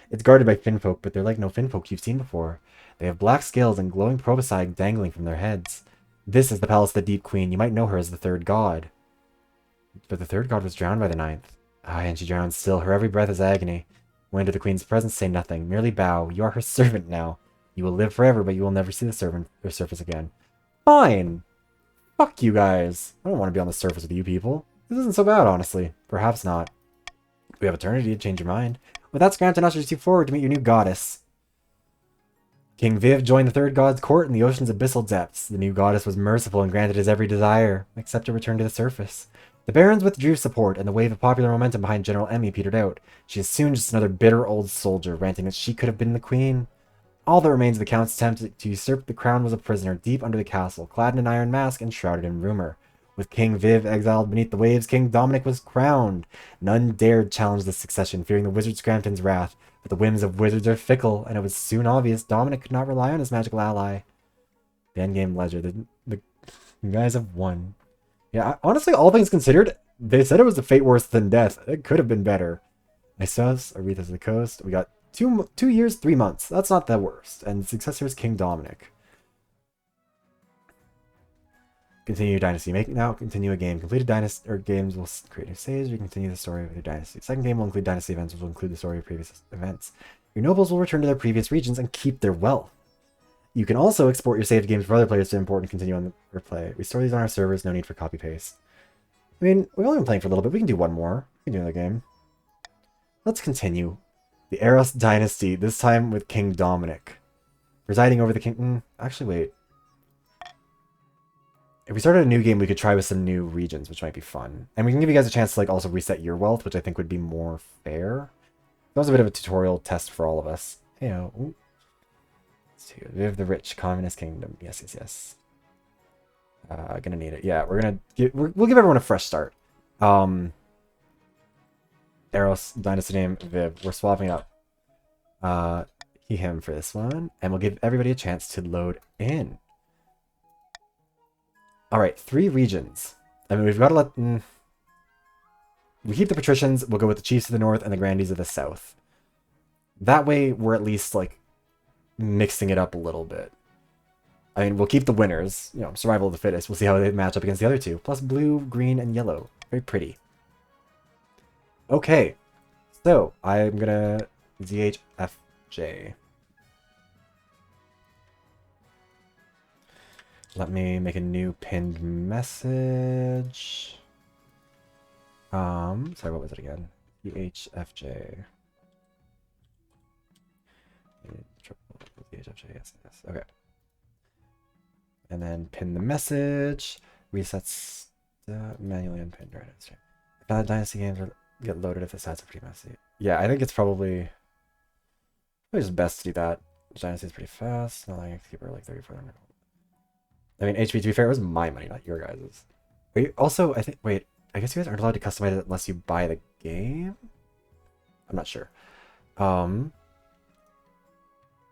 It's guarded by finfolk, but they're like no finfolk you've seen before. They have black scales and glowing proboscis dangling from their heads. This is the palace of the Deep Queen. You might know her as the third god. But the third god was drowned by the ninth. Aye, and she drowns still. Her every breath is agony. When enter the queen's presence, say nothing. Merely bow. You are her servant now. You will live forever, but you will never see the surface again. Fine! Fuck you guys. I don't want to be on the surface with you people. This isn't so bad, honestly. Perhaps not. We have eternity to change your mind. With that, Scrampton ushers you forward to meet your new goddess. King Viv joined the third god's court in the ocean's abyssal depths. The new goddess was merciful and granted his every desire, except to return to the surface. The barons withdrew support, and the wave of popular momentum behind General Emmy petered out. She is soon just another bitter old soldier, ranting that she could have been the queen. All that remains of the count's attempt to usurp the crown was a prisoner deep under the castle, clad in an iron mask and shrouded in rumor. With King Viv exiled beneath the waves, King Dominic was crowned. None dared challenge the succession, fearing the wizard Scrampton's wrath. But the whims of wizards are fickle, and it was soon obvious Dominic could not rely on his magical ally. The endgame ledger. The guys have won. Yeah, honestly, all things considered, they said it was a fate worse than death. It could have been better. Isos, Aretha's the coast. We got 2 years, 3 months. That's not the worst. And the successor is King Dominic. Continue your dynasty. Continue a game. Completed dynasty or games will create new saves. You continue the story of your dynasty. Second game will include dynasty events, which will include the story of previous events. Your nobles will return to their previous regions and keep their wealth. You can also export your saved games for other players to import and continue on the replay. We store these on our servers. No need for copy paste. I mean, we've only been playing for a little bit. We can do one more. We can do another game. Let's continue. The Eros dynasty. This time with King Dominic, presiding over the king. Actually, wait. If we started a new game, we could try with some new regions, which might be fun. And we can give you guys a chance to like also reset your wealth, which I think would be more fair. That was a bit of a tutorial test for all of us. Hey, let's see. We have the rich communist kingdom. Yes, yes, yes. Gonna need it. Yeah, we'll give everyone a fresh start. Eros dynasty name Viv. We're swapping up. He him for this one, and we'll give everybody a chance to load in. Alright, 3 regions. I mean, we've got to let... we keep the patricians, we'll go with the chiefs of the north and the grandees of the south. That way, we're at least, like, mixing it up a little bit. I mean, we'll keep the winners, you know, survival of the fittest. We'll see how they match up against the other two. Plus blue, green, and yellow. Very pretty. Okay, so I'm gonna ZHFJ. Let me make a new pinned message. Sorry, what was it again? ZHFJ. ZHFJ, yes, yes. Okay. And then pin the message. Resets manually unpinned. Right, that's right. Bad dynasty games get loaded if the stats are pretty messy. Yeah, I think it's probably just best to do that. Dynasty is pretty fast. Not like I keep her like 3400. I mean, HP, to be fair, it was my money, not your guys's. Also, I think, wait, I guess you guys aren't allowed to customize it unless you buy the game? I'm not sure.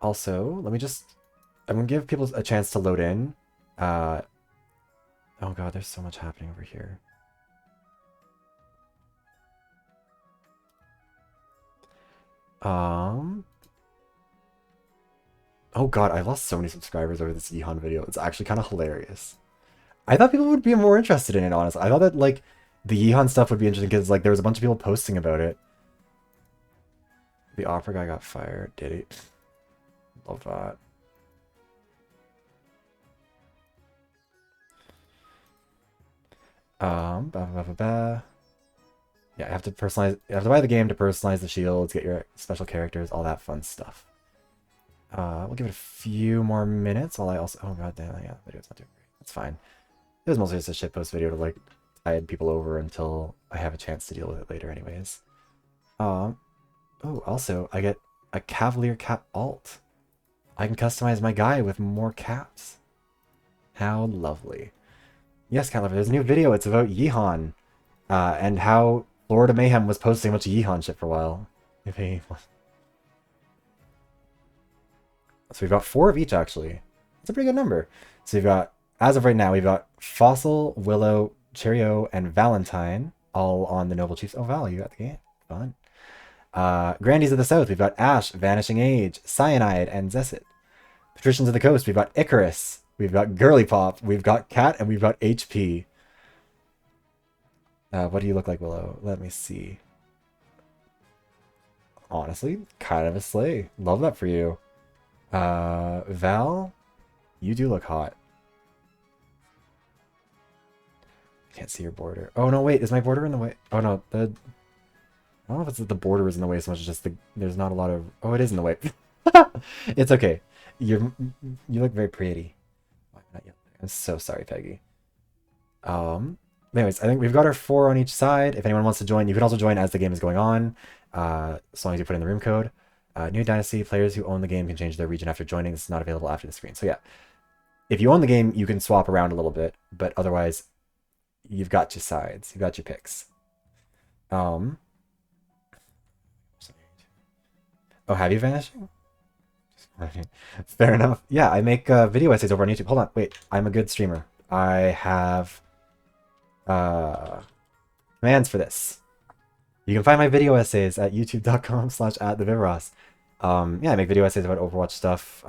Also, let me just, I'm going to give people a chance to load in. Oh god, there's so much happening over here. Oh god, I lost so many subscribers over this Yehan video. It's actually kind of hilarious. I thought people would be more interested in it, honestly. I thought that, like, the Yehan stuff would be interesting because, like, there was a bunch of people posting about it. The opera guy got fired. Did he? Love that. Yeah, I have to personalize. You have to buy the game to personalize the shields, get your special characters, all that fun stuff. We'll give it a few more minutes while I also... Oh god damn, yeah, the video's not doing great. That's fine. It was mostly just a shitpost video to, like, tide people over until I have a chance to deal with it later anyways. Oh, also, I get a Cavalier Cap alt. I can customize my guy with more caps. How lovely. Yes, Cat Lover, there's a new video. It's about Yehan. And how Florida Mayhem was posting a bunch of Yehan shit for a while. So we've got 4 of each, actually. It's a pretty good number. So we've got, as of right now, we've got Fossil, Willow, Cheerio, and Valentine, all on the Noble Chiefs. Oh, Val, you got the game. Fun. Grandees of the South, we've got Ash, Vanishing Age, Cyanide, and Zessit. Patricians of the Coast, we've got Icarus, we've got Girly Pop, we've got Cat, and we've got HP. What do you look like, Willow? Let me see. Honestly, kind of a slay. Love that for you. Val, you do look hot. can't see your border. Oh no, wait, is my border in the way? Oh no, I don't know if it's that the border is in the way so much as just there's not a lot of... Oh, it is in the way. It's okay. You look very pretty. Why not yet? I'm so sorry, Peggy. Anyways, I think we've got our 4 on each side. If anyone wants to join, you can also join as the game is going on, as long as you put in the room code. New Dynasty, players who own the game can change their region after joining. This is not available after the screen. So yeah, if you own the game, you can swap around a little bit, but otherwise, you've got your sides. You've got your picks. Oh, have you vanishing? Fair enough. Yeah, I make video essays over on YouTube. Hold on, wait. I'm a good streamer. I have commands for this. You can find my video essays at youtube.com/@theviveros. Yeah, I make video essays about Overwatch stuff.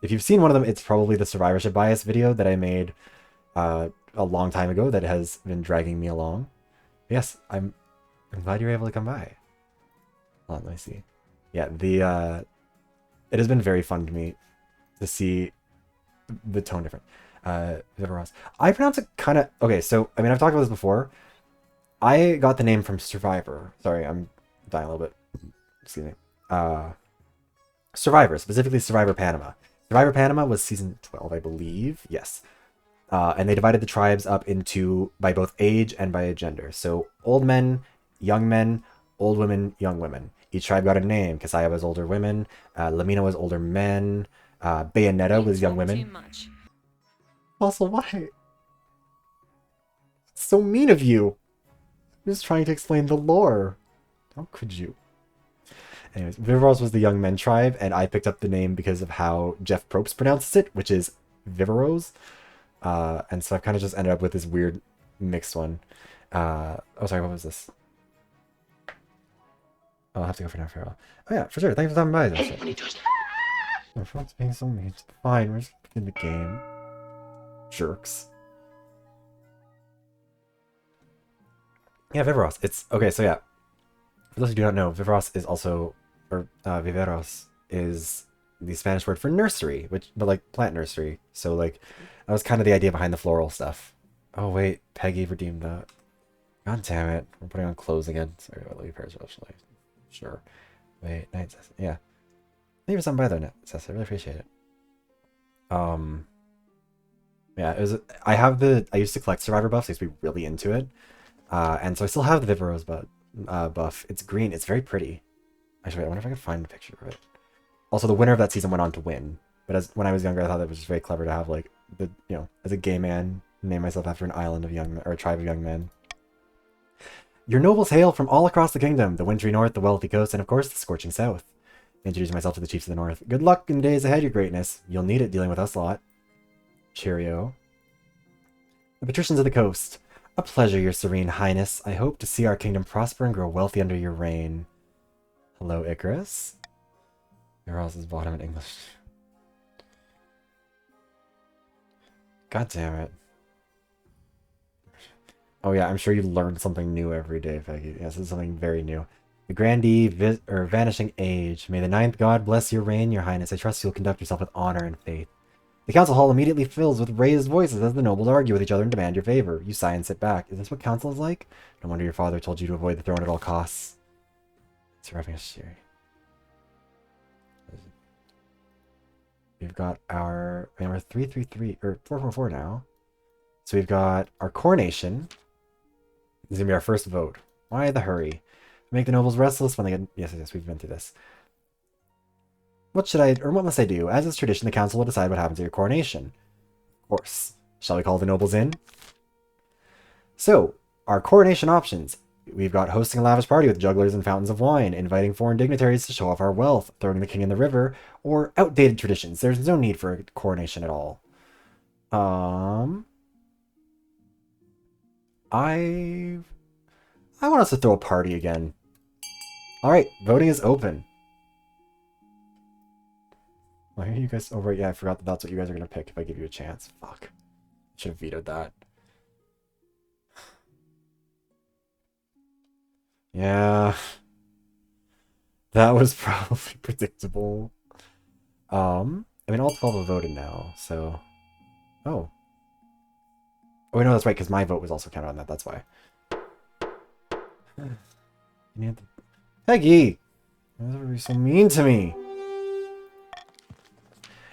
If you've seen one of them, it's probably the survivorship bias video that I made a long time ago that has been dragging me along. Yes, I'm glad you were able to come by. Hold on, let me see. Yeah, it has been very fun to me to see the tone different. Viveros. I pronounce it kind of... Okay, so, I mean, I've talked about this before. I got the name from Survivor. Sorry, I'm dying a little bit. Excuse me. Survivor, specifically Survivor Panama. Survivor Panama was season 12, I believe. Yes. And they divided the tribes up into by both age and by gender. So old men, old women, young women. Each tribe got a name. Kasaya was older women. Lamina was older men. Bayonetta was young women. Too much. Also, why? It's so mean of you. I'm just trying to explain the lore. How could you? Anyways, Viveros was the young men tribe, and I picked up the name because of how Jeff Probst pronounces it, which is Viveros. And so I've kind of just ended up with this weird mixed one. Oh, sorry, what was this? Oh, I'll have to go for now, Farrell. Oh yeah, for sure. Thanks for stopping by. Oh, Frog's being so mean. It's fine, we're just in the game. Jerks. Yeah, Viveros. It's okay. So yeah, for those who do not know, Viveros is also, or Viveros is the Spanish word for nursery, but like plant nursery. So like, that was kind of the idea behind the floral stuff. Oh wait, Peggy redeemed that. God damn it, we're putting on clothes again. Sorry about Louis Paris actually. Sure. Wait, night. Yeah. Thank you for stopping by though, Cess. I really appreciate it. Yeah, it was. I used to collect Survivor buffs. I used to be really into it. And so I still have the Viveros buff. It's green. It's very pretty. Actually, wait, I wonder if I can find a picture of it. Also, the winner of that season went on to win. But when I was younger, I thought it was just very clever to have like as a gay man, name myself after an island of young men, or a tribe of young men. Your nobles hail from all across the kingdom, the wintry north, the wealthy coast, and of course the scorching south. I introduce myself to the chiefs of the north. Good luck in the days ahead, your greatness. You'll need it dealing with us lot. Cheerio. The patricians of the coast. A pleasure, your serene highness. I hope to see our kingdom prosper and grow wealthy under your reign. Hello, Icarus. Where else is bottom in English? God damn it. Oh yeah, I'm sure you learn something new every day, Peggy. Yes, this is something very new. The Grandee, Vanishing Age. May the ninth god bless your reign, your highness. I trust you'll conduct yourself with honor and faith. The council hall immediately fills with raised voices as the nobles argue with each other and demand your favor. You sigh and sit back. Is this what council is like? No wonder your father told you to avoid the throne at all costs. Surviving a Shiri. We've got our... I mean, we're 333, or 444 now. So we've got our coronation. This is going to be our first vote. Why the hurry? Make the nobles restless when they get... Yes, we've been through this. What must I do? As is tradition, the council will decide what happens at your coronation. Of course. Shall we call the nobles in? So, our coronation options. We've got hosting a lavish party with jugglers and fountains of wine, inviting foreign dignitaries to show off our wealth, throwing the king in the river, or outdated traditions. There's no need for a coronation at all. I want us to throw a party again. Alright, voting is open. Why are you guys... Oh, right, yeah, I forgot that that's what you guys are going to pick if I give you a chance. Fuck. Should have vetoed that. Yeah. That was probably predictable. I mean, all 12 have voted now, so... Oh. Oh, no, that's right, because my vote was also counted on that. That's why. Peggy! Why are you so mean to me?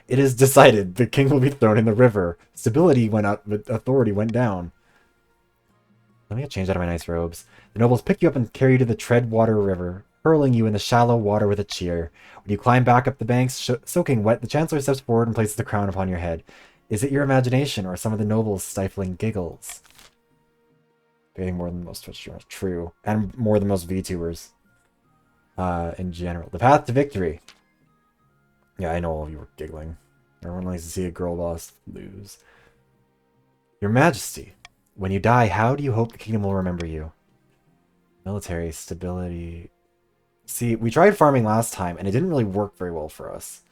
It is decided. The king will be thrown in the river. Stability went up, but authority went down. Let me get changed out of my nice robes. The nobles pick you up and carry you to the Treadwater River, hurling you in the shallow water with a cheer. When you climb back up the banks, soaking wet, the chancellor steps forward and places the crown upon your head. Is it your imagination or some of the nobles' stifling giggles? Getting more than most Twitch streamers. True. And more than most VTubers. In general. The path to victory. Yeah, I know all of you were giggling. Everyone likes to see a girl boss lose. Your Majesty, when you die, how do you hope the kingdom will remember you? Military stability. See, we tried farming last time, and it didn't really work very well for us.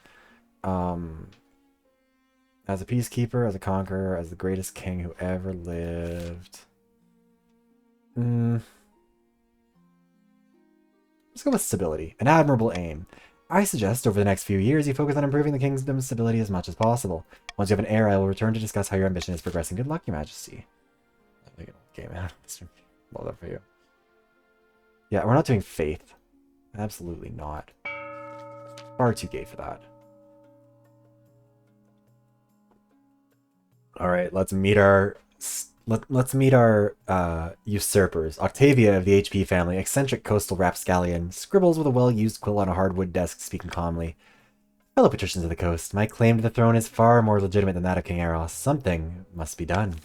As a peacekeeper, as a conqueror, as the greatest king who ever lived. Let's go with stability. An admirable aim. I suggest over the next few years you focus on improving the kingdom's stability as much as possible. Once you have an heir, I will return to discuss how your ambition is progressing. Good luck, Your Majesty. Okay, man. Love that for you. Yeah, we're not doing faith. Absolutely not. Far too gay for that. Alright, let's meet our... Let's meet our usurpers. Octavia of the HP family, eccentric coastal rapscallion, scribbles with a well-used quill on a hardwood desk, speaking calmly. Fellow patricians of the coast, my claim to the throne is far more legitimate than that of King Eros. Something must be done.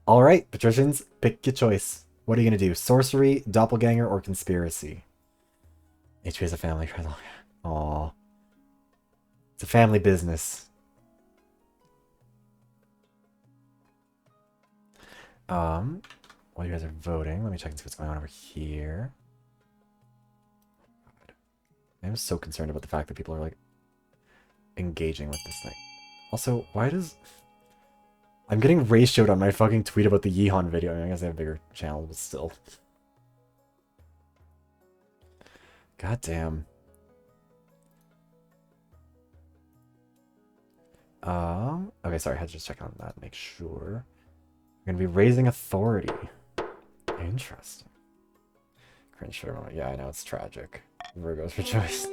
Alright, patricians, pick your choice. What are you going to do? Sorcery, doppelganger, or conspiracy? HP is a family. Aww. It's a family business. While you guys are voting, let me check and see what's going on over here. God. I'm so concerned about the fact that people are, like, engaging with this thing. Also, why does... I'm getting ratioed on my fucking tweet about the Yeehaw video. I mean, I guess they have a bigger channel, but still. God damn. Okay, sorry, I had to just check on that, make sure. We're gonna be raising authority. Interesting. Cringe for a moment. Yeah, I know, it's tragic. Virgos for choice.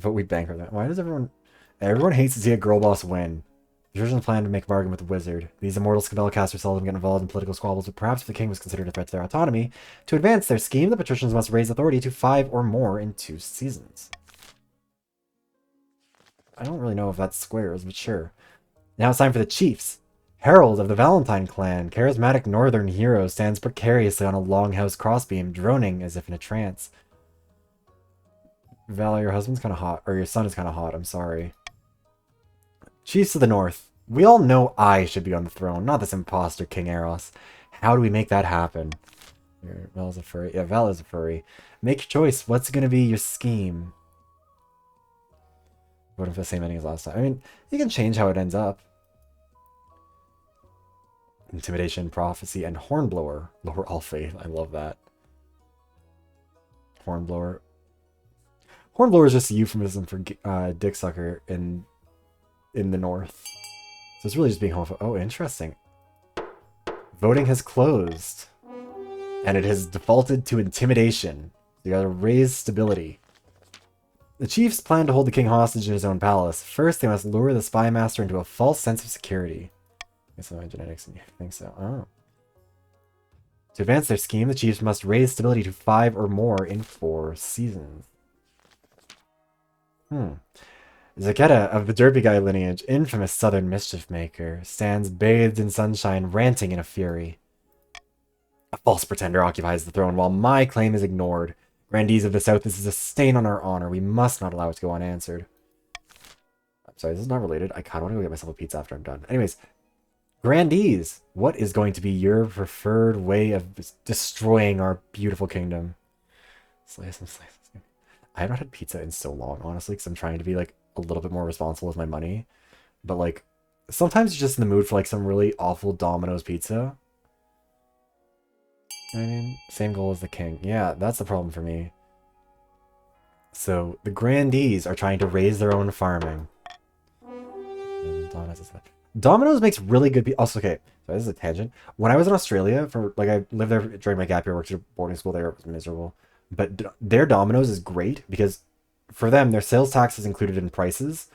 But we bank that. Why does everyone... Everyone hates to see a girl boss win. The original plan to make a bargain with the wizard. These immortal spellcasters seldom get involved in political squabbles, but perhaps if the king was considered a threat to their autonomy, to advance their scheme, the patricians must raise authority to 5 or more in 2 seasons. I don't really know if that's squares, but sure. Now it's time for the chiefs. Herald of the Valentine clan, charismatic northern hero, stands precariously on a longhouse crossbeam, droning as if in a trance. Val, your husband's kind of hot, or your son is kind of hot, I'm sorry. Chiefs of the North. We all know I should be on the throne, not this imposter King Eros. How do we make that happen? Val's a furry. Yeah, Val is a furry. Make your choice. What's going to be your scheme? Voting for the same ending as last time. I mean, you can change how it ends up. Intimidation, prophecy, and hornblower. Lower all faith. I love that. Hornblower. Hornblower is just a euphemism for dick sucker in the north. So it's really just being homophobic. Oh, interesting. Voting has closed. And it has defaulted to intimidation. You gotta raise stability. The chiefs plan to hold the king hostage in his own palace. First, they must lure the spy master into a false sense of security. I guess my genetics and you think so. Oh. To advance their scheme, the chiefs must raise stability to 5 or more in 4 seasons. Zaketa of the Derpy Guy lineage, infamous southern mischief maker, stands bathed in sunshine, ranting in a fury. A false pretender occupies the throne while my claim is ignored. Grandees of the South, this is a stain on our honor. We must not allow it to go unanswered. I'm sorry, this is not related. I kind of want to go get myself a pizza after I'm done. Anyways, Grandees, what is going to be your preferred way of destroying our beautiful kingdom? Slice and slice. I have not had pizza in so long, honestly, because I'm trying to be, like, a little bit more responsible with my money. But, like, sometimes you're just in the mood for, like, some really awful Domino's pizza. I mean, same goal as the king. Yeah, that's the problem for me. So, the Grandees are trying to raise their own farming. Domino's makes really good. Also, okay, so this is a tangent. When I was in Australia for like I lived there during my gap year, worked at a boarding school there. It was miserable, but their Domino's is great because for them their sales tax is included in prices,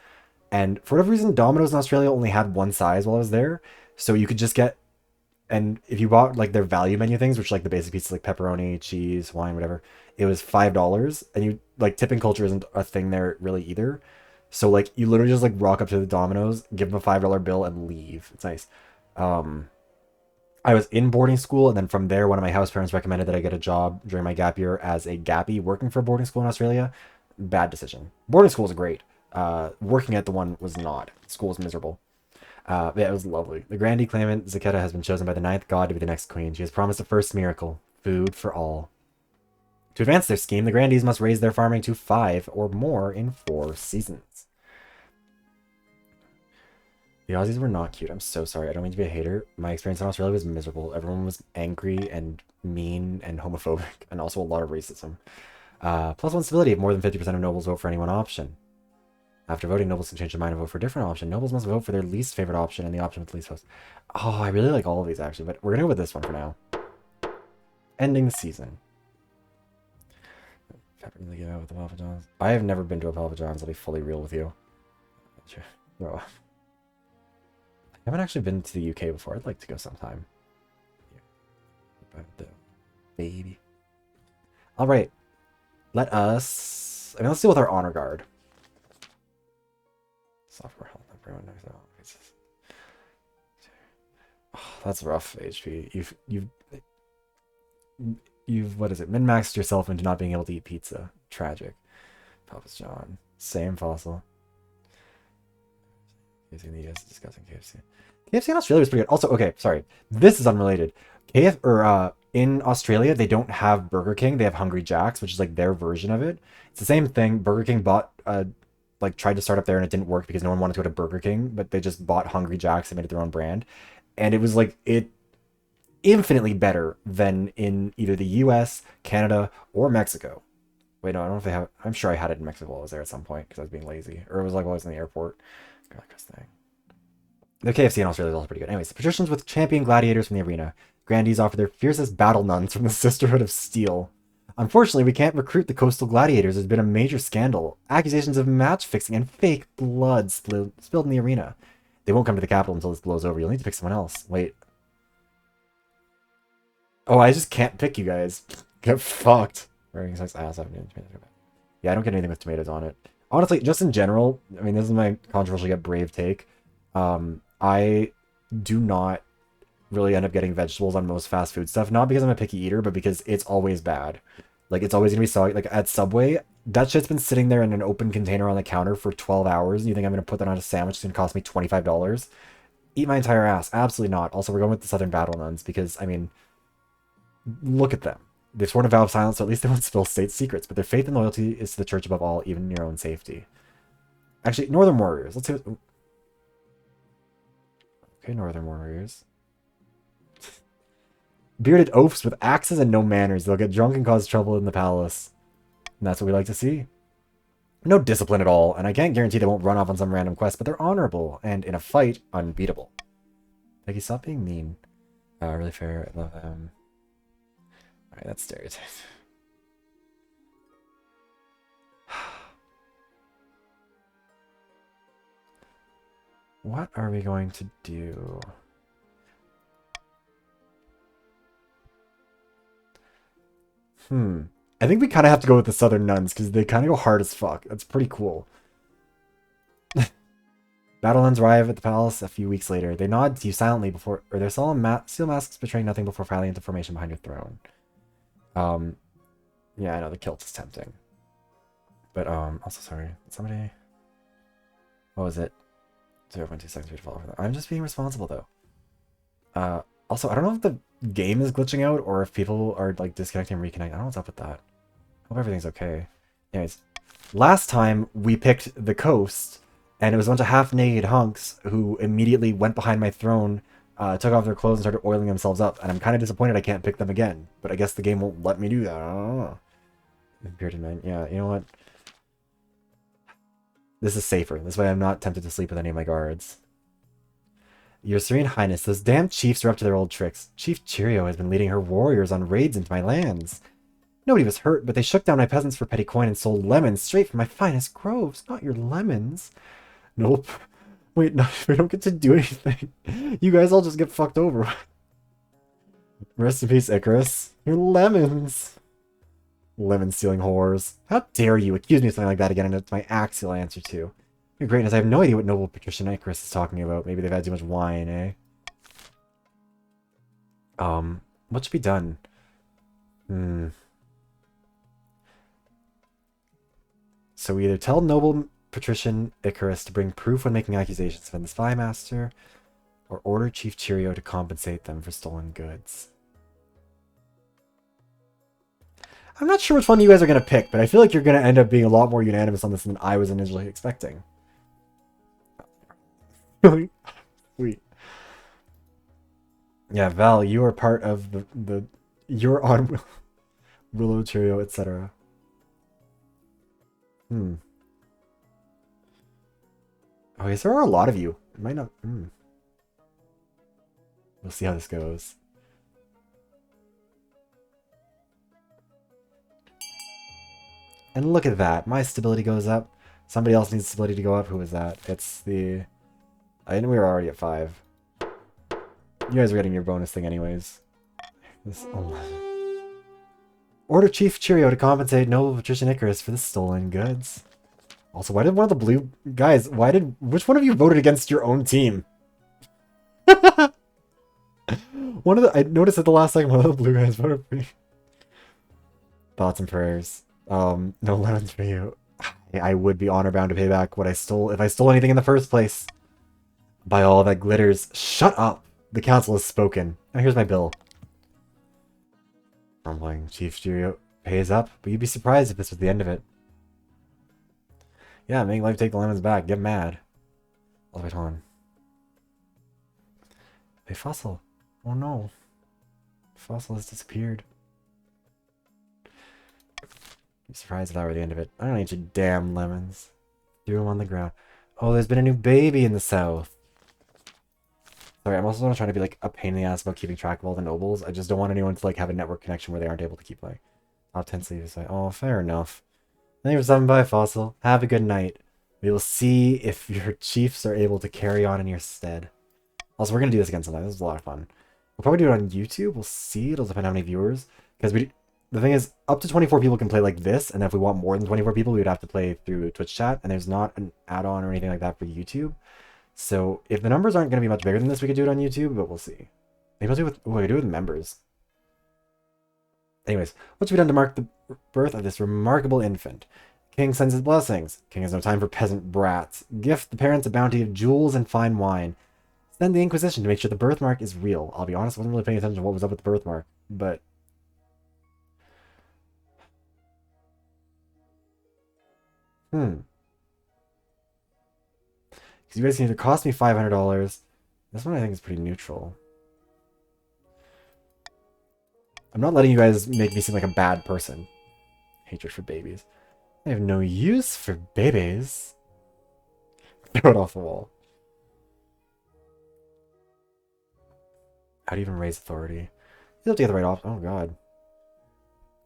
and for whatever reason Domino's in Australia only had one size while I was there, so you could just get and if you bought like their value menu things, which like the basic pizzas like pepperoni, cheese, wine, whatever, it was $5. And you like tipping culture isn't a thing there really either. So like you literally just like rock up to the Domino's, give them a $5 bill, and leave. It's nice. Um, I was in boarding school, and then from there, one of my house parents recommended that I get a job during my gap year as a gappy working for a boarding school in Australia. Bad decision. Boarding school is great. Working at the one was not. School was miserable. Yeah, it was lovely. The Grandee claimant, Zaketa, has been chosen by the ninth god to be the next queen. She has promised the first miracle, food for all. To advance their scheme, the Grandees must raise their farming to 5 or more in 4 seasons. The Aussies were not cute. I'm so sorry. I don't mean to be a hater. My experience in Australia was miserable. Everyone was angry and mean and homophobic, and also a lot of racism. +1 stability if more than 50% of nobles vote for any one option. After voting, nobles can change their mind and vote for a different option. Nobles must vote for their least favorite option and the option with the least votes. Oh, I really like all of these, actually, but we're going to go with this one for now. Ending the season. Really get out with the Papa John's. I have never been to a Papa John's, I'll be fully real with you. Bro. I haven't actually been to the UK before. I'd like to go sometime. Baby. Alright. Let us... I mean, let's deal with our honor guard. Software health, everyone knows that. Oh, that's rough, HP. You've what is it? Min-maxed yourself into not being able to eat pizza. Tragic. Papa's John. Same fossil. KFC in the US is discussing KFC. KFC in Australia was pretty good. Also, okay, sorry. This is unrelated. In Australia, they don't have Burger King. They have Hungry Jack's, which is like their version of it. It's the same thing. Burger King tried to start up there and it didn't work because no one wanted to go to Burger King, but they just bought Hungry Jack's and made it their own brand. And it was like infinitely better than in either the US, Canada, or Mexico. Wait, no, I don't know if they have. I'm sure I had it in Mexico while I was there at some point because I was being lazy, or it was like while I was in the airport. God, this thing. The KFC in Australia is also pretty good. Anyways, patricians with champion gladiators from the arena. Grandees offer their fiercest battle nuns from the Sisterhood of Steel. Unfortunately, we can't recruit the coastal gladiators. There's been a major scandal. Accusations of match fixing and fake blood spilled in the arena. They won't come to the capital until this blows over. You'll need to pick someone else. Wait. Oh, I just can't pick you guys. Get fucked. Yeah, I don't get anything with tomatoes on it. Honestly, just in general, I mean, this is my controversial yet brave take. I do not really end up getting vegetables on most fast food stuff. Not because I'm a picky eater, but because it's always bad. Like, it's always going to be soggy. Like, at Subway, that shit's been sitting there in an open container on the counter for 12 hours, and you think I'm going to put that on a sandwich that's going to cost me $25? Eat my entire ass. Absolutely not. Also, we're going with the Southern Battle Nuns because, I mean, look at them. They've sworn a vow of silence, so at least they won't spill state secrets, but their faith and loyalty is to the church above all, even your own safety. Actually, Northern Warriors. Let's see what... Okay, Northern Warriors. Bearded oafs with axes and no manners. They'll get drunk and cause trouble in the palace. And that's what we like to see. No discipline at all, and I can't guarantee they won't run off on some random quest, but they're honorable, and in a fight, unbeatable. Like, stop being mean. Really fair. I love them. Alright, that's stereotype. What are we going to do? I think we kind of have to go with the Southern Nuns, because they kind of go hard as fuck. That's pretty cool. Battle Nuns arrive at the palace a few weeks later. They nod to you silently before... Or their solemn steel masks betraying nothing before filing into formation behind your throne. Yeah, I know, the kilt is tempting. But, also, sorry. Somebody... What was it? 0.2 seconds for you to follow for that. I'm just being responsible, though. Also, I don't know if the game is glitching out or if people are, like, disconnecting and reconnecting. I don't know what's up with that. Hope everything's okay. Anyways, last time we picked the coast, and it was a bunch of half-naked hunks who immediately went behind my throne, took off their clothes and started oiling themselves up. And I'm kind of disappointed I can't pick them again. But I guess the game won't let me do that. I don't know. Bearded men. Yeah, you know what? This is safer. This way I'm not tempted to sleep with any of my guards. Your Serene Highness, those damn chiefs are up to their old tricks. Chief Cheerio has been leading her warriors on raids into my lands. Nobody was hurt, but they shook down my peasants for petty coin and sold lemons straight from my finest groves, not your lemons. Nope. Wait, no, we don't get to do anything. You guys all just get fucked over. Rest in peace, Icarus. Your lemons. Lemon stealing whores. How dare you accuse me of something like that again, and it's my axe you'll answer to. Your greatness, I have no idea what noble patrician Icarus is talking about. Maybe they've had too much wine, eh? What should be done? So we either tell noble patrician Icarus to bring proof when making accusations of the spy master, or order Chief Cheerio to compensate them for stolen goods. I'm not sure which one you guys are going to pick, but I feel like you're going to end up being a lot more unanimous on this than I was initially expecting. Really? Sweet. Yeah, Val, you are part of you're on Willow Cheerio, etc. Oh, yes, there are a lot of you. It might not... We'll see how this goes. And look at that. My stability goes up. Somebody else needs stability to go up. Who is that? It's the... I know we were already at 5. You guys are getting your bonus thing anyways. This 11. Order Chief Cheerio to compensate noble patrician Icarus for the stolen goods. Also, why did one of the blue... Guys, which one of you voted against your own team? I noticed at the last second one of the blue guys voted for me. Thoughts and prayers. No lemons for you. I would be honor bound to pay back what I stole if I stole anything in the first place. By all that glitters. Shut up! The council has spoken. Now here's my bill. Rumbling. Chief Cheerio pays up, but you'd be surprised if this was the end of it. Yeah, make life take the lemons back. Get mad. I'll wait on. Hey, Fossil. Oh no. Fossil has disappeared. I'm surprised if that were the end of it. I don't need your damn lemons. Threw them on the ground. Oh, there's been a new baby in the south. Sorry, I'm also not trying to be like a pain in the ass about keeping track of all the nobles. I just don't want anyone to like have a network connection where they aren't able to keep like top 10 sleeves. Like, oh, fair enough. Thank you for stopping by, Fossil. Have a good night. We will see if your chiefs are able to carry on in your stead. Also, we're gonna do this again sometime. This is a lot of fun. We'll probably do it on YouTube. We'll see. It'll depend on how many viewers. Because the thing is, up to 24 people can play like this, and if we want more than 24 people, we would have to play through Twitch chat, and there's not an add-on or anything like that for YouTube. So if the numbers aren't going to be much bigger than this, we could do it on YouTube, but we'll see. Maybe I'll do it with, we could do it with members. Anyways, what should be done to mark the birth of this remarkable infant? King sends his blessings. King has no time for peasant brats. Gift the parents a bounty of jewels and fine wine. Send the Inquisition to make sure the birthmark is real. I'll be honest, I wasn't really paying attention to what was up with the birthmark, but... Because you guys can either cost me $500. This one I think is pretty neutral. I'm not letting you guys make me seem like a bad person. Hatred for babies. I have no use for babies. Throw it off the wall. How do you even raise authority? You have to get the right option. Oh god.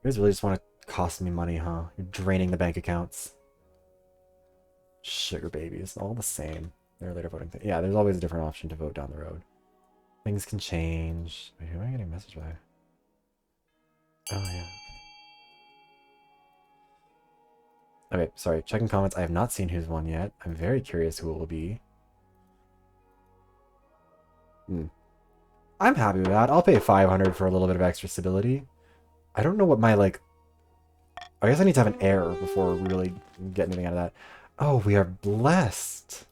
You guys really just want to cost me money, huh? You're draining the bank accounts. Sugar babies. All the same. They're later voting. Yeah, there's always a different option to vote down the road. Things can change. Wait, who am I getting a message by? Oh, yeah. Okay, sorry. Checking comments. I have not seen who's won yet. I'm very curious who it will be. I'm happy with that. I'll pay $500 for a little bit of extra stability. I don't know what my, like... I guess I need to have an heir before we really get anything out of that. Oh, we are blessed.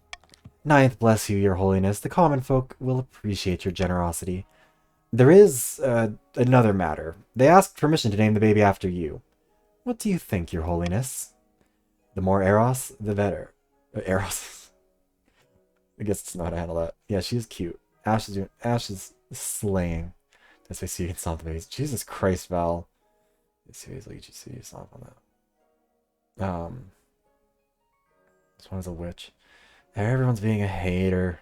Ninth, bless you, your holiness. The common folk will appreciate your generosity. There is another matter. They asked permission to name the baby after you. What do you think, your holiness? The more Eros, the better. Eros. I guess it's not how to handle that. Yeah, she is cute. Ash is slaying. That's why you can stop the babies. Jesus Christ, Val. Seriously, you stop on that. This one is a witch. Everyone's being a hater.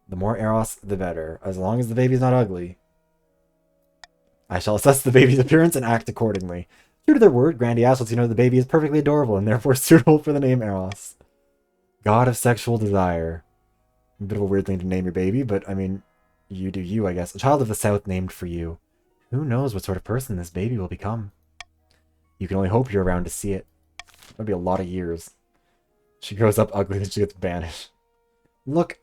The more Eros, the better. As long as the baby's not ugly. I shall assess the baby's appearance and act accordingly. True to their word, Grandy asks lets you know the baby is perfectly adorable and therefore suitable for the name Eros. God of sexual desire. A bit of a weird thing to name your baby, but I mean, you do you, I guess. A child of the South named for you. Who knows what sort of person this baby will become? You can only hope you're around to see it. That'll be a lot of years. She grows up ugly and she gets banished. Look.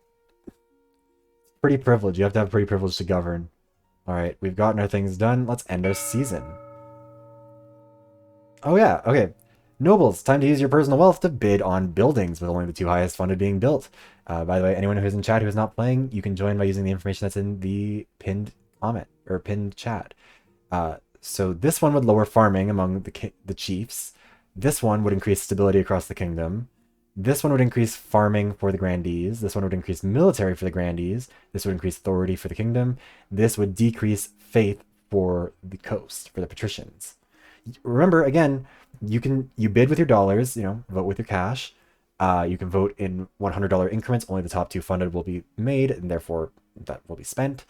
Pretty privilege. You have to have pretty privilege to govern. Alright, we've gotten our things done. Let's end our season. Oh yeah, okay. Nobles, time to use your personal wealth to bid on buildings, with only the 2 highest funded being built. By the way, anyone who's in chat who is not playing, you can join by using the information that's in the pinned comment, or pinned chat. So this one would lower farming among the chiefs. This one would increase stability across the kingdom. This one would increase farming for the grandees. This one would increase military for the grandees. This would increase authority for the kingdom. This would decrease faith for the coast, for the patricians. Remember, again, you bid with your dollars, vote with your cash. You can vote in $100 increments. Only the top 2 funded will be made, and therefore that will be spent.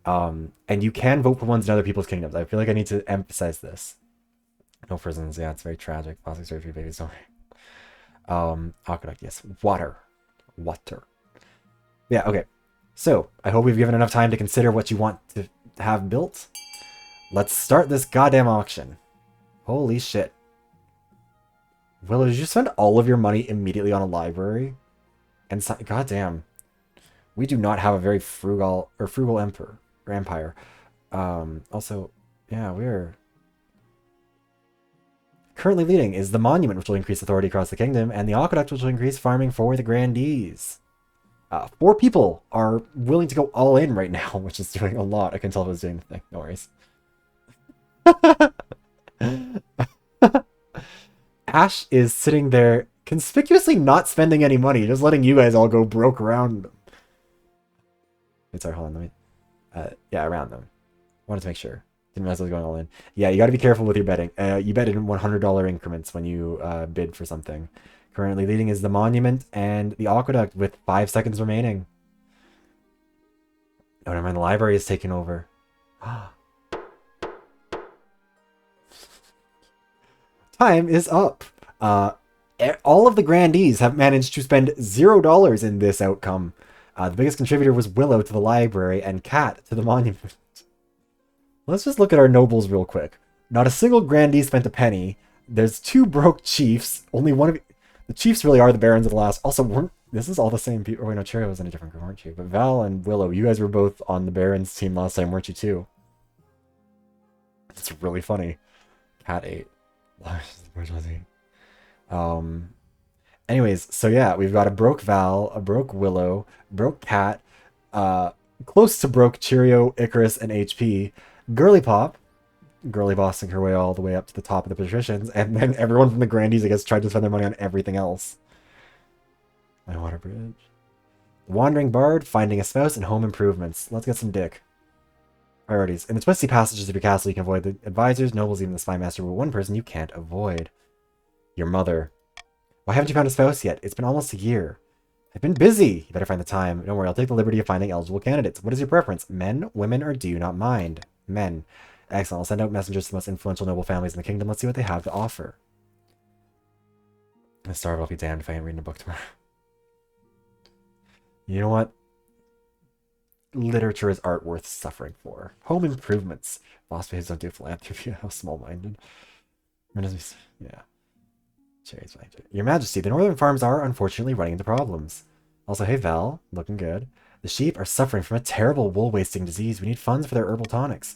And you can vote for ones in other people's kingdoms. I feel like I need to emphasize this. No prisons. Yeah, it's very tragic. Plastic surgery, baby. Sorry. Aqueduct, yes. Water. Yeah, okay. So, I hope we've given enough time to consider what you want to have built. Let's start this goddamn auction. Holy shit. Willow, did you spend all of your money immediately on a library? And goddamn. We do not have a very frugal empire. Also, yeah, we're currently leading is the monument, which will increase authority across the kingdom, and the aqueduct, which will increase farming for the grandees. 4 people are willing to go all in right now, which is doing a lot. I can tell if I was doing the thing. No worries. Ash is sitting there conspicuously not spending any money, just letting you guys all go broke around them. Wait, sorry, hold on. Let me... yeah, around them. Wanted to make sure. Didn't realize I was going all in. Yeah, you got to be careful with your betting. You bet in $100 increments when you bid for something. Currently leading is the monument and the aqueduct with 5 seconds remaining. Oh, never mind. The library is taking over. Time is up. All of the grandees have managed to spend $0 in this outcome. The biggest contributor was Willow to the library and Cat to the monument. Let's just look at our nobles real quick. Not a single grandee spent a penny. There's 2 broke chiefs. Only one of the chiefs really are the barons of the last. Also, this is all the same people. Oh, wait, no, Cherio was in a different group, weren't you? But Val and Willow, you guys were both on the barons team last time, weren't you too? It's really funny. Cat 8. Where's was he? Anyways, so yeah, we've got a broke Val, a broke Willow, broke Cat, close to broke Cheerio, Icarus, and HP, Girly Pop, Girly bossing her way all the way up to the top of the patricians, and then everyone from the grandees, I guess, tried to spend their money on everything else. My water bridge. The Wandering Bard, finding a spouse, and home improvements. Let's get some dick. Priorities. In the twisty passages of your castle, you can avoid the advisors, nobles, even the spy master, but one person you can't avoid. Your mother. Why haven't you found a spouse yet? It's been almost a year. I've been busy. You better find the time. Don't worry, I'll take the liberty of finding eligible candidates. What is your preference? Men, women, or do you not mind? Men. Excellent. I'll send out messengers to the most influential noble families in the kingdom. Let's see what they have to offer. I'm starved. I'll be damned if I ain't reading a book tomorrow. You know what? Literature is art worth suffering for. Home improvements. Philosophies don't do philanthropy. How small-minded. Yeah. Your Majesty, the northern farms are unfortunately running into problems. Also, hey Val, looking good. The sheep are suffering from a terrible wool-wasting disease. We need funds for their herbal tonics.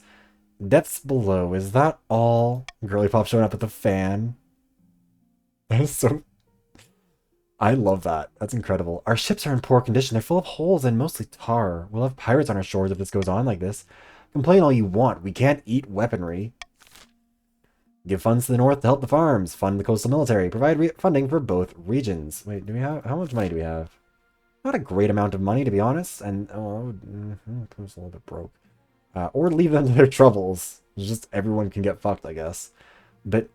Depths below, is that all? Girly Pop showing up with the fan. That is so... I love that. That's incredible. Our ships are in poor condition. They're full of holes and mostly tar. We'll have pirates on our shores if this goes on like this. Complain all you want. We can't eat weaponry. Give funds to the north to help the farms. Fund the coastal military. Provide funding for both regions. Wait, do we have... How much money do we have? Not a great amount of money, to be honest. And, oh, I'm a little bit broke. Or leave them to their troubles. It's just everyone can get fucked, I guess. But...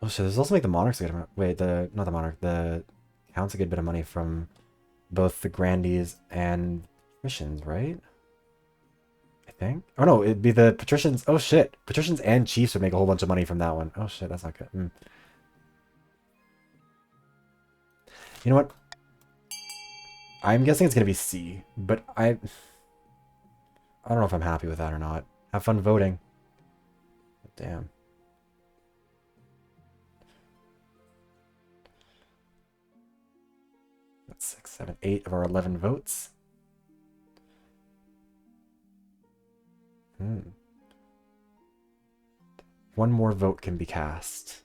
Oh shit, there's also like the monarchs a good amount. Wait, not the monarch, the count's a good bit of money from both the grandees and patricians, right? I think. Oh no, it'd be the patricians. Oh shit, patricians and chiefs would make a whole bunch of money from that one. Oh shit, that's not good. You know what? I'm guessing it's gonna be C, but I don't know if I'm happy with that or not. Have fun voting. Damn. That's 6, 7, 8 of our 11 votes. One more vote can be cast.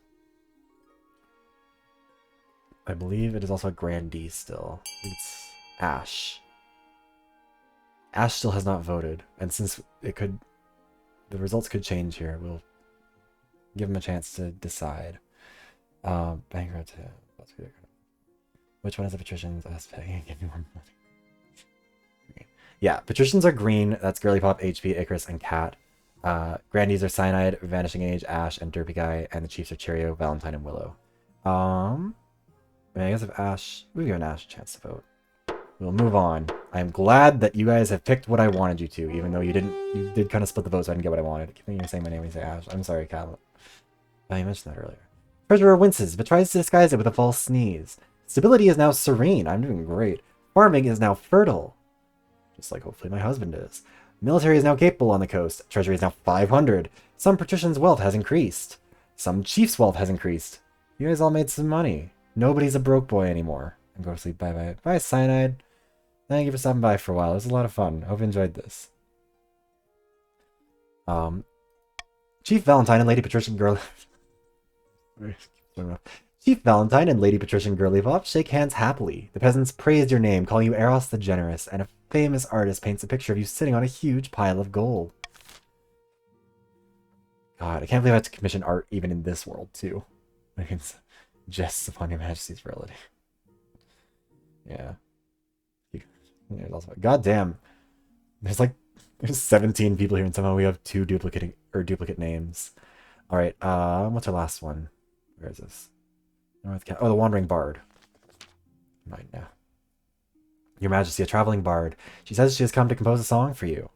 I believe it is also a grandee still. It's Ash. Ash still has not voted, and since it could, the results could change here, we'll give him a chance to decide. Bankrupt. Which one is the patricians? Us paying. Give me more money. Yeah, patricians are green. That's Girly Pop, HP, Icarus, and Cat. Grandees are Cyanide, Vanishing Age, Ash, and Derpy Guy, and the Chiefs are Cheerio, Valentine, and Willow. I guess if Ash, we've given Ash a chance to vote. We'll move on. I'm glad that you guys have picked what I wanted you to, even though you did kind of split the vote, so I didn't get what I wanted. I think you're saying my name when you say Ash. I'm sorry, Cat. I mentioned that earlier. Treasurer winces, but tries to disguise it with a false sneeze. Stability is now serene. I'm doing great. Farming is now fertile. Just like hopefully my husband is. Military is now capable on the coast. Treasury is now 500. Some patricians' wealth has increased. Some chiefs' wealth has increased. You guys all made some money. Nobody's a broke boy anymore. And go to sleep. Bye-bye. Bye, Cyanide. Thank you for stopping by for a while. It was a lot of fun. Hope you enjoyed this. Chief Valentine and Lady Patrician Girl... Chief Valentine and Lady Patrician Girlypop shake hands happily. The peasants praised your name, calling you Eros the Generous, and a famous artist paints a picture of you sitting on a huge pile of gold. God, I can't believe I had to commission art even in this world, too. Like, it's jests upon your majesty's reality. Yeah. God damn. There's 17 people here, and somehow we have 2 duplicate names. Alright, what's our last one? Where is this? Oh, the Wandering Bard. Right now. Your Majesty, a traveling bard. She says she has come to compose a song for you.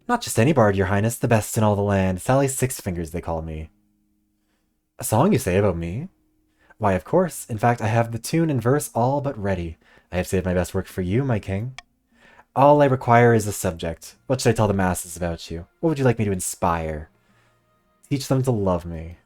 Not just any bard, Your Highness, the best in all the land. Sally Six Fingers, they call me. A song, you say, about me? Why, of course. In fact, I have the tune and verse all but ready. I have saved my best work for you, my king. All I require is a subject. What should I tell the masses about you? What would you like me to inspire? Teach them to love me.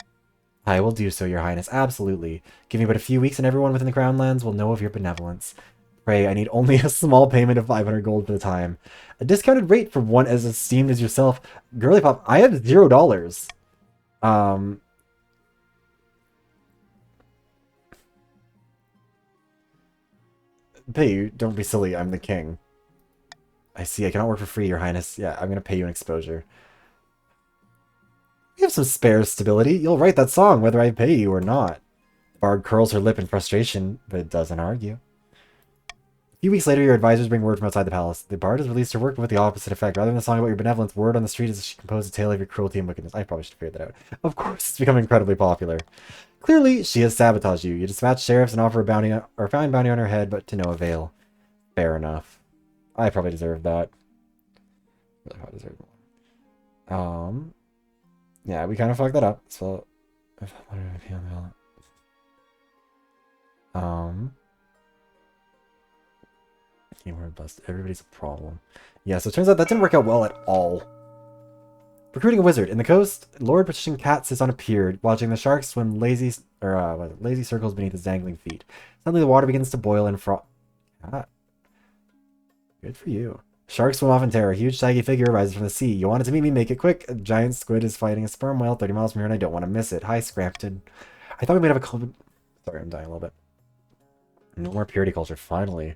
I will do so, Your Highness, absolutely. Give me but a few weeks and everyone within the Crown Lands will know of your benevolence. Pray, I need only a small payment of 500 gold for the time. A discounted rate for one as esteemed as yourself. Girlypop, I have $0. Pay you, don't be silly, I'm the king. I see, I cannot work for free, Your Highness. Yeah, I'm gonna pay you an exposure. You have some spare stability. You'll write that song whether I pay you or not. The bard curls her lip in frustration, but it doesn't argue. A few weeks later, your advisors bring word from outside the palace. The bard has released her work with the opposite effect. Rather than a song about your benevolence, word on the street is that she composed a tale of your cruelty and wickedness. I probably should have figured that out. Of course, it's become incredibly popular. Clearly, she has sabotaged you. You dispatch sheriffs and offer a bounty or fine bounty on her head, but to no avail. Fair enough. I probably deserve that. I deserve more. Yeah, we kind of fucked that up. So, keyword bust. Everybody's a problem. Yeah, so it turns out that didn't work out well at all. Recruiting a wizard in the coast. Lord Patrician Cat sits on a pier, watching the sharks swim lazy circles beneath his dangling feet. Suddenly, the water begins to boil and froth. Ah, good for you. Sharks swim off in terror. A huge shaggy figure arises from the sea. You wanted to meet me? Make it quick. A giant squid is fighting a sperm whale 30 miles from here, and I don't want to miss it. Hi, Scrampton. I thought we might have a COVID. Sorry, I'm dying a little bit. No more purity culture, finally.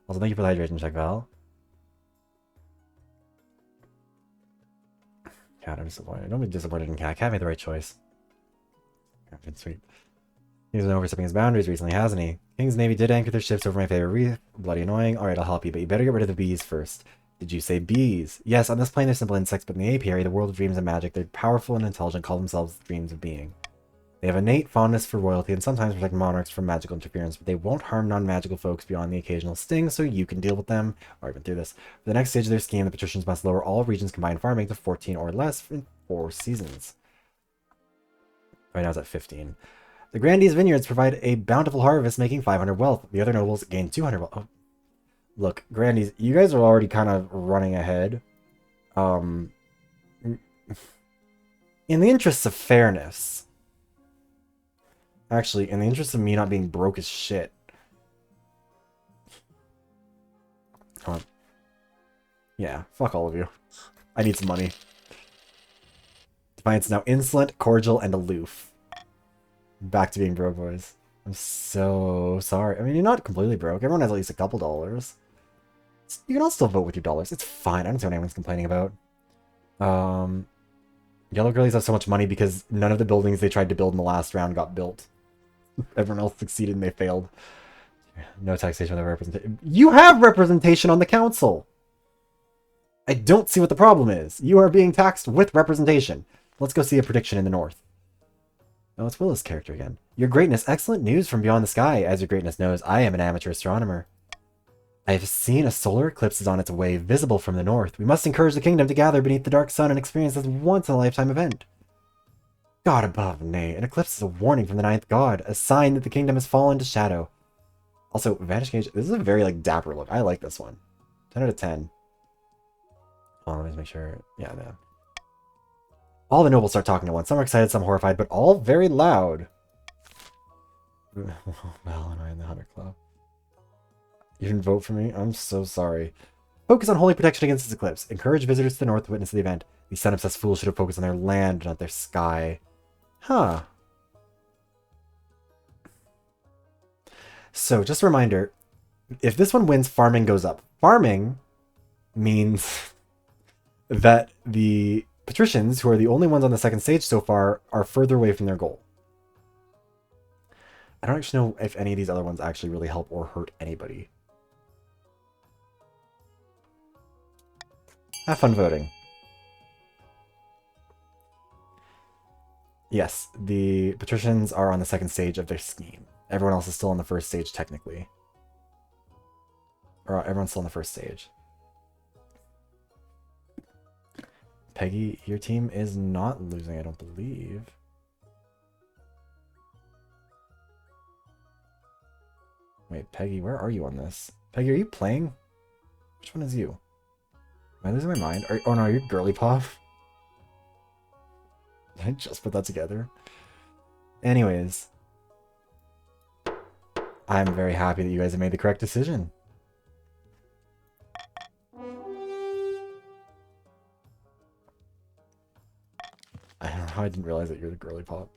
Also, thank you for the hydration check, Val. Cat, I'm disappointed. Don't be disappointed in Cat. Cat made the right choice. Captain Sweet. He's been overstepping his boundaries recently, hasn't he? King's Navy did anchor their ships over my favorite reef. Bloody annoying. Alright, I'll help you, but you better get rid of the bees first. Did you say bees? Yes, on this plane they're simple insects, but in the apiary, the world of dreams and magic, they're powerful and intelligent, call themselves dreams of being. They have innate fondness for royalty and sometimes protect monarchs from magical interference, but they won't harm non-magical folks beyond the occasional sting, so you can deal with them. Already been through this. For the next stage of their scheme, the patricians must lower all regions combined farming to 14 or less in 4 seasons. Right now it's at 15. The Grandees Vineyards provide a bountiful harvest, making 500 wealth. The other nobles gain 200 wealth. Oh. Look, Grandees, you guys are already kind of running ahead. In the interests of fairness... Actually, in the interest of me not being broke as shit. Come on. Yeah, fuck all of you. I need some money. Defiance is now insolent, cordial, and aloof. Back to being broke, boys. I'm so sorry. I mean, you're not completely broke. Everyone has at least a couple dollars. You can all still vote with your dollars. It's fine. I don't see what anyone's complaining about. Yellow Girlies have so much money because none of the buildings they tried to build in the last round got built. Everyone else succeeded and they failed. No taxation without representation. You have representation on the council! I don't see what the problem is. You are being taxed with representation. Let's go see a prediction in the north. Oh, it's Willow's character again. Your greatness, excellent news from beyond the sky. As your greatness knows, I am an amateur astronomer. I have seen a solar eclipse is on its way, visible from the north. We must encourage the kingdom to gather beneath the dark sun and experience this once-in-a-lifetime event. God above, nay. An eclipse is a warning from the ninth god, a sign that the kingdom has fallen to shadow. Also, Vanish Gauge, this is a very, like, dapper look. I like this one. 10 out of 10. Hold on, let me just make sure. Yeah, man. All the nobles start talking at once. Some are excited, some horrified, but all very loud. Well, annoying in the Hunter Club. You didn't vote for me? I'm so sorry. Focus on holy protection against this eclipse. Encourage visitors to the north to witness the event. These sun-obsessed fools should have focused on their land, not their sky. Huh. So, just a reminder. If this one wins, farming goes up. Farming means that the patricians, who are the only ones on the second stage so far, are further away from their goal. I don't actually know if any of these other ones actually really help or hurt anybody. Have fun voting. Yes, the patricians are on the second stage of their scheme. Everyone else is still on the first stage, technically. Or everyone's still on the first stage. Peggy, your team is not losing, I don't believe. Wait, Peggy, where are you on this? Peggy, are you playing? Which one is you? Am I losing my mind? Oh no, you're Girly Pop. Did I just put that together? Anyways. I'm very happy that you guys have made the correct decision. I don't know how I didn't realize that you're the Girly Pop.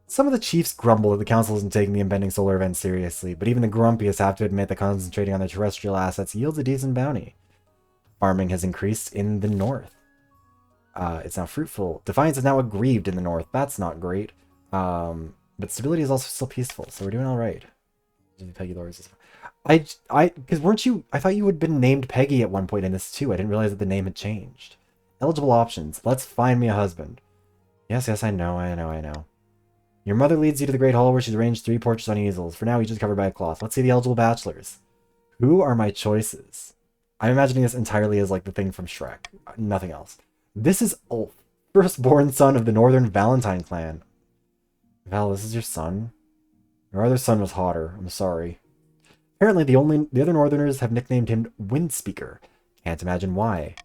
Some of the chiefs grumble that the council isn't taking the impending solar event seriously, but even the grumpiest have to admit that concentrating on their terrestrial assets yields a decent bounty. Farming has increased in the north. It's now fruitful. Defiance is now aggrieved in the north. That's not great. But stability is also still peaceful, so we're doing all right. Peggy Lords. Because weren't you? I thought you had been named Peggy at one point in this too. I didn't realize that the name had changed. Eligible options. Let's find me a husband. Yes, I know. Your mother leads you to the Great Hall where she's arranged 3 portraits on easels. For now, each is covered by a cloth. Let's see the eligible bachelors. Who are my choices? I'm imagining this entirely as like the thing from Shrek. Nothing else. This is Ulf, firstborn son of the Northern Valentine clan. Val, this is your son? Your other son was hotter. I'm sorry. Apparently, the other Northerners have nicknamed him Windspeaker. Can't imagine why.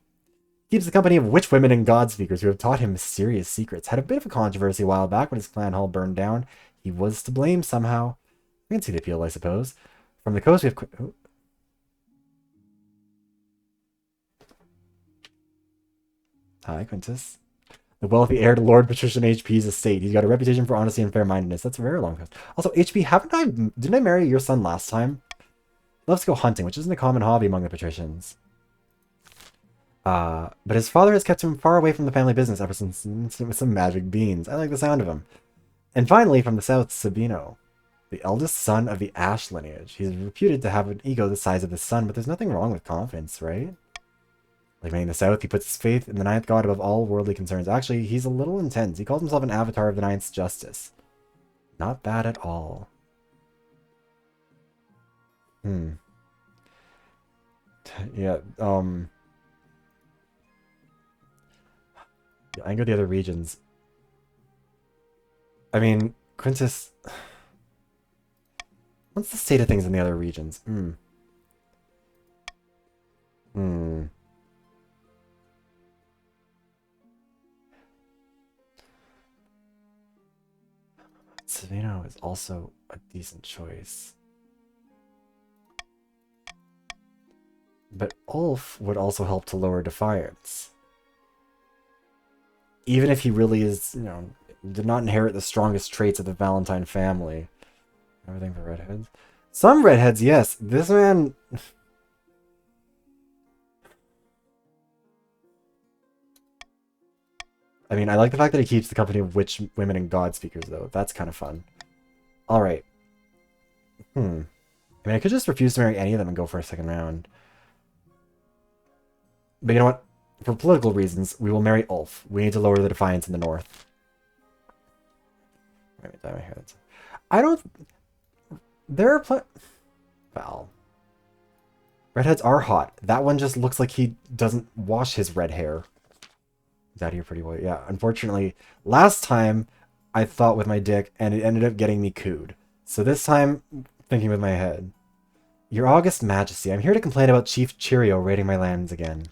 Keeps the company of witch women and god speakers who have taught him mysterious secrets. Had a bit of a controversy a while back when his clan hall burned down. He was to blame somehow. We can see the appeal, I suppose. From the coast, we have... Oh. Hi, Quintus. The wealthy heir to Lord Patrician HP's estate. He's got a reputation for honesty and fair-mindedness. That's a very long coast. Also, HP, didn't I marry your son last time? He loves to go hunting, which isn't a common hobby among the patricians. But his father has kept him far away from the family business ever since with some magic beans. I like the sound of him. And finally, from the south, Sabino, the eldest son of the Ash lineage. He's reputed to have an ego the size of the sun, but there's nothing wrong with confidence, right? Like many in the south, he puts his faith in the ninth god above all worldly concerns. Actually, he's a little intense. He calls himself an avatar of the ninth justice. Not bad at all. Yeah, I can go to the other regions. I mean, Quintus... What's the state of things in the other regions? Savino is also a decent choice. But Ulf would also help to lower Defiance. Even if he really is, did not inherit the strongest traits of the Valentine family. Everything for redheads? Some redheads, yes. This man... I mean, I like the fact that he keeps the company of witch, women, and god speakers, though. That's kind of fun. Alright. I mean, I could just refuse to marry any of them and go for a second round. But you know what? For political reasons, we will marry Ulf. We need to lower the Defiance in the north. Wait, dye my hair. I don't... There are Well... Redheads are hot. That one just looks like he doesn't wash his red hair. Is out here pretty well. Yeah, unfortunately, last time I thought with my dick, and it ended up getting me cooed. So this time, thinking with my head. Your August Majesty, I'm here to complain about Chief Cheerio raiding my lands again.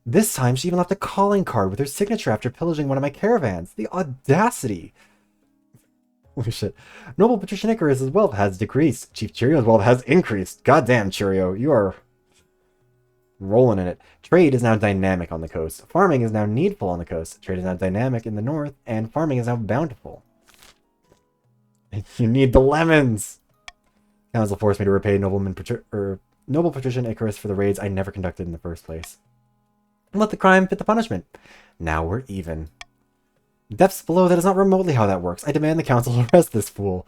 This time, she even left a calling card with her signature after pillaging one of my caravans. The audacity! Holy shit. Noble Patrician Icarus' wealth has decreased. Chief Cheerio's wealth has increased. Goddamn, Cheerio, you are rolling in it. Trade is now dynamic on the coast. Farming is now needful on the coast. Trade is now dynamic in the north, and farming is now bountiful. You need the lemons! Council forced me to repay Noble Patrician Icarus for the raids I never conducted in the first place. Let the crime fit the punishment. Now we're even. Depths below, that is not remotely how that works. I demand the council arrest this fool.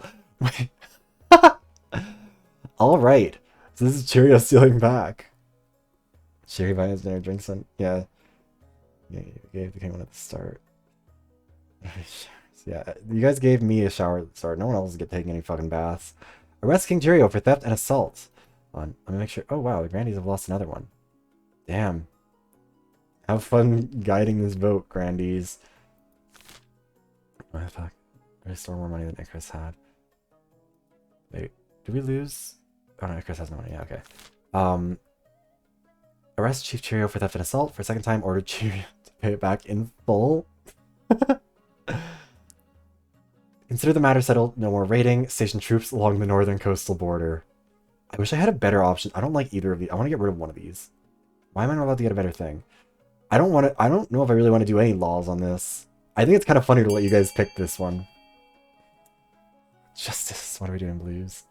Alright. So this is Cheerio stealing back. Sherry buying his dinner, drinks on... Yeah. Yeah, you gave the king one at the start. Yeah, you guys gave me a shower at the start. No one else is taking any fucking baths. Arrest King Cheerio for theft and assault. Hold on, let me make sure... Oh wow, the Grandies have lost another one. Damn. Have fun guiding this vote, Grandies. Oh, fuck. I store more money than Icarus had. Wait, did we lose? Oh no, Icarus has no money. Yeah, okay. Arrest Chief Cheerio for theft and assault. For a second time, order Cheerio to pay it back in full. Consider the matter settled. No more raiding. Station troops along the northern coastal border. I wish I had a better option. I don't like either of these. I want to get rid of one of these. Why am I not allowed to get a better thing? I don't know if I really want to do any laws on this. I think it's kind of funny to let you guys pick this one. Justice. What are we doing, Blues?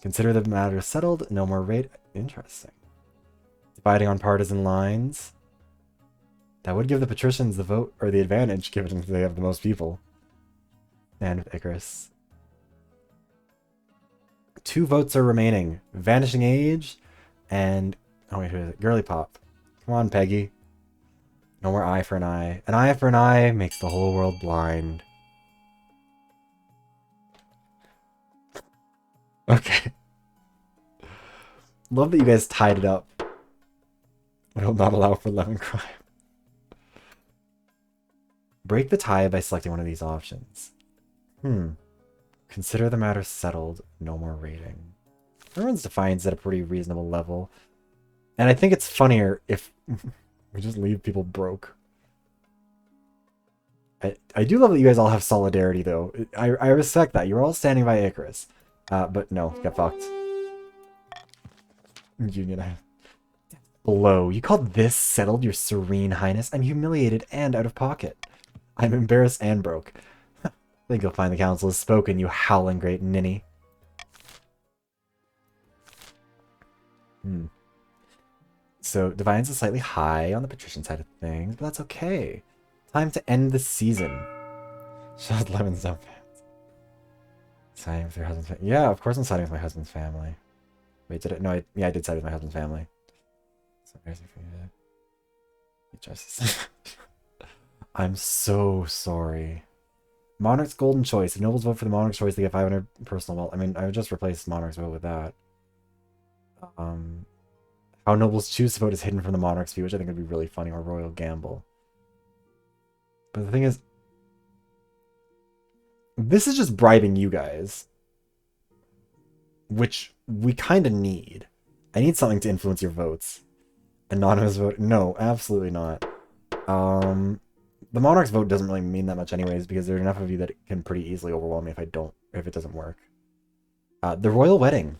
Consider the matter settled. No more raid. Interesting. Dividing on partisan lines. That would give the patricians the vote or the advantage, given they have the most people. And with Icarus. 2 votes are remaining. Vanishing Age and... Oh wait, who is it? Girly Pop. Come on, Peggy. No more eye for an eye. An eye for an eye makes the whole world blind. Okay. Love that you guys tied it up. I will not allow for lemon crime. Break the tie by selecting one of these options. Consider the matter settled. No more raiding. Everyone's Defiance at a pretty reasonable level. And I think it's funnier if we just leave people broke. I do love that you guys all have solidarity, though. I respect that. You're all standing by Icarus. But no, get fucked. Union. Below. You called this settled, your serene highness? I'm humiliated and out of pocket. I'm embarrassed and broke. I think you'll find the council has spoken, you howling great ninny. So, Defiance is slightly high on the patrician side of things, but that's okay. Time to end the season. Shut Lemon's up. Siding with your husband's family. Yeah, of course I'm siding with my husband's family. Wait, did it? No, yeah, I did side with my husband's family. So crazy for you to get justice. I'm so sorry. Monarch's golden choice. If nobles vote for the monarch's choice, they get 500 personal wealth. I mean, I would just replace monarch's vote with that. How nobles choose to vote is hidden from the monarch's view, which I think would be really funny, or royal gamble. But the thing is, this is just bribing you guys, which we kind of need. I need something to influence your votes. Anonymous vote? No, absolutely not. The monarch's vote doesn't really mean that much anyways, because there are enough of you that it can pretty easily overwhelm me if it doesn't work. The royal wedding.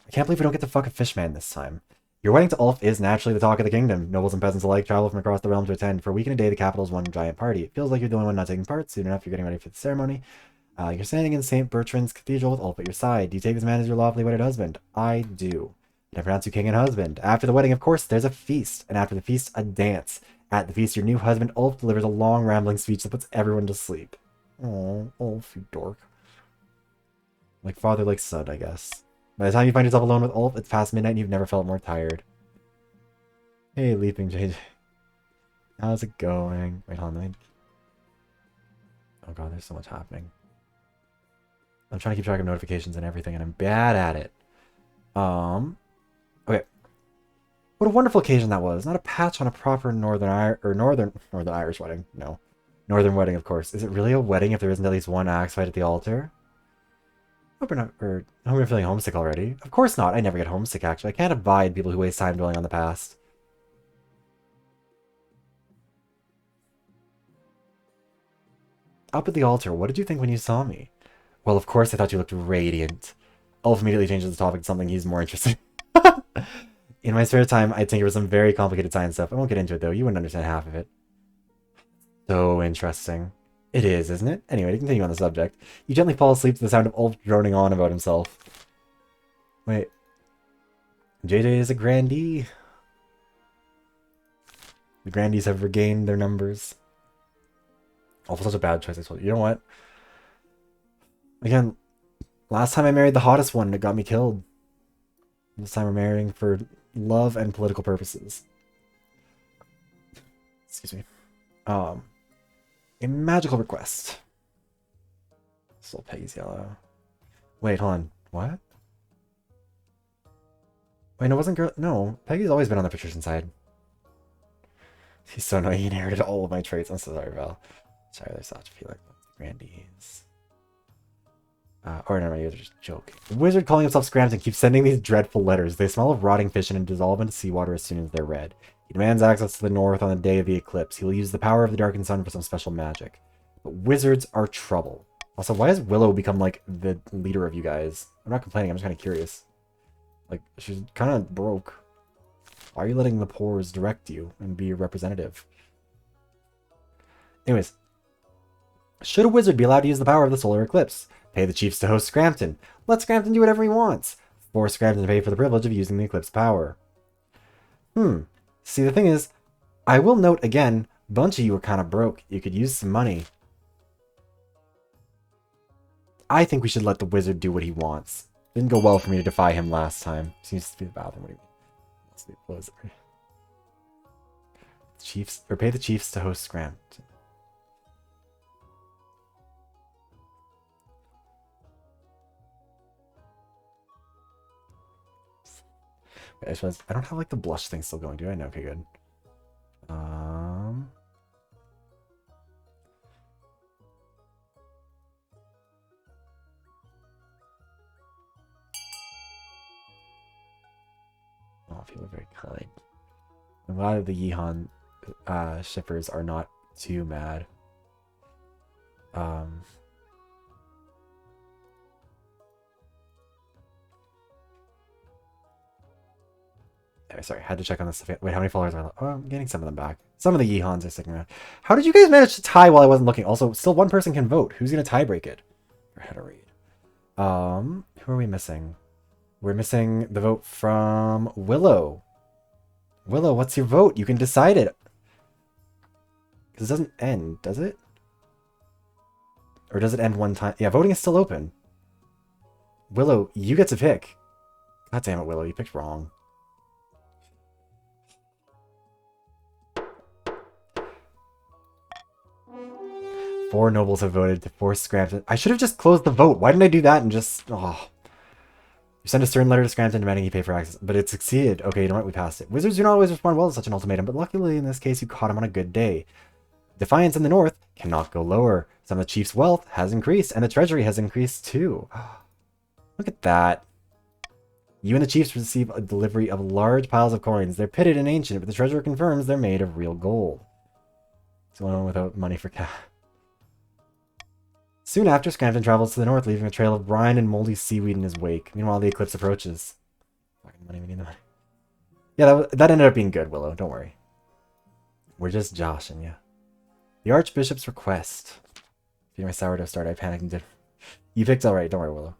I can't believe we don't get to fuck a fishman this time. Your wedding to Ulf is naturally the talk of the kingdom. Nobles and peasants alike travel from across the realm to attend. For a week and a day, the capital is one giant party. It feels like you're the only one not taking part. Soon enough, you're getting ready for the ceremony. You're standing in St. Bertrand's Cathedral with Ulf at your side. Do you take this man as your lawfully wedded husband? I do. And I pronounce you king and husband. After the wedding, of course, there's a feast. And after the feast, a dance. At the feast, your new husband, Ulf, delivers a long, rambling speech that puts everyone to sleep. Oh, Ulf, you dork. Like father, like son, I guess. By the time you find yourself alone with Ulf, it's past midnight and you've never felt more tired. Hey, Leaping JJ. How's it going? Wait, hold on. Oh god, there's so much happening. I'm trying to keep track of notifications and everything, and I'm bad at it. Okay. What a wonderful occasion that was. Not a patch on a proper Northern Irish wedding. No. Northern wedding, of course. Is it really a wedding if there isn't at least one axe fight at the altar? I hope you're feeling homesick already. Of course not. I never get homesick, actually. I can't abide people who waste time dwelling on the past. Up at the altar, what did you think when you saw me? Well, of course I thought you looked radiant. Ulf immediately changes the topic to something he's more interested in. In my spare time, I tinker with some very complicated science stuff. I won't get into it, though. You wouldn't understand half of it. So interesting. It is, isn't it? Anyway, to continue on the subject. You gently fall asleep to the sound of Ulf droning on about himself. Wait. JJ is a grandee. The grandees have regained their numbers. Ulf was such a bad choice, I told you. You know what? Again, last time I married the hottest one and it got me killed. This time we're marrying for love and political purposes. Excuse me. A magical request. Still Peggy's yellow. Wait, hold on. What? Wait, no, wasn't girl. No, Peggy's always been on the Patrician side. He's so annoying. He inherited all of my traits. I'm so sorry, Val. Sorry, there's such a feeling. Grandees. Or never mind, you're just joking. The wizard calling himself Scrampton keeps sending these dreadful letters. They smell of rotting fish and dissolve into seawater as soon as they're read. He demands access to the north on the day of the eclipse. He will use the power of the darkened sun for some special magic. But wizards are trouble. Also, why has Willow become, like, the leader of you guys? I'm not complaining, I'm just kind of curious. Like, she's kind of broke. Why are you letting the pores direct you and be your representative? Anyways. Should a wizard be allowed to use the power of the solar eclipse? Pay the chiefs to host Scrampton. Let Scrampton do whatever he wants. Force Scrampton to pay for the privilege of using the eclipse power. See, the thing is, I will note again, a bunch of you are kind of broke. You could use some money. I think we should let the wizard do what he wants. Didn't go well for me to defy him last time. Seems to be the bathroom. What do you mean? What was it? Chiefs, or pay the chiefs to host Scrampton. I don't have like the blush thing still going, do I? No, okay, good. Oh, people are very kind. A lot of the Yeehan shippers are not too mad. Sorry, I had to check on this. Wait, how many followers are I? Oh, I'm getting some of them back. Some of the Yeehans are sticking around. How did you guys manage to tie while I wasn't looking? Also, still one person can vote. Who's gonna tie break it? Or how to read? Who are we missing? We're missing the vote from Willow. Willow, what's your vote? You can decide it. Because it doesn't end, does it? Or does it end one time? Yeah, voting is still open. Willow, you get to pick. God damn it, Willow, you picked wrong. 4 nobles have voted to force Scrampton. I should have just closed the vote. Why didn't I do that and just... Oh. You sent a stern letter to Scrampton demanding he pay for access, but it succeeded. Okay, you know what? We passed it. Wizards do not always respond well to such an ultimatum, but luckily in this case you caught him on a good day. Defiance in the north cannot go lower. Some of the chief's wealth has increased, and the treasury has increased too. Look at that. You and the chiefs receive a delivery of large piles of coins. They're pitted and ancient, but the treasurer confirms they're made of real gold. So one without money for cash. Soon after, Scrampton travels to the north, leaving a trail of brine and moldy seaweed in his wake. Meanwhile, the eclipse approaches. Fucking money, we need the money. Yeah, that ended up being good, Willow. Don't worry. We're just joshing, yeah. The Archbishop's request. Feeding my sourdough starter, I panicked and did. You picked all right. Don't worry, Willow.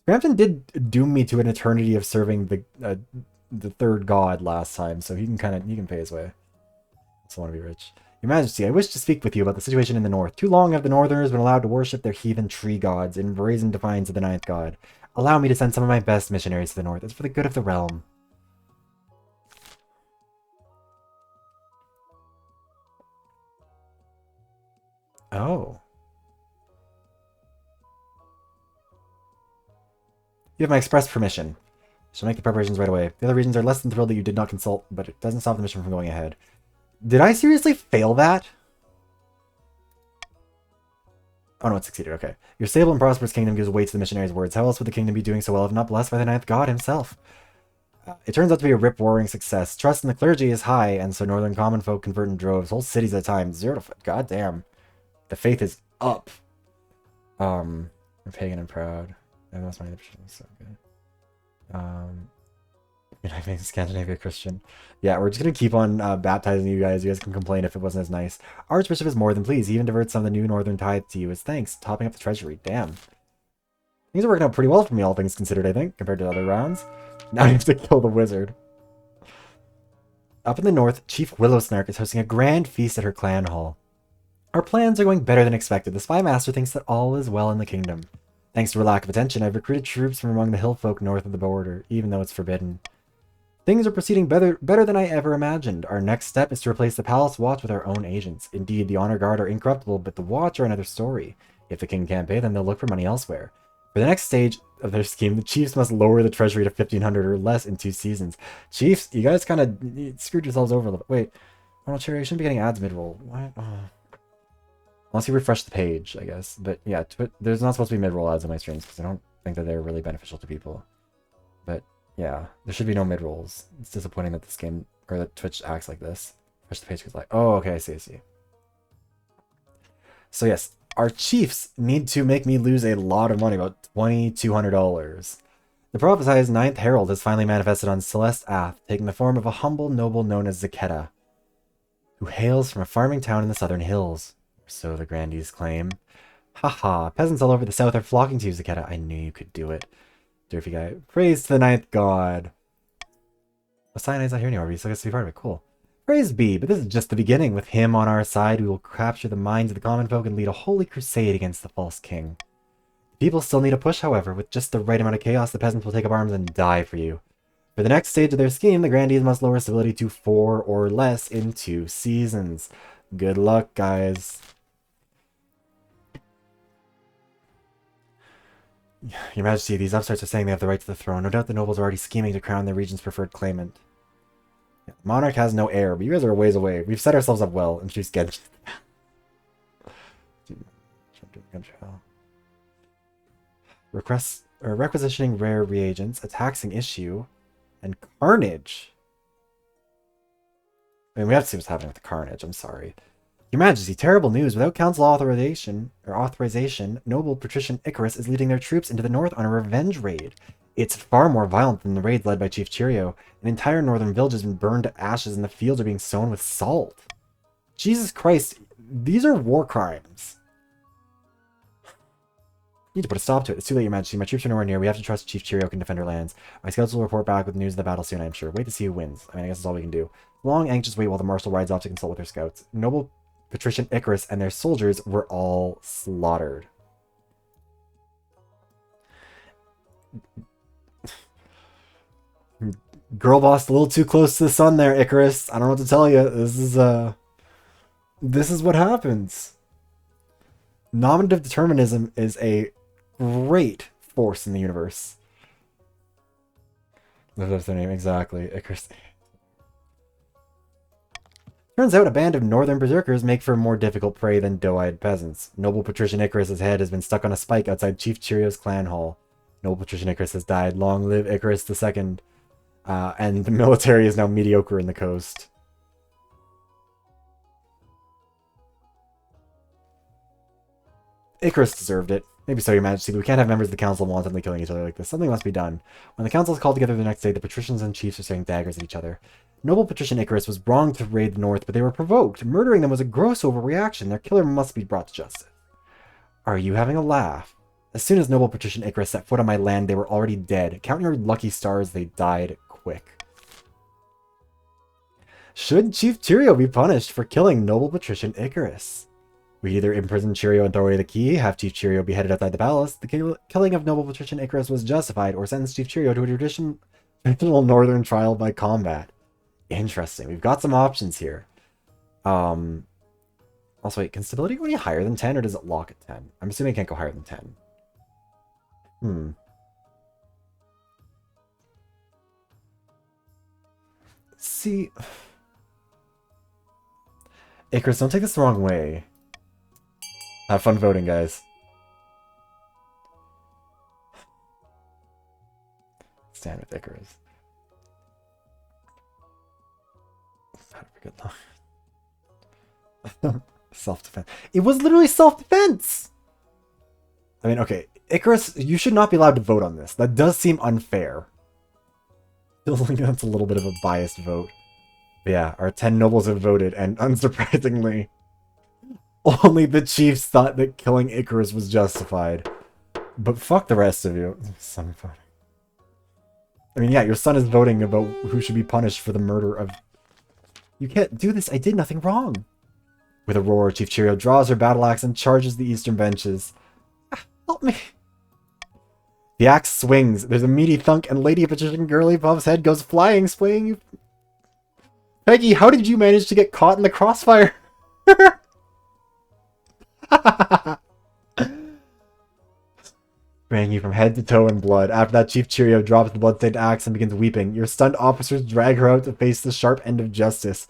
Scrampton did doom me to an eternity of serving the third god last time, so he can pay his way. I also want to be rich. Your Majesty, I wish to speak with you about the situation in the north. Too long have the Northerners been allowed to worship their heathen tree gods in brazen defiance of the ninth god. Allow me to send some of my best missionaries to the north. It's for the good of the realm. Oh. You have my express permission. Shall make the preparations right away. The other regions are less than thrilled that you did not consult, but it doesn't stop the mission from going ahead. Did I seriously fail that? Oh no, it succeeded, okay. Your stable and prosperous kingdom gives weight to the missionary's words. How else would the kingdom be doing so well if not blessed by the ninth god himself? It turns out to be a rip-roaring success. Trust in the clergy is high, and so northern common folk convert in droves, whole cities at a time. 0 to... Goddamn. The faith is up. I'm pagan and proud. I lost my so good. I think Scandinavia Christian. Yeah, we're just gonna keep on baptizing you guys. You guys can complain if it wasn't as nice. Archbishop is more than pleased. He even diverts some of the new northern tithe to you as thanks, topping up the treasury. Damn. Things are working out pretty well for me, all things considered, I think, compared to other rounds. Now I have to kill the wizard. Up in the north, Chief Willowsnark is hosting a grand feast at her clan hall. Our plans are going better than expected. The spy master thinks that all is well in the kingdom. Thanks to her lack of attention, I've recruited troops from among the hill folk north of the border, even though it's forbidden. Things are proceeding better than I ever imagined. Our next step is to replace the Palace Watch with our own agents. Indeed, the Honor Guard are incorruptible, but the Watch are another story. If the king can't pay them, they'll look for money elsewhere. For the next stage of their scheme, the chiefs must lower the treasury to 1,500 or less in 2 seasons. Chiefs, you guys kind of screwed yourselves over a little bit. Wait, Ronald Cherry, you shouldn't be getting ads mid-roll. What? Oh. Unless you refresh the page, I guess. But yeah, there's not supposed to be mid-roll ads on my streams because I don't think that they're really beneficial to people. But yeah, there should be no mid-rolls. It's disappointing that this game, or that Twitch acts like this. Refresh the page because like, oh, okay, I see. So yes, our chiefs need to make me lose a lot of money, about $2,200. The prophesized Ninth Herald has finally manifested on Celeste Ath, taking the form of a humble noble known as Zaketa, who hails from a farming town in the southern hills. So the grandees claim. Haha, peasants all over the south are flocking to you, Zaketa. I knew you could do it. Derpy guy. Praise to the ninth god. Well, Cyanide's not here anymore, but he still gets to be part of it. Cool. Praise be, but this is just the beginning. With him on our side, we will capture the minds of the common folk and lead a holy crusade against the false king. People still need a push, however. With just the right amount of chaos, the peasants will take up arms and die for you. For the next stage of their scheme, the grandees must lower stability to 4 or less in 2 seasons. Good luck, guys. Your Majesty, these upstarts are saying they have the right to the throne. No doubt the nobles are already scheming to crown their region's preferred claimant. Yeah, the monarch has no heir, but you guys are a ways away. We've set ourselves up well. Introduce Genji. Requisitioning rare reagents, a taxing issue, and carnage. I mean, we have to see what's happening with the carnage. I'm sorry. Your Majesty, terrible news. Without council authorization, noble patrician Icarus is leading their troops into the north on a revenge raid. It's far more violent than the raids led by Chief Cheerio. An entire northern village has been burned to ashes and the fields are being sown with salt. Jesus Christ, these are war crimes. You need to put a stop to it. It's too late, Your Majesty. My troops are nowhere near. We have to trust Chief Cheerio can defend our lands. My scouts will report back with news of the battle soon, I'm sure. Wait to see who wins. I mean, I guess that's all we can do. Long, anxious wait while the marshal rides off to consult with their scouts. Noble Patrician Icarus and their soldiers were all slaughtered. Girl bossed a little too close to the sun there, Icarus. I don't know what to tell you. This is what happens. Nominative determinism is a great force in the universe. That's their name, exactly. Icarus. Turns out a band of northern berserkers make for more difficult prey than doe-eyed peasants. Noble patrician Icarus's head has been stuck on a spike outside Chief Cheerio's clan hall. Noble patrician Icarus has died. Long live Icarus II. And the military is now mediocre in the coast. Icarus deserved it. Maybe so, Your Majesty, but we can't have members of the council wantonly killing each other like this. Something must be done. When the council is called together the next day, the patricians and chiefs are staring daggers at each other. Noble patrician Icarus was wrong to raid the north, but they were provoked. Murdering them was a gross overreaction. Their killer must be brought to justice. Are you having a laugh? As soon as noble patrician Icarus set foot on my land, they were already dead. Count your lucky stars, they died quick. Should Chief Cheerio be punished for killing noble patrician Icarus? We either imprison Cheerio and throw away the key, have Chief Cheerio beheaded outside the palace. The killing of noble patrician Icarus was justified, or sentence Chief Cheerio to a traditional northern trial by combat. Interesting. We've got some options here. Also, wait, can stability go any higher than 10, or does it lock at 10? I'm assuming it can't go higher than 10. See... Icarus, don't take this the wrong way. Have fun voting, guys. Stand with Icarus. Not a good luck. Self-defense. It was literally self-defense! I mean, okay. Icarus, you should not be allowed to vote on this. That does seem unfair. Feels like that's a little bit of a biased vote. But yeah, our 10 nobles have voted, and unsurprisingly... only the chiefs thought that killing Icarus was justified. But fuck the rest of you. Son voting. I mean, yeah, your son is voting about who should be punished for the murder of... You can't do this. I did nothing wrong. With a roar, Chief Cheerio draws her battle axe and charges the eastern benches. Help me. The axe swings. There's a meaty thunk, and Lady Patrician Girly Puff's head goes flying, swaying you. Peggy, how did you manage to get caught in the crossfire? Spraying you from head to toe in blood. After that, Chief Cheerio drops the bloodstained axe and begins weeping. Your stunned officers drag her out to face the sharp end of justice.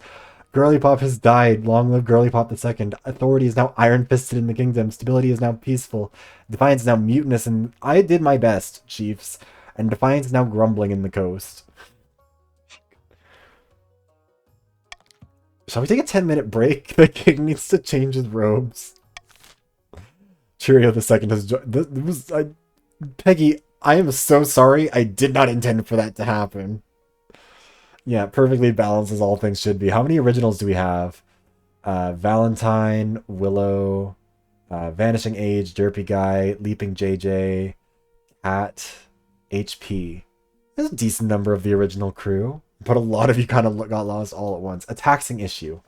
Girly Pop has died. Long live Girly Pop II. Authority is now iron-fisted in the kingdom. Stability is now peaceful. Defiance is now mutinous, and I did my best, chiefs. And Defiance is now grumbling in the coast. Shall we take a 10-minute break? The king needs to change his robes. Cheerio II has joined. Peggy, I am so sorry. I did not intend for that to happen. Yeah, perfectly balanced as all things should be. How many originals do we have? Valentine, Willow, Vanishing Age, Derpy Guy, Leaping JJ, Cat, HP. There's a decent number of the original crew, but a lot of you kind of got lost all at once. A taxing issue.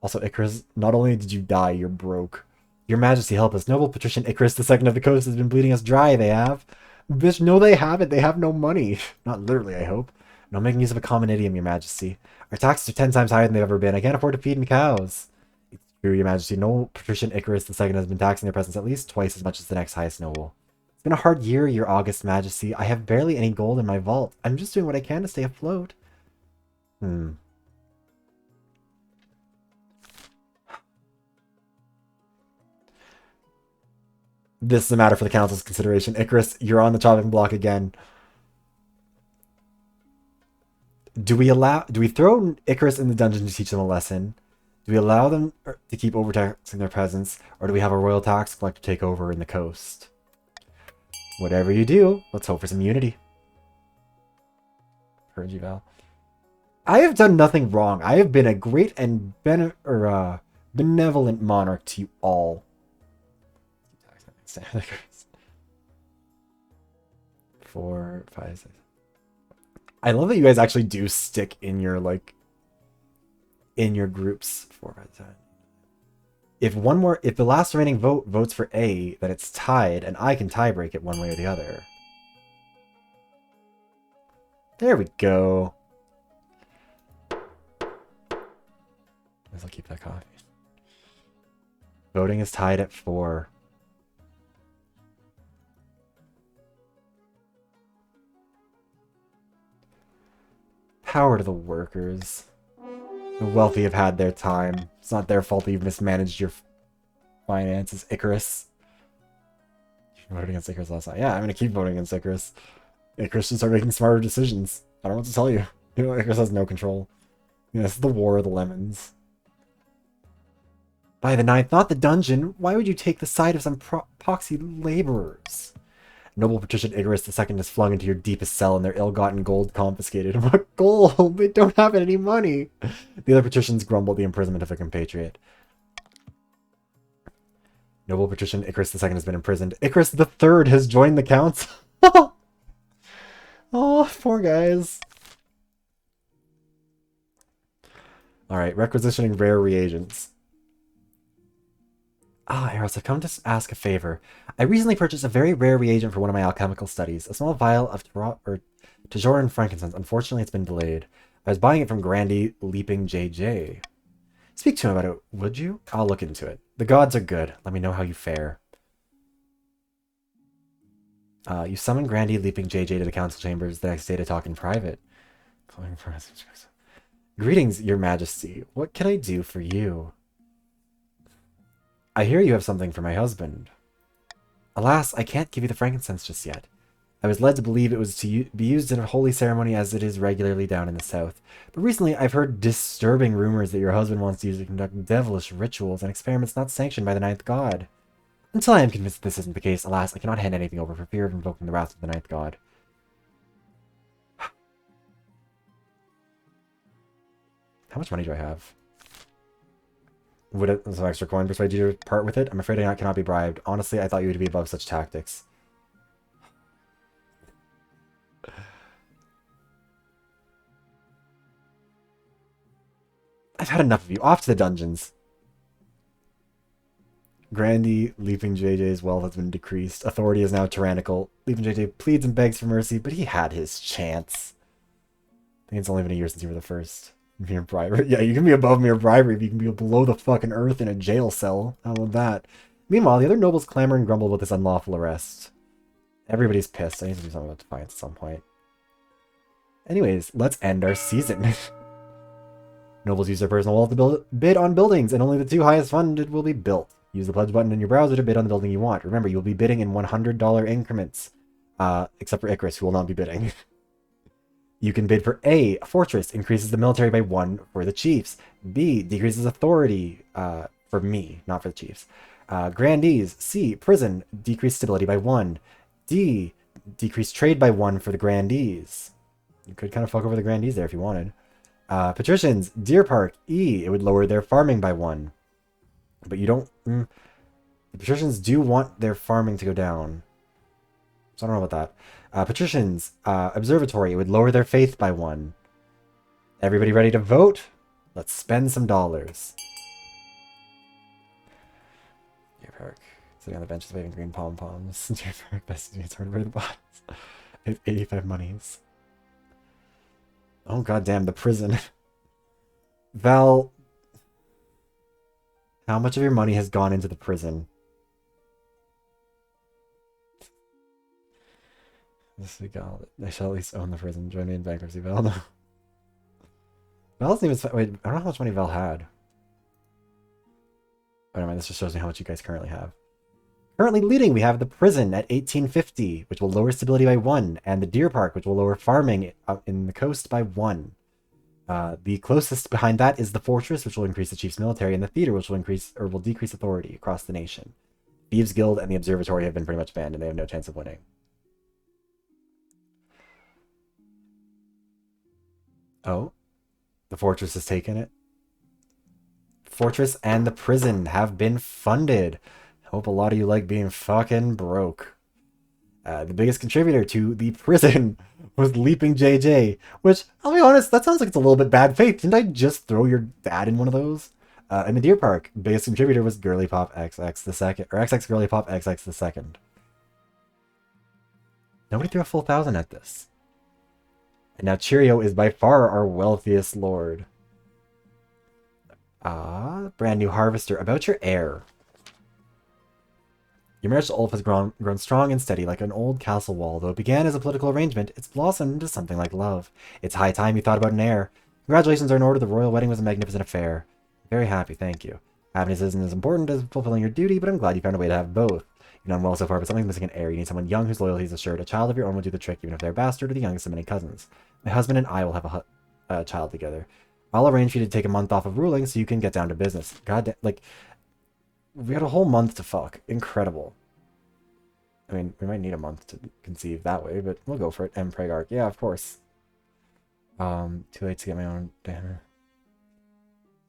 Also, Icarus, not only did you die, you're broke. Your Majesty, help us. Noble Patrician Icarus II of the coast has been bleeding us dry, they have. Bitch, no they haven't. They have no money. Not literally, I hope. No making use of a common idiom, Your Majesty. Our taxes are 10 times higher than they've ever been. I can't afford to feed me cows. It's true, Your Majesty. Noble Patrician Icarus II has been taxing their presence at least twice as much as the next highest noble. It's been a hard year, Your August Majesty. I have barely any gold in my vault. I'm just doing what I can to stay afloat. This is a matter for the council's consideration. Icarus, you're on the chopping block again. Do we throw Icarus in the dungeon to teach them a lesson? Do we allow them to keep overtaxing their peasants? Or do we have a royal tax collector take over in the coast? Whatever you do, let's hope for some unity. Heard you, Val. I have done nothing wrong. I have been a great and benevolent monarch to you all. 4, 5, 6. I love that you guys actually do stick in your in your groups. 4, 5, 10. If the last remaining vote votes for A, then it's tied, and I can tie break it one way or the other. There we go. I'll keep that coffee. Voting is tied at 4. Power to the workers. The wealthy have had their time. It's not their fault that you've mismanaged your finances, Icarus. You voted against Icarus last night. Yeah, I'm gonna keep voting against Icarus. Icarus should start making smarter decisions. I don't know what to tell you. You know, Icarus has no control. Yeah, this is the war of the lemons. By the ninth, not the dungeon. Why would you take the side of some poxy laborers? Noble patrician Icarus II is flung into your deepest cell and their ill-gotten gold confiscated. What gold? They don't have any money. The other patricians grumble at the imprisonment of a compatriot. Noble patrician Icarus II has been imprisoned. Icarus III has joined the council. Oh, poor guys. Alright, requisitioning rare reagents. Ah, Eros, I've come to ask a favor. I recently purchased a very rare reagent for one of my alchemical studies. A small vial of Tajoran frankincense. Unfortunately, it's been delayed. I was buying it from Grandy Leaping JJ. Speak to him about it, would you? I'll look into it. The gods are good. Let me know how you fare. You summon Grandy Leaping JJ to the council chambers the next day to talk in private. Greetings, your majesty. What can I do for you? I hear you have something for my husband. Alas, I can't give you the frankincense just yet. I was led to believe it was to be used in a holy ceremony as it is regularly down in the south. But recently I've heard disturbing rumors that your husband wants to use it to conduct devilish rituals and experiments not sanctioned by the ninth god. Until I am convinced this isn't the case, alas, I cannot hand anything over for fear of invoking the wrath of the ninth god. How much money do I have? Would some extra coin persuade you to part with it? I'm afraid I cannot be bribed. Honestly, I thought you would be above such tactics. I've had enough of you. Off to the dungeons. Grandy, Leaping JJ's wealth has been decreased. Authority is now tyrannical. Leaping JJ pleads and begs for mercy, but he had his chance. I think it's only been a year since you were the first. Mere bribery. Yeah, you can be above mere bribery, but you can be below the fucking earth in a jail cell. How about that? Meanwhile, the other nobles clamor and grumble about this unlawful arrest. Everybody's pissed. I need to do something about defiance at some point. Anyways, let's end our season. Nobles use their personal wealth to bid on buildings, and only the 2 highest funded will be built. Use the pledge button in your browser to bid on the building you want. Remember, you will be bidding in $100 increments. Except for Icarus, who will not be bidding. You can bid for A, fortress, increases the military by 1 for the chiefs. B, decreases authority for me, not for the chiefs. Grandees. C, prison, decrease stability by 1. D, decrease trade by 1 for the grandees. You could kind of fuck over the grandees there if you wanted. Patricians, Deer Park. E, it would lower their farming by 1. But you don't... the patricians do want their farming to go down. So I don't know about that. Patricians, Observatory, it would lower their faith by 1. Everybody ready to vote? Let's spend some dollars. Deer Park, sitting on the benches waving green pom-poms. Deer Park, best it's hard to the bots. I have 85 monies. Oh goddamn, the prison. Val, how much of your money has gone into the prison? This week, I shall at least own the prison. Join me in bankruptcy, Val. No. Val doesn't even... Wait, I don't know how much money Val had. Oh, never mind. This just shows me how much you guys currently have. Currently leading, we have the prison at 1850, which will lower stability by 1, and the Deer Park, which will lower farming in the coast by 1. The closest behind that is the fortress, which will increase the chief's military, and the theater, which will increase or will decrease authority across the nation. Thieves Guild and the Observatory have been pretty much banned, and they have no chance of winning. Oh, the fortress has taken it. Fortress and the prison have been funded. Hope a lot of you like being fucking broke. The biggest contributor to the prison was Leaping JJ, which, I'll be honest, that sounds like it's a little bit bad faith. Didn't I just throw your dad in one of those? In the Deer Park, biggest contributor was Girly Pop XX the second, or XX Girly Pop XX the second. Nobody threw a full 1,000 at this. And now Cheerio is by far our wealthiest lord. Brand new harvester. About your heir. Your marriage to Ulf has grown strong and steady like an old castle wall. Though it began as a political arrangement, it's blossomed into something like love. It's high time you thought about an heir. Congratulations are in order. The royal wedding was a magnificent affair. Very happy, thank you. Happiness isn't as important as fulfilling your duty, but I'm glad you found a way to have both. You've done well so far, but something's missing an heir. You need someone young whose loyalty is assured. A child of your own will do the trick, even if they're a bastard or the youngest of many cousins. My husband and I will have a child together. I'll arrange for you to take a month off of ruling so you can get down to business. God damn, like, we had a whole month to fuck. Incredible. I mean, we might need a month to conceive that way, but we'll go for it. M. Pregarch. Yeah, of course. Too late to get my own dinner.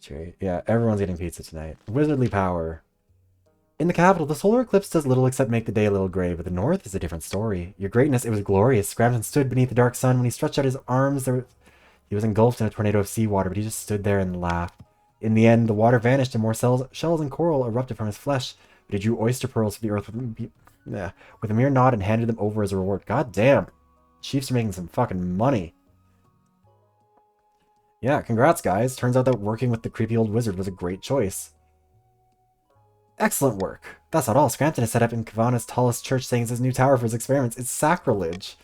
Cherry. Yeah, everyone's getting pizza tonight. Wizardly power. In the capital, the solar eclipse does little except make the day a little gray, but the north is a different story. Your greatness, it was glorious. Scramton stood beneath the dark sun. When he stretched out his arms, he was engulfed in a tornado of seawater, but he just stood there and laughed. In the end, the water vanished and more shells and coral erupted from his flesh, but he drew oyster pearls from the earth with a mere nod and handed them over as a reward. God damn. Chiefs are making some fucking money. Yeah, congrats, guys. Turns out that working with the creepy old wizard was a great choice. Excellent work. That's not all. Scrampton has set up in Kavana's tallest church, saying it's his new tower for his experiments. It's sacrilege.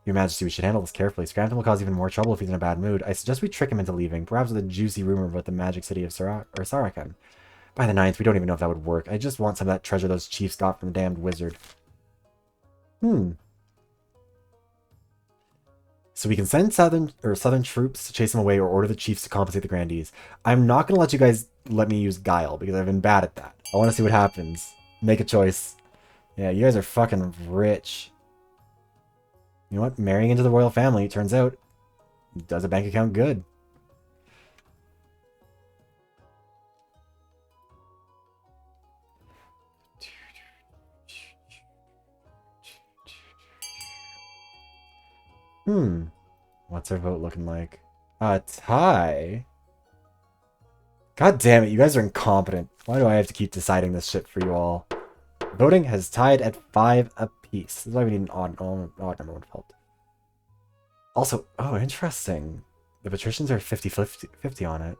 Your Majesty, we should handle this carefully. Scrampton will cause even more trouble if he's in a bad mood. I suggest we trick him into leaving, perhaps with a juicy rumor about the magic city of Sarakan. By the 9th, we don't even know if that would work. I just want some of that treasure those chiefs got from the damned wizard. So we can send southern troops to chase him away or order the chiefs to compensate the grandees. I'm not going to let you guys let me use guile because I've been bad at that. I want to see what happens. Make a choice. Yeah, you guys are fucking rich. You know what? Marrying into the royal family, turns out, does a bank account good. What's our vote looking like? A tie? God damn it, you guys are incompetent. Why do I have to keep deciding this shit for you all? Voting has tied at 5 apiece. This is why we need an odd number one default. Also, oh, interesting. The patricians are 50-50 on it.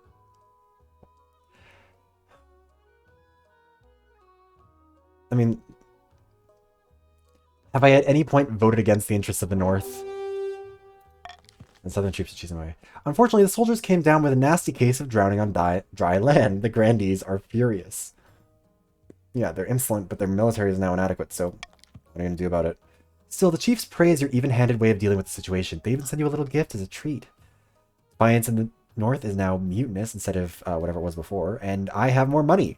I mean, have I at any point voted against the interests of the North? And southern troops are choosing away. Unfortunately, the soldiers came down with a nasty case of drowning on dry land. The grandees are furious. Yeah, they're insolent, but their military is now inadequate, so what are you going to do about it? Still, the chiefs praise your even-handed way of dealing with the situation. They even send you a little gift as a treat. Defiance in the north is now mutinous instead of whatever it was before, and I have more money.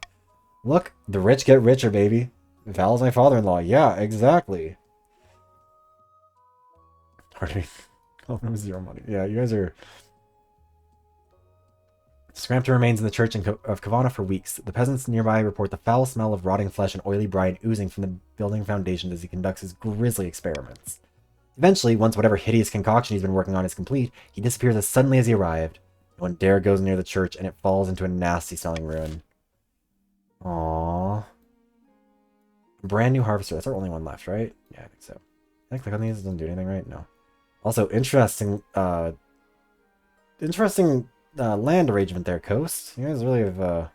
Look, the rich get richer, baby. Val's my father-in-law. Yeah, exactly. Pardon me. Oh, no, 0 money. Yeah, you guys are... Scrampton remains in the church of Kavana for weeks. The peasants nearby report the foul smell of rotting flesh and oily brine oozing from the building foundations as he conducts his grisly experiments. Eventually, once whatever hideous concoction he's been working on is complete, he disappears as suddenly as he arrived. No one dare goes near the church, and it falls into a nasty-smelling ruin. Aww. Brand new harvester. That's our only one left, right? Yeah, I think so. Can I click on these? It doesn't do anything, right? No. Also, interesting land arrangement there, Coast. You guys really have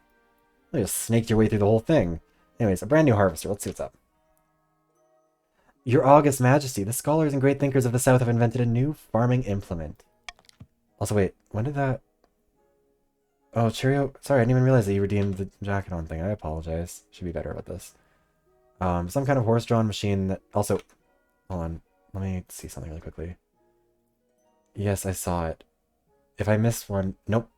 snaked your way through the whole thing. Anyways, a brand new harvester. Let's see what's up. Your August Majesty, the scholars and great thinkers of the South have invented a new farming implement. Also, wait, when did that... Oh, Cheerio. Sorry, I didn't even realize that you redeemed the jacket on thing. I apologize. Should be better about this. Some kind of horse-drawn machine that... Also, hold on. Let me see something really quickly. Yes, I saw it. If I missed one... Nope.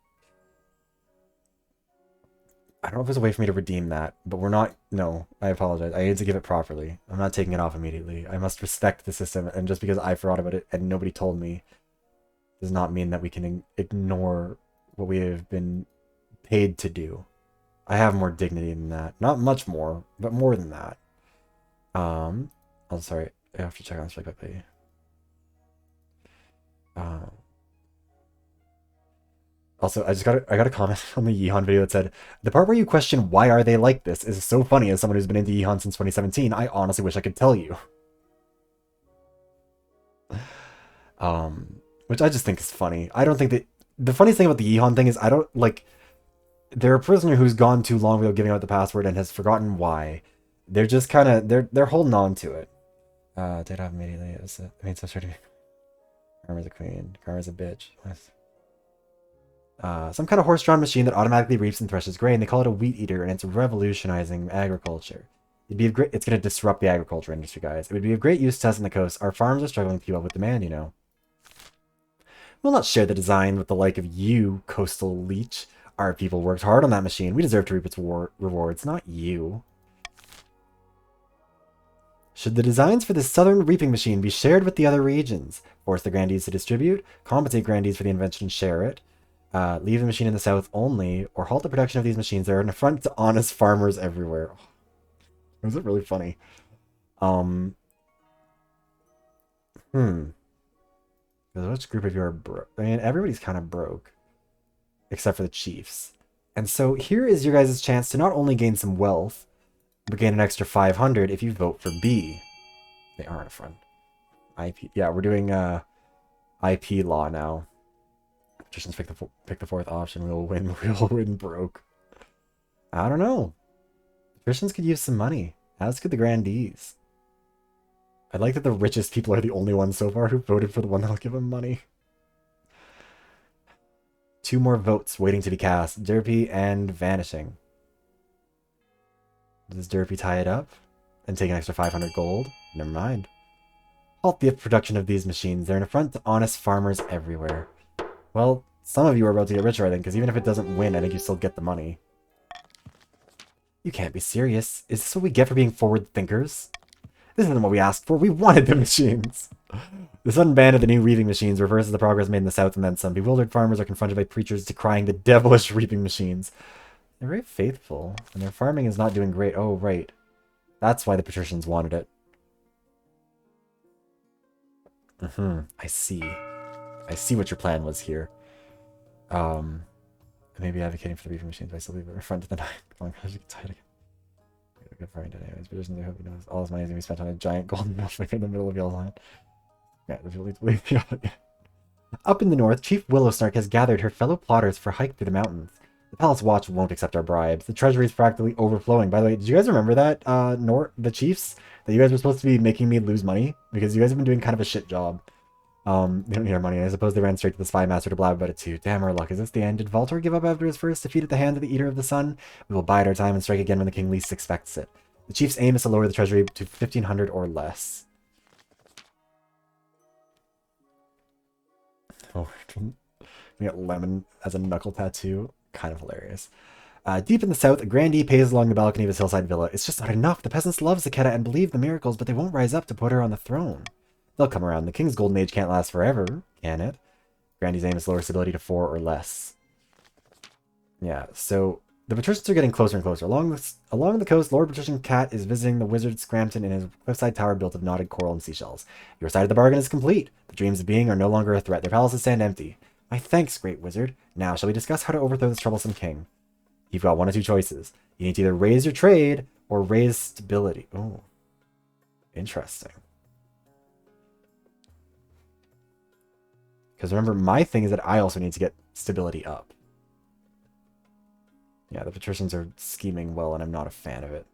I don't know if there's a way for me to redeem that, but we're not... No, I apologize. I need to give it properly. I'm not taking it off immediately. I must respect the system, and just because I forgot about it and nobody told me does not mean that we can ignore what we have been paid to do. I have more dignity than that. Not much more, but more than that. I'm sorry. I have to check on this really quickly. Also, I got a comment on the Yeehaun video that said, the part where you question why are they like this is so funny. As someone who's been into Yeehaun since 2017, I honestly wish I could tell you. Which I just think is funny. I don't think that... The funniest thing about the Yeehaun thing is I don't, like... They're a prisoner who's gone too long without giving out the password and has forgotten why. They're just kind of they're holding on to it. Did off immediately. I mean, so sure to be. Karma's a queen. Karma's a bitch. Some kind of horse-drawn machine that automatically reaps and threshes grain. They call it a wheat eater, and it's revolutionizing agriculture. It's going to disrupt the agriculture industry, guys. It would be of great use to us on the coast. Our farms are struggling to keep up with demand, you know. We'll not share the design with the like of you, coastal leech. Our people worked hard on that machine. We deserve to reap its rewards, not you. Should the designs for this southern reaping machine be shared with the other regions? Force the grandees to distribute, compensate grandees for the invention and share it, leave the machine in the south only, or halt the production of these machines that are an affront to honest farmers everywhere. Was it really funny? Which group of you are broke? I mean, everybody's kind of broke. Except for the chiefs. And so here is your guys' chance to not only gain some wealth, but gain an extra 500 if you vote for B. They aren't a friend. IP. Yeah, we're doing IP law now. Just pick the fourth option. We'll win. We'll win broke. I don't know. Christians could use some money. As could the grandees. I like that the richest people are the only ones so far who voted for the one that'll give them money. 2 more votes waiting to be cast. Derpy and Vanishing. Does Derpy tie it up? And take an extra 500 gold? Never mind. Halt the production of these machines. They're an affront to honest farmers everywhere. Well, some of you are about to get richer, I think, because even if it doesn't win, I think you still get the money. You can't be serious. Is this what we get for being forward thinkers? This isn't what we asked for. We wanted the machines. The sudden ban of the new reaping machines reverses the progress made in the south and then some. Bewildered farmers are confronted by preachers decrying the devilish reaping machines. They're very faithful, and their farming is not doing great. Oh, right. That's why the patricians wanted it. I see. I see what your plan was here. Maybe advocating for the reaping machines, but I still leave it in front of the night. Good find it anyways. Patricians, I hope you know all this money is going to be spent on a giant golden milkshake in the middle of y'all's land. Yeah, Up in the north, Chief Willowsnark has gathered her fellow plotters for a hike through the mountains. The Palace Watch won't accept our bribes. The treasury is practically overflowing. By the way, did you guys remember that, the chiefs? That you guys were supposed to be making me lose money? Because you guys have been doing kind of a shit job. They don't need our money. I suppose they ran straight to the Spy Master to blab about it too. Damn our luck. Is this the end? Did Valtor give up after his first defeat at the hand of the Eater of the Sun? We will bide our time and strike again when the king least expects it. The chief's aim is to lower the treasury to 1,500 or less. Oh, we got lemon as a knuckle tattoo. Kind of hilarious. Deep in the south, a grandee pays along the balcony of his hillside villa. It's just not enough. The peasants love Zaketa and believe the miracles, but they won't rise up to put her on the throne. They'll come around. The king's golden age can't last forever, can it? Grandee's aim is to lower stability to 4 or less. Yeah, so the patricians are getting closer and closer. Along the coast, Lord Patrician Cat is visiting the wizard Scrampton in his cliffside tower built of knotted coral and seashells. Your side of the bargain is complete. The dreams of being are no longer a threat. Their palaces stand empty. My thanks, great wizard. Now, shall we discuss how to overthrow this troublesome king? You've got one of 2 choices. You need to either raise your trade or raise stability. Oh, interesting. Because remember, my thing is that I also need to get stability up. Yeah, the patricians are scheming well, and I'm not a fan of it.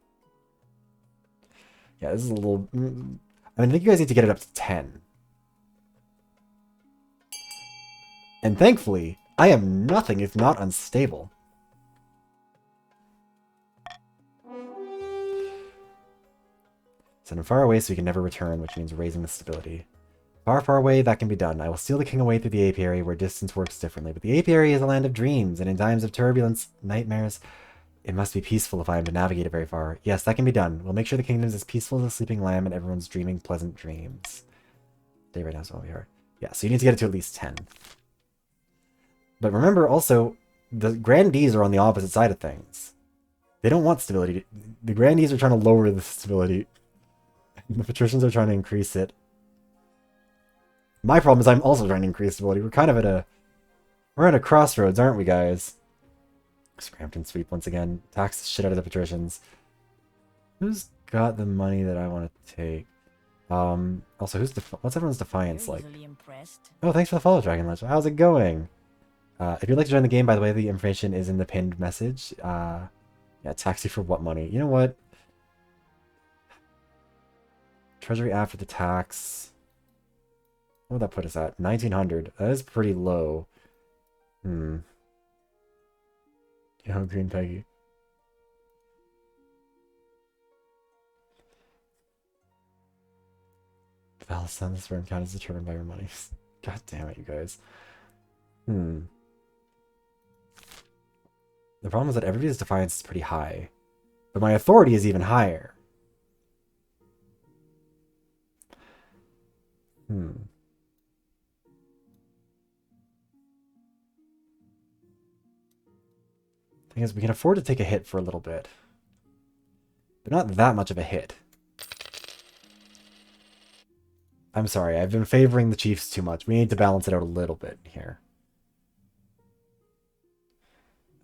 Yeah, this is a little... I mean, I think you guys need to get it up to 10. And thankfully, I am nothing if not unstable. Send him far away so he can never return, which means raising the stability. Far, far away, that can be done. I will steal the king away through the apiary where distance works differently. But the apiary is a land of dreams, and in times of turbulence, nightmares, it must be peaceful if I am to navigate it very far. Yes, that can be done. We'll make sure the kingdom is as peaceful as a sleeping lamb and everyone's dreaming pleasant dreams. Day right now is going to be hard. Yeah, so you need to get it to at least 10. But remember also, the grandees are on the opposite side of things. They don't want stability. The grandees are trying to lower the stability. The patricians are trying to increase it. My problem is I'm also trying to increase stability. We're kind of we're at a crossroads, aren't we, guys? Scrampton sweep once again. Tax the shit out of the patricians. Who's got the money that I want to take? Also, what's everyone's defiance like? Oh, thanks for the follow, Dragon Legend. How's it going? If you'd like to join the game, by the way, the information is in the pinned message. Yeah, tax you for what money? You know what? Treasury after the tax. What would that put us at? 1900. That is pretty low. Hmm. You know, Green Peggy. Val's sentence for encounter is determined by your money. God damn it, you guys. Hmm. The problem is that everybody's defiance is pretty high. But my authority is even higher. Hmm. Thing is, we can afford to take a hit for a little bit. But not that much of a hit. I'm sorry, I've been favoring the Chiefs too much. We need to balance it out a little bit here.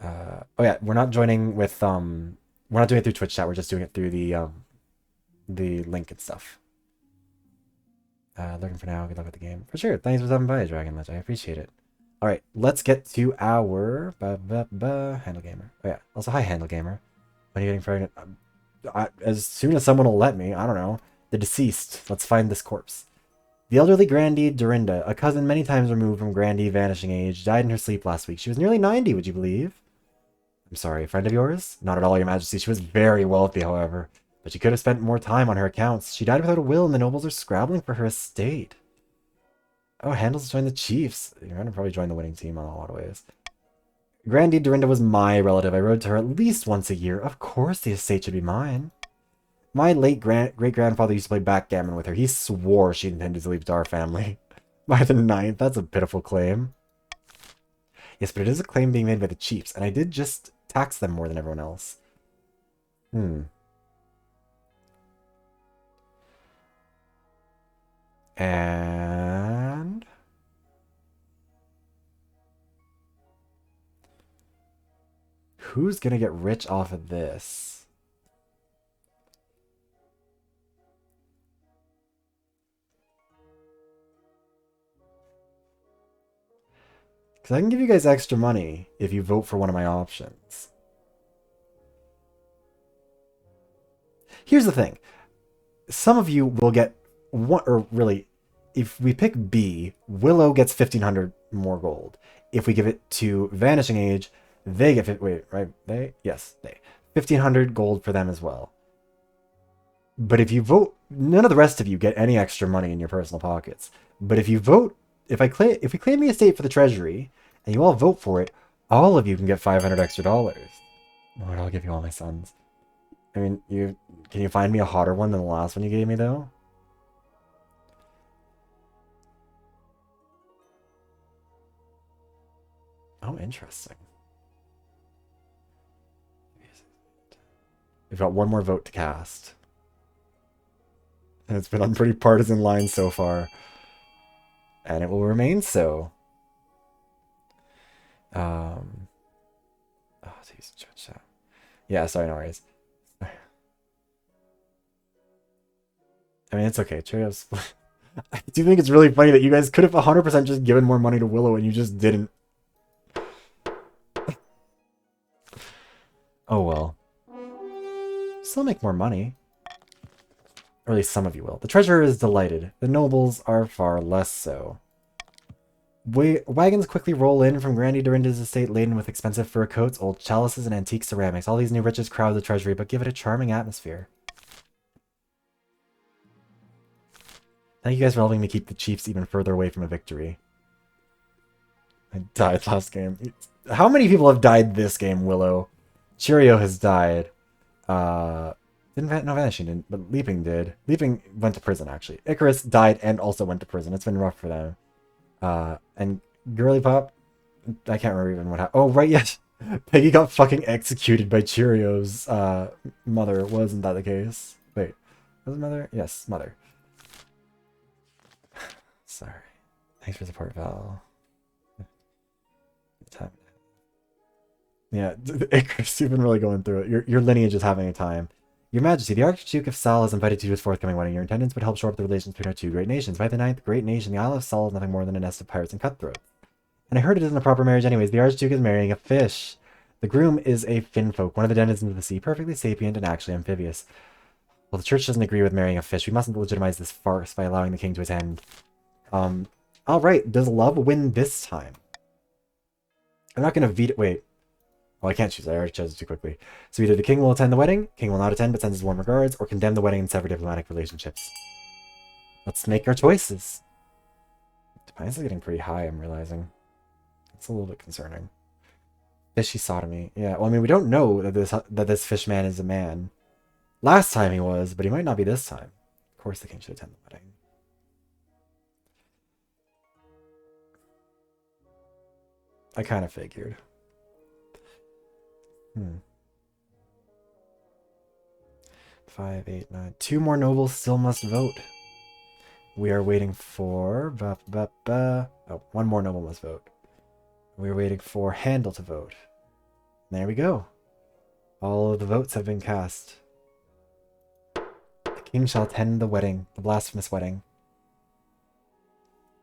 Oh yeah, we're not joining with we're not doing it through Twitch chat. We're just doing it through the link and stuff. Looking for now. Good luck with the game for sure. Thanks for stopping by, Dragon Ledge. I appreciate it. All right, let's get to our Handle Gamer. Oh yeah, also hi Handle Gamer. When are you getting pregnant? As soon as someone will let me. I don't know. The deceased. Let's find this corpse. The elderly Grandee Dorinda, a cousin many times removed from Grandee vanishing age, died in her sleep last week. She was nearly 90, would you believe? I'm sorry, a friend of yours? Not at all, your majesty. She was very wealthy, however. But she could have spent more time on her accounts. She died without a will, and the nobles are scrabbling for her estate. Oh, Handel's joined the Chiefs. You're going to probably join the winning team on a lot of ways. Grandee Dorinda was my relative. I rode to her at least once a year. Of course the estate should be mine. My late great-grandfather used to play backgammon with her. He swore she intended to leave it to our family. By the 9th, that's a pitiful claim. Yes, but it is a claim being made by the Chiefs, and I did just tax them more than everyone else. And who's gonna get rich off of this? Because I can give you guys extra money if you vote for one of my options. Here's the thing. Some of you will get one, or really, if we pick B, Willow gets 1,500 more gold. If we give it to Vanishing Age, they get, wait, right? Yes, they. 1,500 gold for them as well. But if you vote, none of the rest of you get any extra money in your personal pockets. But if you vote, if we claim the estate for the treasury, and you all vote for it, all of you can get 500 extra dollars. Lord, I'll give you all my sons. I mean, can you find me a hotter one than the last one you gave me, though? Oh, interesting. We've got one more vote to cast. And it's been on pretty partisan lines so far. And it will remain so. Oh, geez, chat. Yeah, sorry, no worries. I mean, it's okay. Cheerios. I do think it's really funny that you guys could have 100% just given more money to Willow and you just didn't. Oh well. Still make more money. Or at least some of you will. The treasurer is delighted. The nobles are far less so. Wagons quickly roll in from Grandee Dorinda's estate laden with expensive fur coats, old chalices, and antique ceramics. All these new riches crowd the treasury, but give it a charming atmosphere. Thank you guys for helping me keep the Chiefs even further away from a victory. I died last game. How many people have died this game, Willow? Cheerio has died. Vanishing didn't, but Leaping did. Leaping went to prison, actually. Icarus died and also went to prison. It's been rough for them. And Girly Pop, I can't remember even what happened. Oh, right, yes. Peggy got fucking executed by Cheerio's mother. Wasn't that the case? Wait, was it mother? Yes, mother. Sorry. Thanks for support, Val. Yeah, Icarus, you've been really going through it. Your lineage is having a time. Your Majesty, the Archduke of Sal is invited to his forthcoming wedding. Your attendance would help shore up the relations between our two great nations. By the 9th great nation, the Isle of Sal is nothing more than a nest of pirates and cutthroats. And I heard it isn't a proper marriage anyways. The Archduke is marrying a fish. The groom is a finfolk, one of the denizens of the sea, perfectly sapient and actually amphibious. Well, the church doesn't agree with marrying a fish. We mustn't legitimize this farce by allowing the king to attend. Alright, does love win this time? I'm not gonna veto- wait. Well, I can't choose. I already chose it too quickly. So either the king will attend the wedding, king will not attend but sends his warm regards, or condemn the wedding and sever diplomatic relationships. Let's make our choices. Defiance is getting pretty high, I'm realizing. It's a little bit concerning. Fishy sodomy. Yeah, well, I mean, we don't know that this fish man is a man. Last time he was, but he might not be this time. Of course the king should attend the wedding. I kind of figured. 5, 8, 9. 2 more nobles still must vote. We are waiting for... Oh, 1 more noble must vote. We are waiting for Handel to vote. There we go. All of the votes have been cast. The king shall attend the wedding. The blasphemous wedding.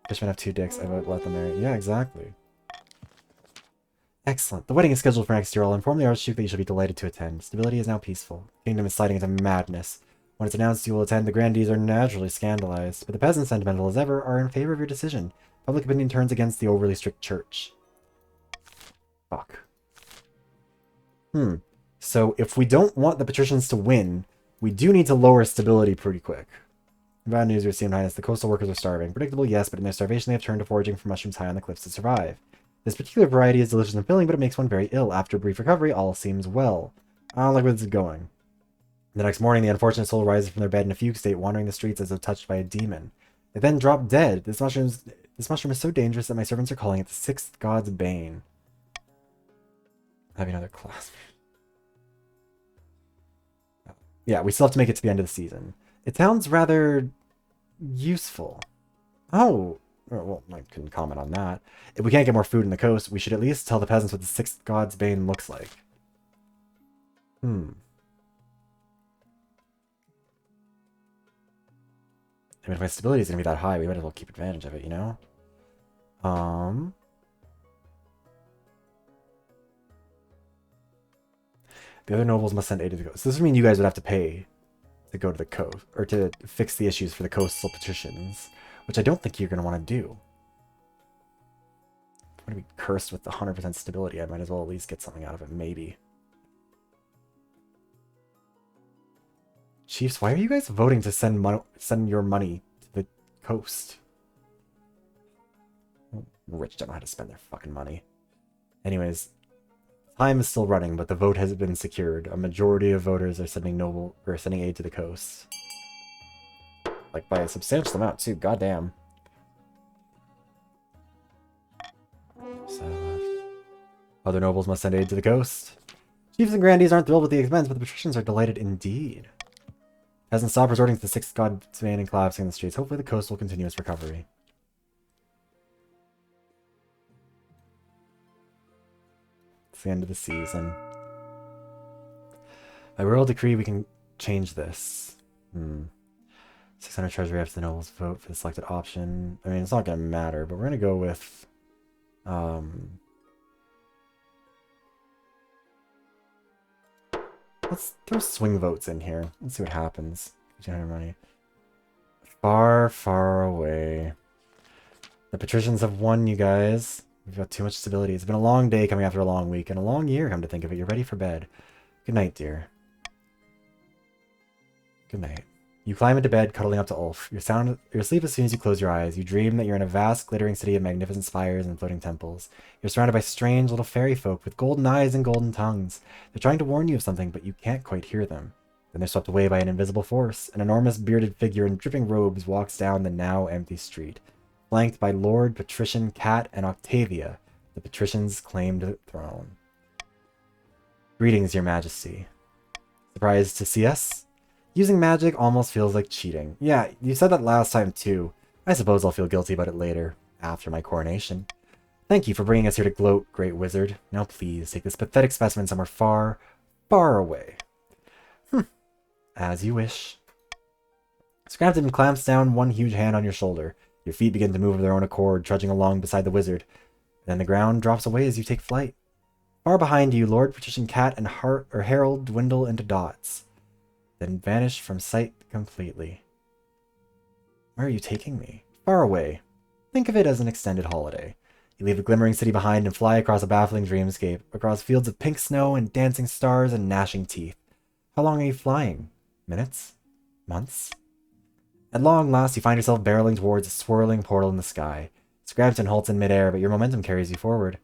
Fishmen have 2 dicks. I would let them marry. Yeah, exactly. Excellent. The wedding is scheduled for next year. I'll inform the Archduke that you shall be delighted to attend. Stability is now peaceful. The kingdom is sliding into madness. When it's announced you will attend, the grandees are naturally scandalized, but the peasants, sentimental as ever, are in favor of your decision. Public opinion turns against the overly strict church. Fuck. So if we don't want the patricians to win, we do need to lower stability pretty quick. Bad news, Your Esteemed Highness. The coastal workers are starving. Predictable, yes, but in their starvation they have turned to foraging for mushrooms high on the cliffs to survive. This particular variety is delicious and filling, but it makes one very ill. After a brief recovery, all seems well. I don't like where this is going. The next morning, the unfortunate soul rises from their bed in a fugue state, wandering the streets as though touched by a demon. They then drop dead. This mushroom is so dangerous that my servants are calling it the 6th god's bane. Having another class. Yeah, we still have to make it to the end of the season. It sounds rather useful. Oh, well, I couldn't comment on that. If we can't get more food in the coast, we should at least tell the peasants what the 6th god's bane looks like. I mean, if my stability is going to be that high, we might as well keep advantage of it, you know? The other nobles must send aid to the coast. So this would mean you guys would have to pay to go to the coast, or to fix the issues for the coastal patricians, which I don't think you're going to want to do. I'm going to be cursed with 100% stability. I might as well at least get something out of it, maybe. Chiefs, why are you guys voting to send your money to the coast? Rich don't know how to spend their fucking money. Anyways, time is still running, but the vote has been secured. A majority of voters are sending aid to the coast. Like by a substantial amount too, goddamn. Other nobles must send aid to the coast. Chiefs and grandees aren't thrilled with the expense, but the patricians are delighted indeed. Peasants stop resorting to the 6th god's bane and collapsing in the streets. Hopefully the coast will continue its recovery. It's the end of the season. By royal decree, we can change this. 600 treasury after the nobles vote for the selected option. I mean, it's not going to matter, but we're going to go with... let's throw swing votes in here. Let's see what happens. 200 money. Far, far away. The patricians have won, you guys. We've got too much stability. It's been a long day coming after a long week, and a long year, come to think of it. You're ready for bed. Good night, dear. Good night. You climb into bed, cuddling up to Ulf. You're asleep as soon as you close your eyes. You dream that you're in a vast, glittering city of magnificent spires and floating temples. You're surrounded by strange little fairy folk with golden eyes and golden tongues. They're trying to warn you of something, but you can't quite hear them. Then they're swept away by an invisible force. An enormous bearded figure in dripping robes walks down the now empty street, flanked by Lord Patrician Cat and Octavia, the patrician's claimed throne. Greetings, your majesty. Surprised to see us? Using magic almost feels like cheating. Yeah, you said that last time too. I suppose I'll feel guilty about it later, after my coronation. Thank you for bringing us here to gloat, great wizard. Now please, take this pathetic specimen somewhere far, far away. As you wish. Scrampton clamps down one huge hand on your shoulder. Your feet begin to move of their own accord, trudging along beside the wizard. Then the ground drops away as you take flight. Far behind you, Lord Patrician Cat and Herald dwindle into dots. then vanished from sight completely. Where are you taking me? Far away. Think of it as an extended holiday. You leave the glimmering city behind and fly across a baffling dreamscape, across fields of pink snow and dancing stars and gnashing teeth. How long are you flying? Minutes? Months? At long last, you find yourself barreling towards a swirling portal in the sky. Scrampton halts in midair, but your momentum carries you forward.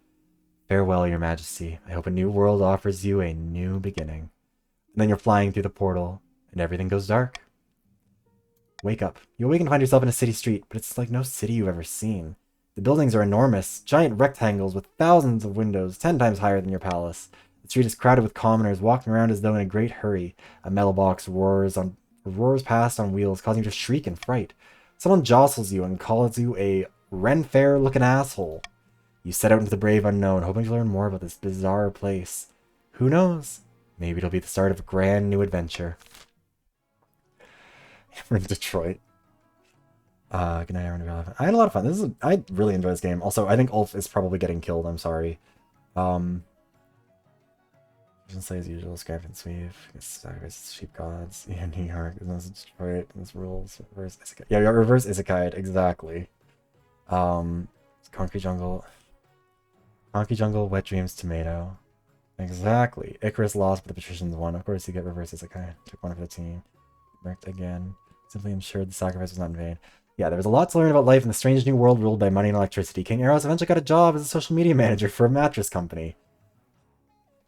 Farewell, your majesty. I hope a new world offers you a new beginning. And then you're flying through the portal, and everything goes dark. Wake up. You awaken to find yourself in a city street, but it's like no city you've ever seen. The buildings are enormous, giant rectangles with thousands of windows, 10 times higher than your palace. The street is crowded with commoners walking around as though in a great hurry. A metal box roars past on wheels, causing you to shriek in fright. Someone jostles you and calls you a Ren-fair-looking asshole. You set out into the brave unknown, hoping to learn more about this bizarre place. Who knows? Maybe it'll be the start of a grand new adventure. We're in Detroit. Good night, everyone. I had a lot of fun. I really enjoy this game. Also, I think Ulf is probably getting killed. I'm sorry. Doesn't say as usual. Scrapped and sweep. Sacrifice sheep gods. Yeah, New York. This is Detroit. This rules. Reverse Isekai. Yeah, reverse Isekai. Exactly. Concrete jungle. Concrete jungle. Wet dreams. Tomato. Exactly. Icarus lost, but the patricians won. Of course, you get reverse Isekai. Took one for the team. Wrecked again. Simply ensured the sacrifice was not in vain. Yeah, there was a lot to learn about life in the strange new world ruled by money and electricity. King Eros eventually got a job as a social media manager for a mattress company.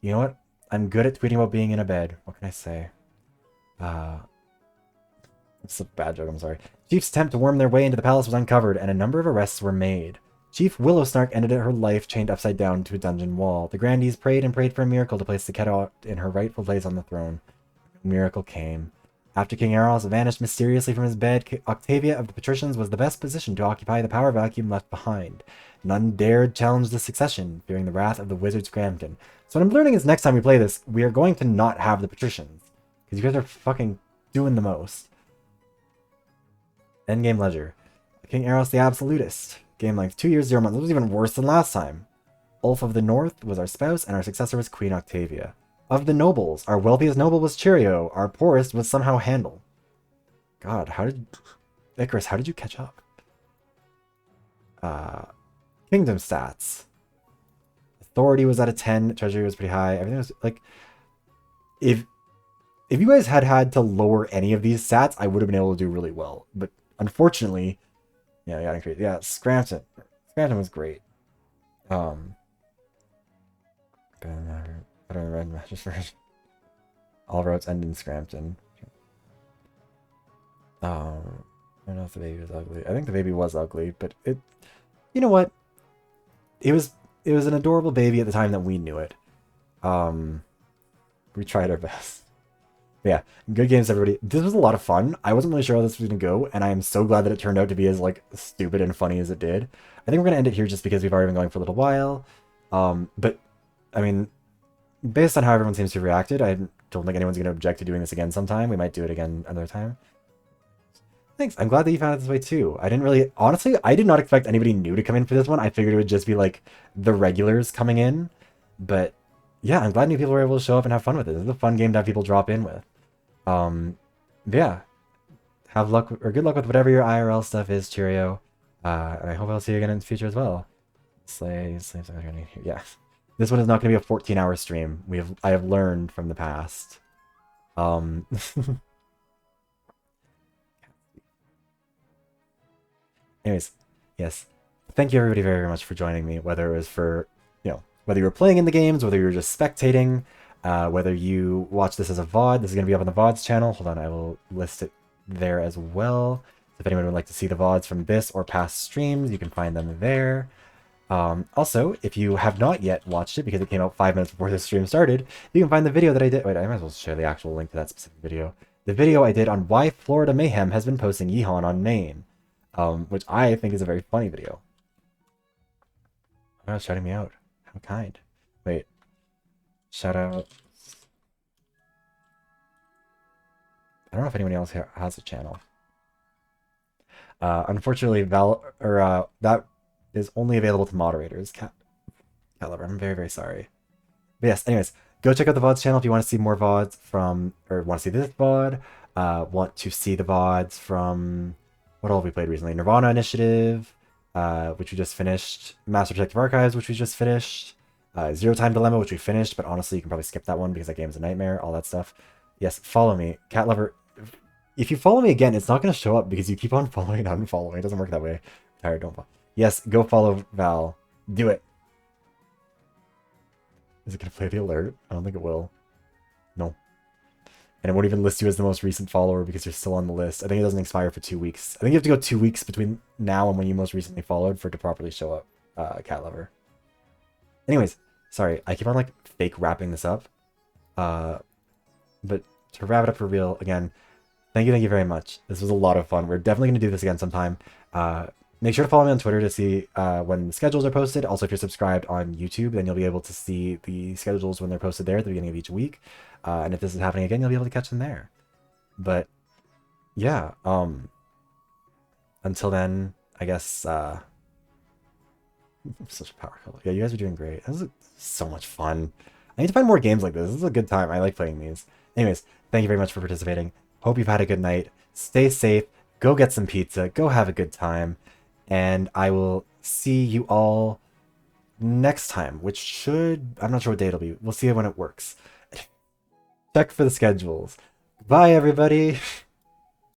You know what? I'm good at tweeting about being in a bed. What can I say? It's a bad joke, I'm sorry. Chief's attempt to worm their way into the palace was uncovered, and a number of arrests were made. Chief Willowsnark ended her life chained upside down to a dungeon wall. The grandees prayed and prayed for a miracle to place the Ketot in her rightful place on the throne. A miracle came. After King Eros vanished mysteriously from his bed, Octavia of the Patricians was the best positioned to occupy the power vacuum left behind. None dared challenge the succession, fearing the wrath of the wizard Scrampton. So what I'm learning is next time we play this, we are going to not have the Patricians. Because you guys are fucking doing the most. Endgame Ledger. King Eros the Absolutist. Game length 2 years, 0 months. This was even worse than last time. Ulf of the North was our spouse, and our successor was Queen Octavia. Of the nobles, our wealthiest noble was Cheerio, our poorest was somehow Handel. God, Icarus, how did you catch up? Kingdom stats. Authority was at a 10, treasury was pretty high, everything was, like, if you guys had to lower any of these stats, I would have been able to do really well, but unfortunately, yeah, I got increased. Yeah, Scrampton was great. Better than Red Matches version. All roads end in Scrampton. I don't know if the baby was ugly. I think the baby was ugly, but you know what? It was an adorable baby at the time that we knew it. We tried our best. But yeah, good games, everybody. This was a lot of fun. I wasn't really sure how this was going to go, and I am so glad that it turned out to be as, like, stupid and funny as it did. I think we're going to end it here just because we've already been going for a little while. But, I mean, based on how everyone seems to have reacted, I don't think anyone's going to object to doing this again sometime. We might do it again another time. Thanks. I'm glad that you found it this way, too. Honestly, I did not expect anybody new to come in for this one. I figured it would just be, like, the regulars coming in. But, yeah, I'm glad new people were able to show up and have fun with it. This is a fun game to have people drop in with. Yeah. Have luck, or good luck with whatever your IRL stuff is, Cheerio. And I hope I'll see you again in the future as well. Slaves are gonna be here. Yeah. This one is not going to be a 14-hour stream. I have learned from the past. Anyways, yes. Thank you everybody very, very much for joining me, whether it was for, whether you were playing in the games, whether you were just spectating, whether you watch this as a VoD. This is going to be up on the VoDs channel. Hold on, I will list it there as well. So if anyone would like to see the VoDs from this or past streams, you can find them there. Also, if you have not yet watched it, because it came out 5 minutes before this stream started, you can find the video that I did. Wait, I might as well share the actual link to that specific video. The video I did on why Florida Mayhem has been posting Yeehaw on Maine, which I think is a very funny video. Oh, shouting me out. How kind. Wait. Shout out. I don't know if anyone else here has a channel. Unfortunately, that is only available to moderators. Caliber, I'm very, very sorry. But yes, anyways, go check out the VoDs channel if you want to see more VoDs from, or want to see this VoD, want to see the VoDs from, what all have we played recently? Nirvana Initiative, which we just finished, Master Protective Archives, which we just finished, Zero Time Dilemma, which we finished, but honestly, you can probably skip that one because that game is a nightmare, all that stuff. Yes, follow me. Cat Lover, if you follow me again, it's not going to show up because you keep on following and unfollowing. It doesn't work that way. Tired, don't follow. Yes, go follow Val. Do it. Is it going to play the alert? I don't think it will. No. And it won't even list you as the most recent follower because you're still on the list. I think it doesn't expire for 2 weeks. I think you have to go 2 weeks between now and when you most recently followed for it to properly show up, Cat Lover. Anyways, sorry, I keep on like fake wrapping this up. But to wrap it up for real, again, thank you very much. This was a lot of fun. We're definitely going to do this again sometime. Make sure to follow me on Twitter to see when the schedules are posted. Also, if you're subscribed on YouTube, then you'll be able to see the schedules when they're posted there at the beginning of each week. And if this is happening again, you'll be able to catch them there. But yeah, until then, I guess I'm such a power couple. Yeah, you guys are doing great. This is so much fun. I need to find more games like this. This is a good time. I like playing these. Anyways, thank you very much for participating. Hope you've had a good night. Stay safe. Go get some pizza. Go have a good time. And I will see you all next time, which should... I'm not sure what day it'll be. We'll see when it works. Check for the schedules. Bye, everybody!